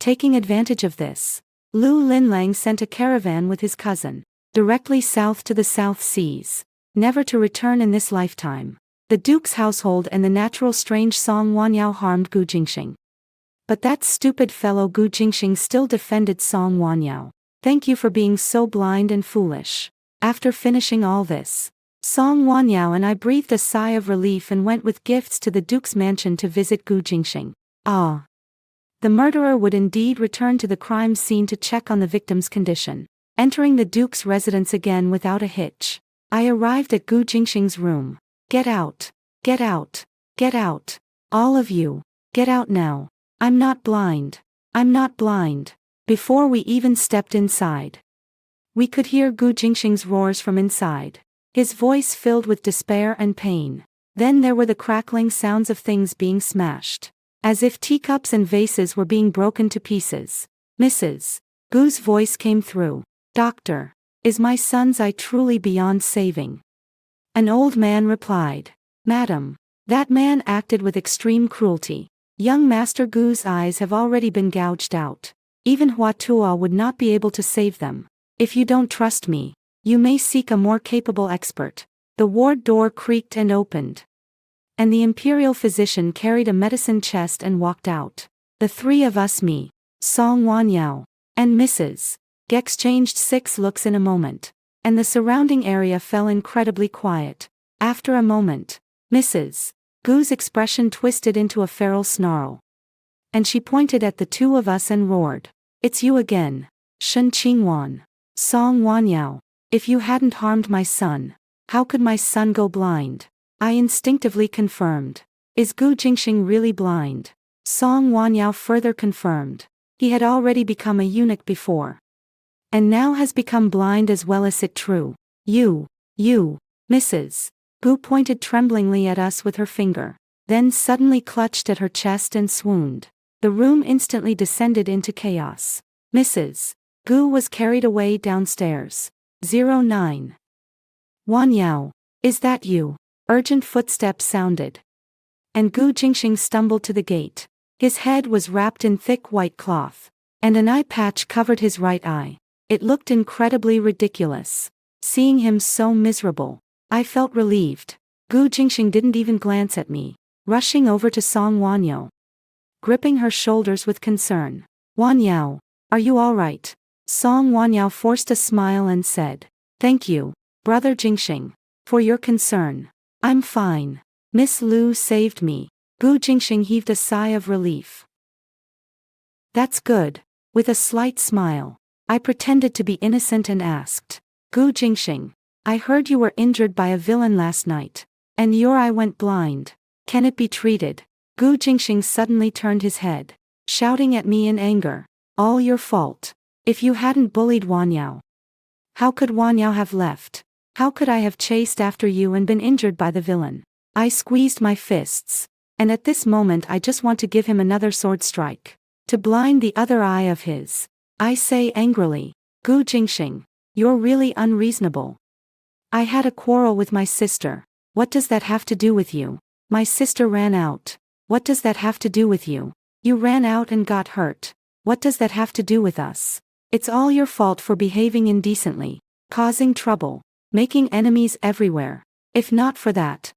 Taking advantage of this, Lu Linlang sent a caravan with his cousin, directly south to the South Seas, never to return in this lifetime. The duke's household and the natural strange Song Wanyao harmed Gu Jingxing. But that stupid fellow Gu Jingxing still defended Song Wanyao. Thank you for being so blind and foolish. After finishing all this, Song Wanyao and I breathed a sigh of relief and went with gifts to the duke's mansion to visit Gu Jingxing. Ah! The murderer would indeed return to the crime scene to check on the victim's condition. Entering the duke's residence again without a hitch, I arrived at Gu Jingxing's room. Get out! Get out! Get out! All of you! Get out now! I'm not blind! I'm not blind! Before we even stepped inside, we could hear Gu Jingxing's roars from inside, his voice filled with despair and pain. Then there were the crackling sounds of things being smashed, as if teacups and vases were being broken to pieces. Mrs. Gu's voice came through. Doctor, is my son's eye truly beyond saving? An old man replied. Madam, that man acted with extreme cruelty. Young Master Gu's eyes have already been gouged out. Even Hua Tuo would not be able to save them. If you don't trust me, you may seek a more capable expert. The ward door creaked and opened, and the imperial physician carried a medicine chest and walked out. The three of us, me, Song Wanyao, and Mrs. Ge, exchanged 6 looks in a moment, and the surrounding area fell incredibly quiet. After a moment, Mrs. Gu's expression twisted into a feral snarl, and she pointed at the two of us and roared, "It's you again, Shen Qingwan. Song Wanyao, if you hadn't harmed my son, how could my son go blind?" I instinctively confirmed. Is Gu Jingxing really blind? Song Wanyao further confirmed. He had already become a eunuch before, and now has become blind as well. Is it true? You, Mrs. Gu pointed tremblingly at us with her finger, then suddenly clutched at her chest and swooned. The room instantly descended into chaos. Mrs. Gu was carried away downstairs. 09. Wanyao, is that you? Urgent footsteps sounded, and Gu Jingxing stumbled to the gate. His head was wrapped in thick white cloth, and an eye patch covered his right eye. It looked incredibly ridiculous. Seeing him so miserable, I felt relieved. Gu Jingxing didn't even glance at me, rushing over to Song Wanyao, gripping her shoulders with concern. Wanyao, are you all right? Song Wanyao forced a smile and said, "Thank you, Brother Jingxing, for your concern. I'm fine. Miss Lu saved me." Gu Jingxing heaved a sigh of relief. That's good. With a slight smile, I pretended to be innocent and asked, "Gu Jingxing, I heard you were injured by a villain last night, and your eye went blind. Can it be treated?" Gu Jingxing suddenly turned his head, shouting at me in anger, "All your fault. If you hadn't bullied Wanyao, how could Wanyao have left? How could I have chased after you and been injured by the villain?" I squeezed my fists, and at this moment I just want to give him another sword strike, to blind the other eye of his. I say angrily, "Gu Jingxing, you're really unreasonable. I had a quarrel with my sister. What does that have to do with you? My sister ran out. What does that have to do with you? You ran out and got hurt. What does that have to do with us? It's all your fault for behaving indecently, causing trouble, making enemies everywhere. If not for that,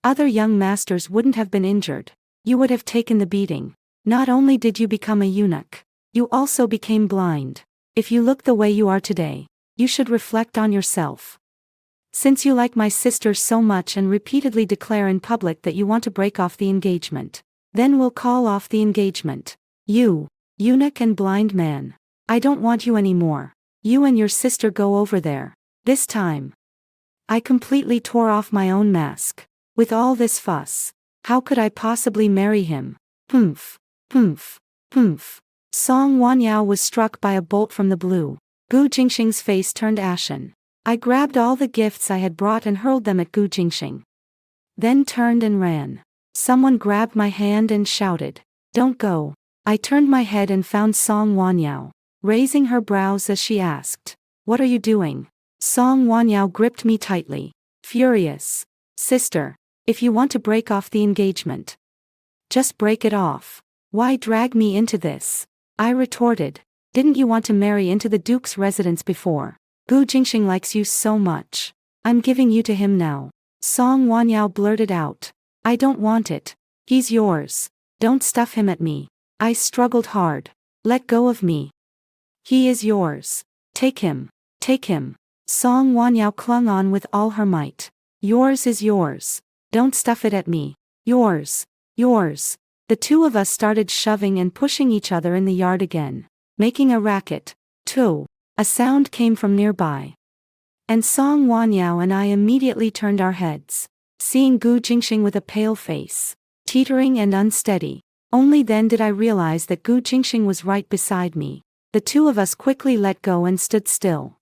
other young masters wouldn't have been injured. You would have taken the beating. Not only did you become a eunuch, you also became blind. If you look the way you are today, you should reflect on yourself. Since you like my sister so much and repeatedly declare in public that you want to break off the engagement, then we'll call off the engagement. You, eunuch and blind man, I don't want you anymore. You and your sister go over there. This time." I completely tore off my own mask. With all this fuss, how could I possibly marry him? Poof, poof, poof. Song Wanyao was struck by a bolt from the blue. Gu Jingxing's face turned ashen. I grabbed all the gifts I had brought and hurled them at Gu Jingxing, then turned and ran. Someone grabbed my hand and shouted, "Don't go." I turned my head and found Song Wanyao, raising her brows as she asked, "What are you doing?" Song Wanyao gripped me tightly. Furious. "Sister, If you want to break off the engagement, just break it off. Why drag me into this? I retorted. Didn't you want to marry into the Duke's residence before? Gu Jingxing likes you so much. I'm giving you to him now. Song Wanyao blurted out. I don't want it. He's yours. Don't stuff him at me. I struggled hard. Let go of me. He is yours. Take him. Take him. Song Wanyao clung on with all her might. Yours is yours. Don't stuff it at me. Yours. Yours. The two of us started shoving and pushing each other in the yard again, making a racket. Too. A sound came from nearby. And Song Wanyao and I immediately turned our heads, seeing Gu Jingxing with a pale face, teetering and unsteady. Only then did I realize that Gu Jingxing was right beside me. The two of us quickly let go and stood still.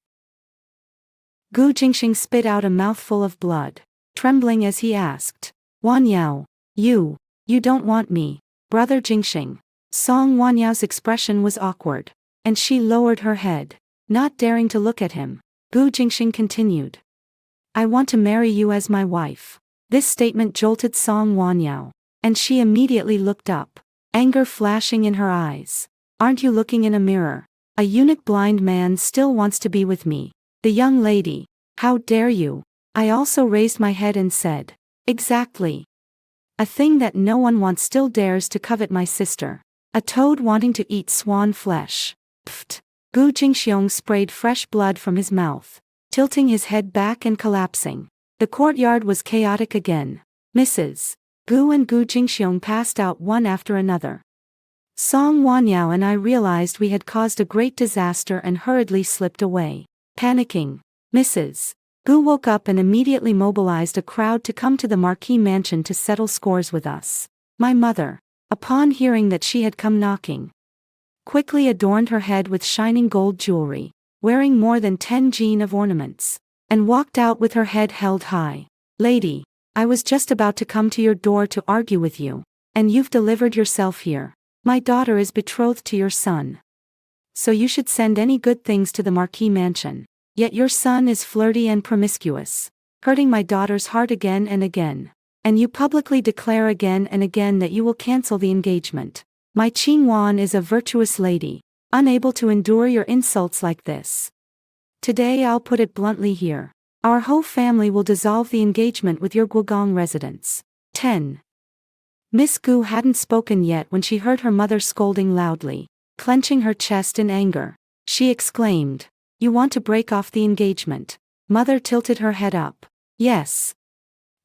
Gu Jingxing spit out a mouthful of blood, trembling as he asked, Wanyao, you don't want me, brother Jingxing. Song Wanyao's expression was awkward, and she lowered her head, not daring to look at him. Gu Jingxing continued. I want to marry you as my wife. This statement jolted Song Wanyao, and she immediately looked up, anger flashing in her eyes. Aren't you looking in a mirror? A eunuch blind man still wants to be with me. The young lady, how dare you? I also raised my head and said, exactly. A thing that no one wants still dares to covet my sister. A toad wanting to eat swan flesh. Pfft. Gu Jingxiong sprayed fresh blood from his mouth, tilting his head back and collapsing. The courtyard was chaotic again. Mrs. Gu and Gu Jingxiong passed out one after another. Song Wanyao and I realized we had caused a great disaster and hurriedly slipped away. Panicking, Mrs. Gu woke up and immediately mobilized a crowd to come to the Marquis mansion to settle scores with us. My mother, upon hearing that she had come knocking, quickly adorned her head with shining gold jewelry, wearing more than 10 jin of ornaments, and walked out with her head held high. Lady, I was just about to come to your door to argue with you, and you've delivered yourself here. My daughter is betrothed to your son, so you should send any good things to the Marquis mansion. Yet your son is flirty and promiscuous, hurting my daughter's heart again and again. And you publicly declare again and again that you will cancel the engagement. My Qing Wan is a virtuous lady, unable to endure your insults like this. Today I'll put it bluntly here. Our whole family will dissolve the engagement with your Guogong residence. 10. Miss Gu hadn't spoken yet when she heard her mother scolding loudly, clenching her chest in anger. She exclaimed, You want to break off the engagement? Mother tilted her head up. Yes.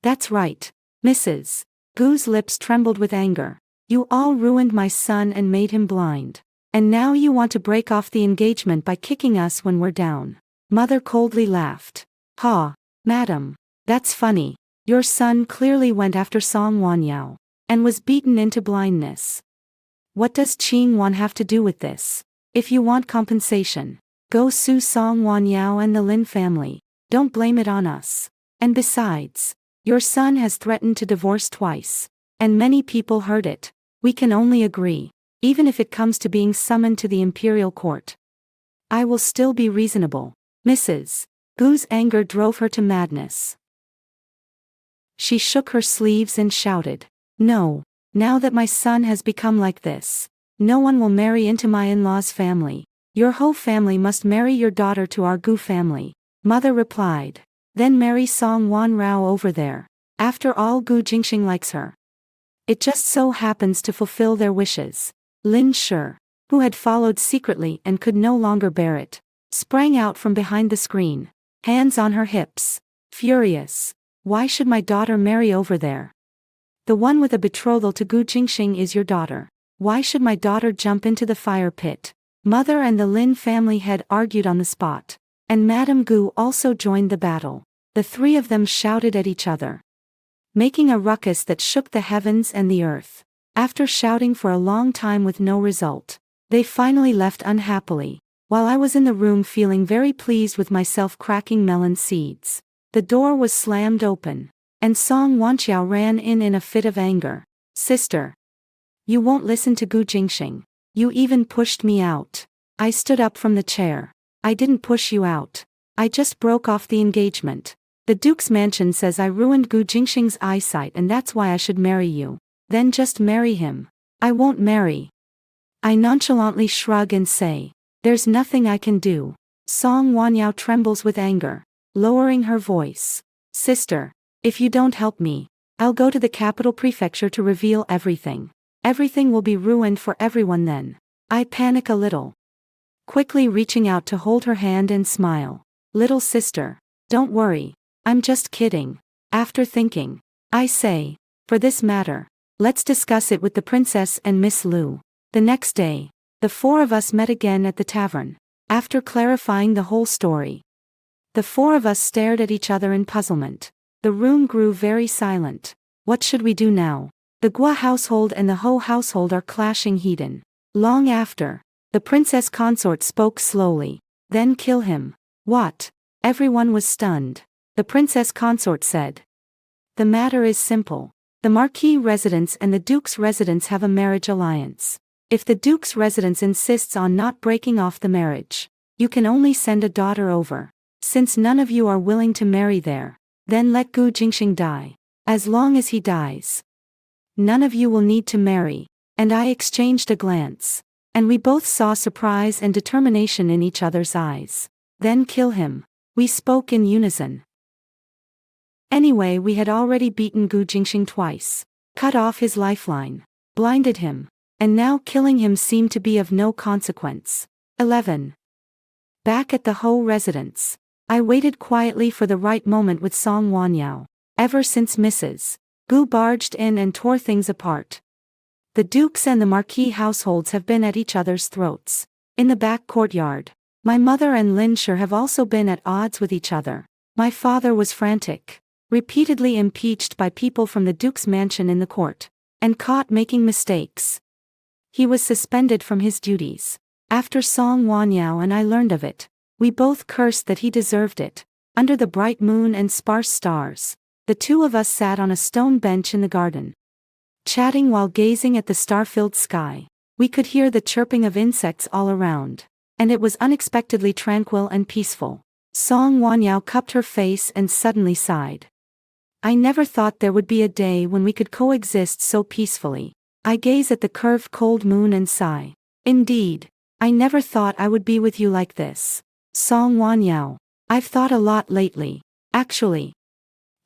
That's right, Mrs. Gu's lips trembled with anger. You all ruined my son and made him blind. And now you want to break off the engagement by kicking us when we're down. Mother coldly laughed. Ha, madam, that's funny. Your son clearly went after Song Wanyao, and was beaten into blindness. What does Qing Wan have to do with this? If you want compensation, go sue Song Wanyao and the Lin family. Don't blame it on us. And besides, your son has threatened to divorce twice, and many people heard it. We can only agree, even if it comes to being summoned to the imperial court. I will still be reasonable. Mrs. Gu's anger drove her to madness. She shook her sleeves and shouted, No, now that my son has become like this, no one will marry into my in-laws' family. Your whole family must marry your daughter to our Gu family. Mother replied. Then marry Song Wan Rao over there. After all, Gu Jingxing likes her. It just so happens to fulfill their wishes. Lin Shi, who had followed secretly and could no longer bear it, sprang out from behind the screen, hands on her hips, furious. Why should my daughter marry over there? The one with a betrothal to Gu Jingxing is your daughter. Why should my daughter jump into the fire pit? Mother and the Lin family had argued on the spot, and Madame Gu also joined the battle. The three of them shouted at each other, making a ruckus that shook the heavens and the earth. After shouting for a long time with no result, they finally left unhappily, while I was in the room feeling very pleased with myself cracking melon seeds. The door was slammed open, and Song Wanqiao ran in a fit of anger. Sister, you won't listen to Gu Jingxing. You even pushed me out. I stood up from the chair. I didn't push you out. I just broke off the engagement. The Duke's mansion says I ruined Gu Jingxing's eyesight and that's why I should marry you. Then just marry him. I won't marry. I nonchalantly shrug and say, there's nothing I can do. Song Wanyao trembles with anger, lowering her voice. Sister, if you don't help me, I'll go to the capital prefecture to reveal everything. Everything will be ruined for everyone then. I panic a little, quickly reaching out to hold her hand and smile. Little sister, don't worry, I'm just kidding. After thinking, I say, for this matter, let's discuss it with the princess and Miss Lu. The next day, the four of us met again at the tavern. After clarifying the whole story, the four of us stared at each other in puzzlement. The room grew very silent. What should we do now? The Gua household and the Ho household are clashing heated. Long after, the princess consort spoke slowly. Then kill him. What? Everyone was stunned. The princess consort said, the matter is simple. The Marquis residence and the Duke's residence have a marriage alliance. If the Duke's residence insists on not breaking off the marriage, you can only send a daughter over. Since none of you are willing to marry there, then let Gu Jingxing die. As long as he dies, none of you will need to marry. And I exchanged a glance, and we both saw surprise and determination in each other's eyes. Then kill him. We spoke in unison. Anyway, we had already beaten Gu Jingxing twice, cut off his lifeline, blinded him, and now killing him seemed to be of no consequence. 11. Back at the Ho residence, I waited quietly for the right moment with Song Wanyao. Ever since Mrs. Gu barged in and tore things apart, the Dukes and the Marquis households have been at each other's throats. In the back courtyard, my mother and Lin Shi have also been at odds with each other. My father was frantic, repeatedly impeached by people from the Duke's mansion in the court, and caught making mistakes. He was suspended from his duties. After Song Wanyao and I learned of it, we both cursed that he deserved it. Under the bright moon and sparse stars, the two of us sat on a stone bench in the garden, chatting while gazing at the star-filled sky. We could hear the chirping of insects all around, and it was unexpectedly tranquil and peaceful. Song Wanyao cupped her face and suddenly sighed. I never thought there would be a day when we could coexist so peacefully. I gaze at the curved cold moon and sigh. Indeed, I never thought I would be with you like this. Song Wanyao, I've thought a lot lately. Actually,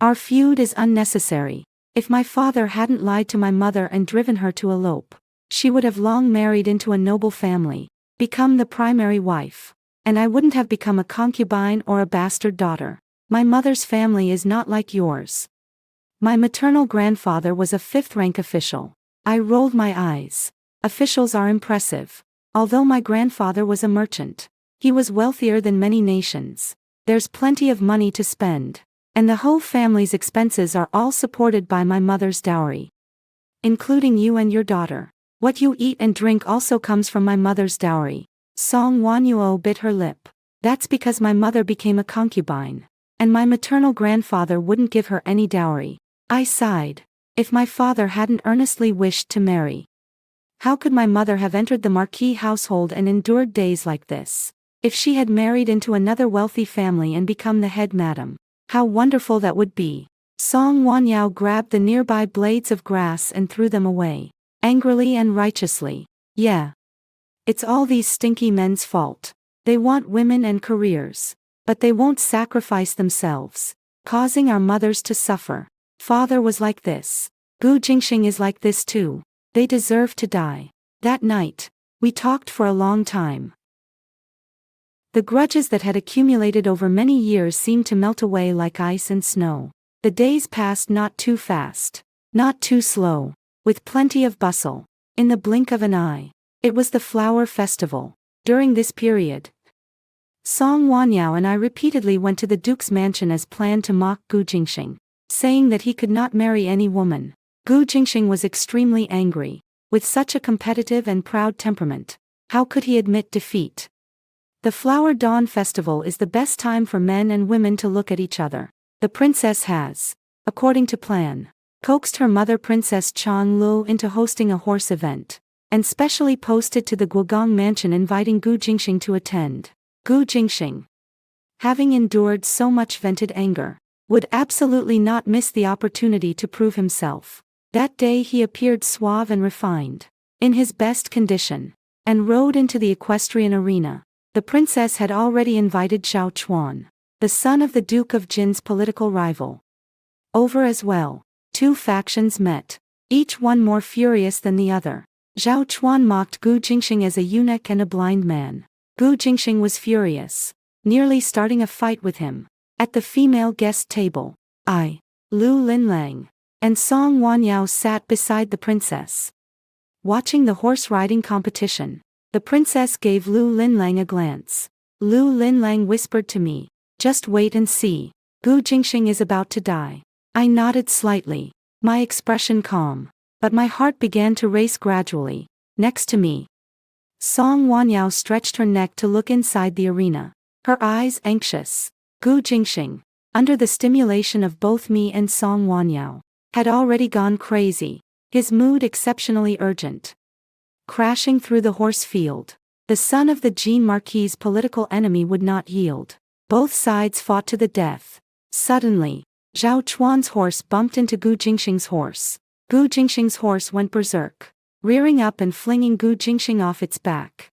our feud is unnecessary. If my father hadn't lied to my mother and driven her to elope, she would have long married into a noble family, become the primary wife, and I wouldn't have become a concubine or a bastard daughter. My mother's family is not like yours. My maternal grandfather was a fifth-rank official. I rolled my eyes. Officials are impressive. Although my grandfather was a merchant, he was wealthier than many nations. There's plenty of money to spend, and the whole family's expenses are all supported by my mother's dowry, including you and your daughter. What you eat and drink also comes from my mother's dowry. Song Wanyuo bit her lip. That's because my mother became a concubine, and my maternal grandfather wouldn't give her any dowry. I sighed. If my father hadn't earnestly wished to marry, how could my mother have entered the Marquis household and endured days like this? If she had married into another wealthy family and become the head madam, how wonderful that would be. Song Wanyao grabbed the nearby blades of grass and threw them away, angrily and righteously. Yeah. It's all these stinky men's fault. They want women and careers, but they won't sacrifice themselves, causing our mothers to suffer. Father was like this. Gu Jingxing is like this too. They deserve to die. That night, we talked for a long time. The grudges that had accumulated over many years seemed to melt away like ice and snow. The days passed not too fast, not too slow, with plenty of bustle. In the blink of an eye, it was the flower festival. During this period, Song Wanyao and I repeatedly went to the Duke's mansion as planned to mock Gu Jingxing, saying that he could not marry any woman. Gu Jingxing was extremely angry. With such a competitive and proud temperament, how could he admit defeat? The Flower Dawn Festival is the best time for men and women to look at each other. The princess has, according to plan, coaxed her mother Princess Chang Lu into hosting a horse event, and specially posted to the Guogong mansion inviting Gu Jingxing to attend. Gu Jingxing, having endured so much vented anger, would absolutely not miss the opportunity to prove himself. That day he appeared suave and refined, in his best condition, and rode into the equestrian arena. The princess had already invited Zhao Chuan, the son of the Duke of Jin's political rival, over as well. Two factions met, each one more furious than the other. Zhao Chuan mocked Gu Jingxing as a eunuch and a blind man. Gu Jingxing was furious, nearly starting a fight with him. At the female guest table, Lu Linlang, and Song Wanyao sat beside the princess. Watching the horse riding competition, the princess gave Lu Linlang a glance. Lu Linlang whispered to me, "Just wait and see. Gu Jingxing is about to die." I nodded slightly, my expression calm, but my heart began to race gradually. Next to me, Song Wanyao stretched her neck to look inside the arena, her eyes anxious. Gu Jingxing, under the stimulation of both me and Song Wanyao, had already gone crazy, his mood exceptionally urgent. Crashing through the horse field, the son of the Jin Marquis's political enemy would not yield. Both sides fought to the death. Suddenly, Zhao Chuan's horse bumped into Gu Jingxing's horse. Gu Jingxing's horse went berserk, rearing up and flinging Gu Jingxing off its back,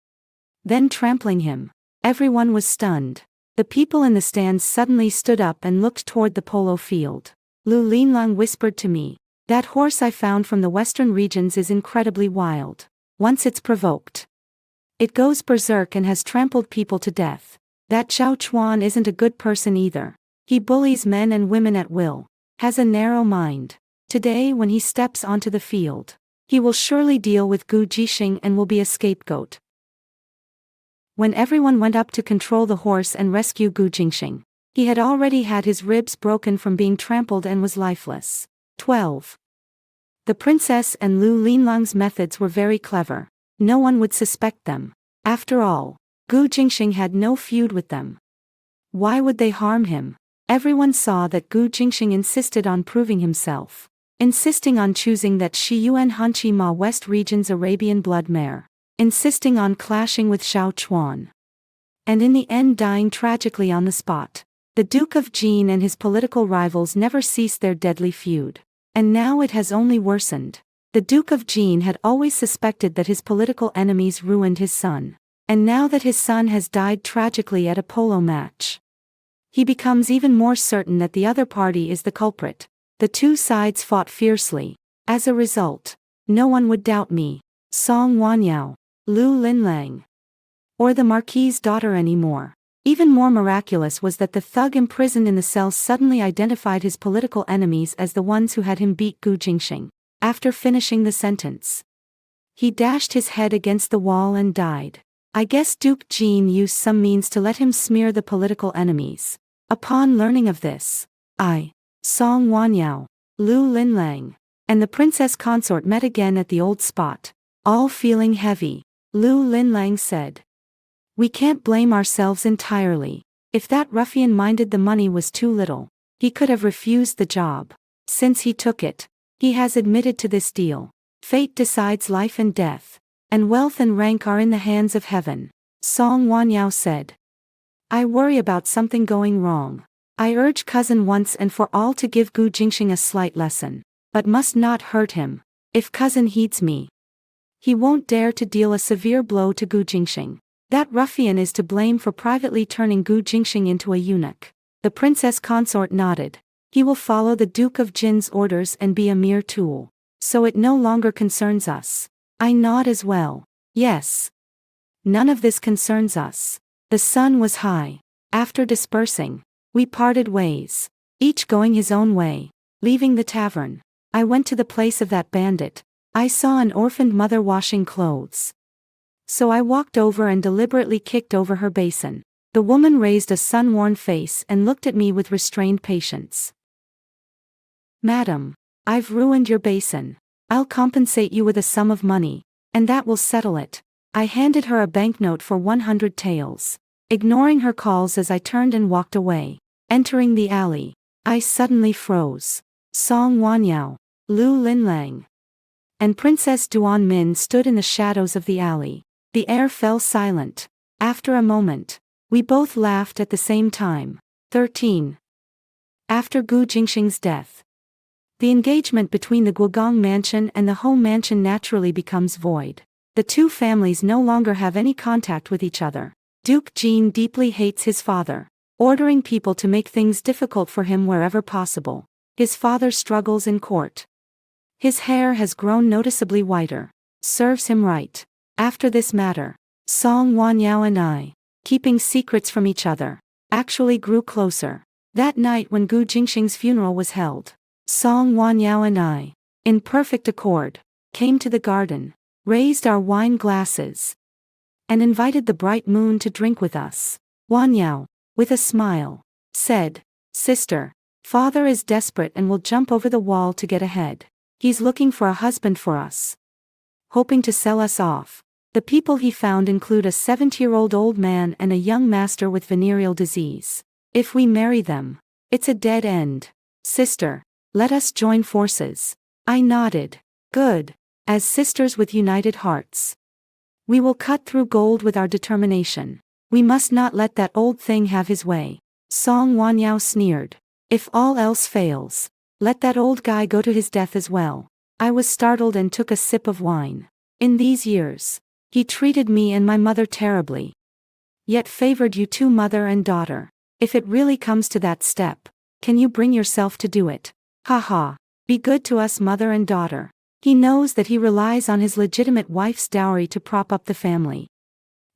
then trampling him. Everyone was stunned. The people in the stands suddenly stood up and looked toward the polo field. Lu Linlang whispered to me, "That horse I found from the western regions is incredibly wild. Once it's provoked, it goes berserk and has trampled people to death. That Zhao Chuan isn't a good person either. He bullies men and women at will, has a narrow mind. Today when he steps onto the field, he will surely deal with Gu Jingxing and will be a scapegoat." When everyone went up to control the horse and rescue Gu Jingxing, he had already had his ribs broken from being trampled and was lifeless. 12. The princess and Lu Linlang's methods were very clever. No one would suspect them. After all, Gu Jingxing had no feud with them. Why would they harm him? Everyone saw that Gu Jingxing insisted on proving himself, insisting on choosing that Shiyuan Hanqi Ma West region's Arabian blood mare, insisting on clashing with Zhao Chuan, and in the end dying tragically on the spot. The Duke of Jin and his political rivals never ceased their deadly feud, and now it has only worsened. The Duke of Jin had always suspected that his political enemies ruined his son, and now that his son has died tragically at a polo match, he becomes even more certain that the other party is the culprit. The two sides fought fiercely. As a result, no one would doubt me, Song Wanyao, Lu Linlang, or the Marquis's daughter anymore. Even more miraculous was that the thug imprisoned in the cell suddenly identified his political enemies as the ones who had him beat Gu Jingxing. After finishing the sentence, he dashed his head against the wall and died. I guess Duke Jin used some means to let him smear the political enemies. Upon learning of this, Song Wanyao, Lu Linlang, and the princess consort met again at the old spot, all feeling heavy. Lu Linlang said, "We can't blame ourselves entirely. If that ruffian minded the money was too little, he could have refused the job. Since he took it, he has admitted to this deal. Fate decides life and death, and wealth and rank are in the hands of heaven." Song Wanyao said, "I worry about something going wrong. I urge cousin once and for all to give Gu Jingxing a slight lesson, but must not hurt him. If cousin heeds me, he won't dare to deal a severe blow to Gu Jingxing. That ruffian is to blame for privately turning Gu Jingxing into a eunuch." The princess consort nodded. "He will follow the Duke of Jin's orders and be a mere tool, so it no longer concerns us." I nod as well. Yes. None of this concerns us. The sun was high. After dispersing, we parted ways, each going his own way. Leaving the tavern, I went to the place of that bandit. I saw an orphaned mother washing clothes, so I walked over and deliberately kicked over her basin. The woman raised a sun-worn face and looked at me with restrained patience. "Madam, I've ruined your basin. I'll compensate you with a sum of money, and that will settle it." I handed her a banknote for 100 taels. Ignoring her calls as I turned and walked away. Entering the alley, I suddenly froze. Song Wanyao, Lu Linlang, and Princess Duan Min stood in the shadows of the alley. The air fell silent. After a moment, we both laughed at the same time. 13. After Gu Jingxing's death, the engagement between the Guogong mansion and the home mansion naturally becomes void. The two families no longer have any contact with each other. Duke Jin deeply hates his father, ordering people to make things difficult for him wherever possible. His father struggles in court. His hair has grown noticeably whiter. Serves him right. After this matter, Song Wanyao and I, keeping secrets from each other, actually grew closer. That night when Gu Jingxing's funeral was held, Song Wanyao and I, in perfect accord, came to the garden, raised our wine glasses, and invited the bright moon to drink with us. Wanyao, with a smile, said, "Sister, father is desperate and will jump over the wall to get ahead. He's looking for a husband for us, hoping to sell us off. The people he found include a 70-year-old old man and a young master with venereal disease. If we marry them, it's a dead end. Sister, let us join forces." I nodded. Good. As sisters with united hearts, we will cut through gold with our determination. We must not let that old thing have his way. Song Wanyao sneered. If all else fails, let that old guy go to his death as well. I was startled and took a sip of wine. In these years, he treated me and my mother terribly, yet favored you two, mother and daughter. If it really comes to that step, can you bring yourself to do it? Haha. Be good to us, mother and daughter. He knows that he relies on his legitimate wife's dowry to prop up the family,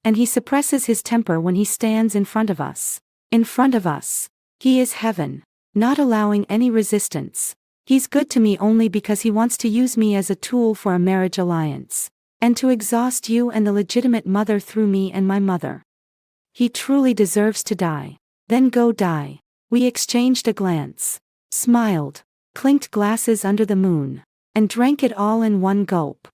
and he suppresses his temper when he stands in front of us. In front of us, he is heaven, not allowing any resistance. He's good to me only because he wants to use me as a tool for a marriage alliance, and to exhaust you and the legitimate mother through me and my mother. He truly deserves to die. Then go die. We exchanged a glance, smiled, clinked glasses under the moon, and drank it all in one gulp.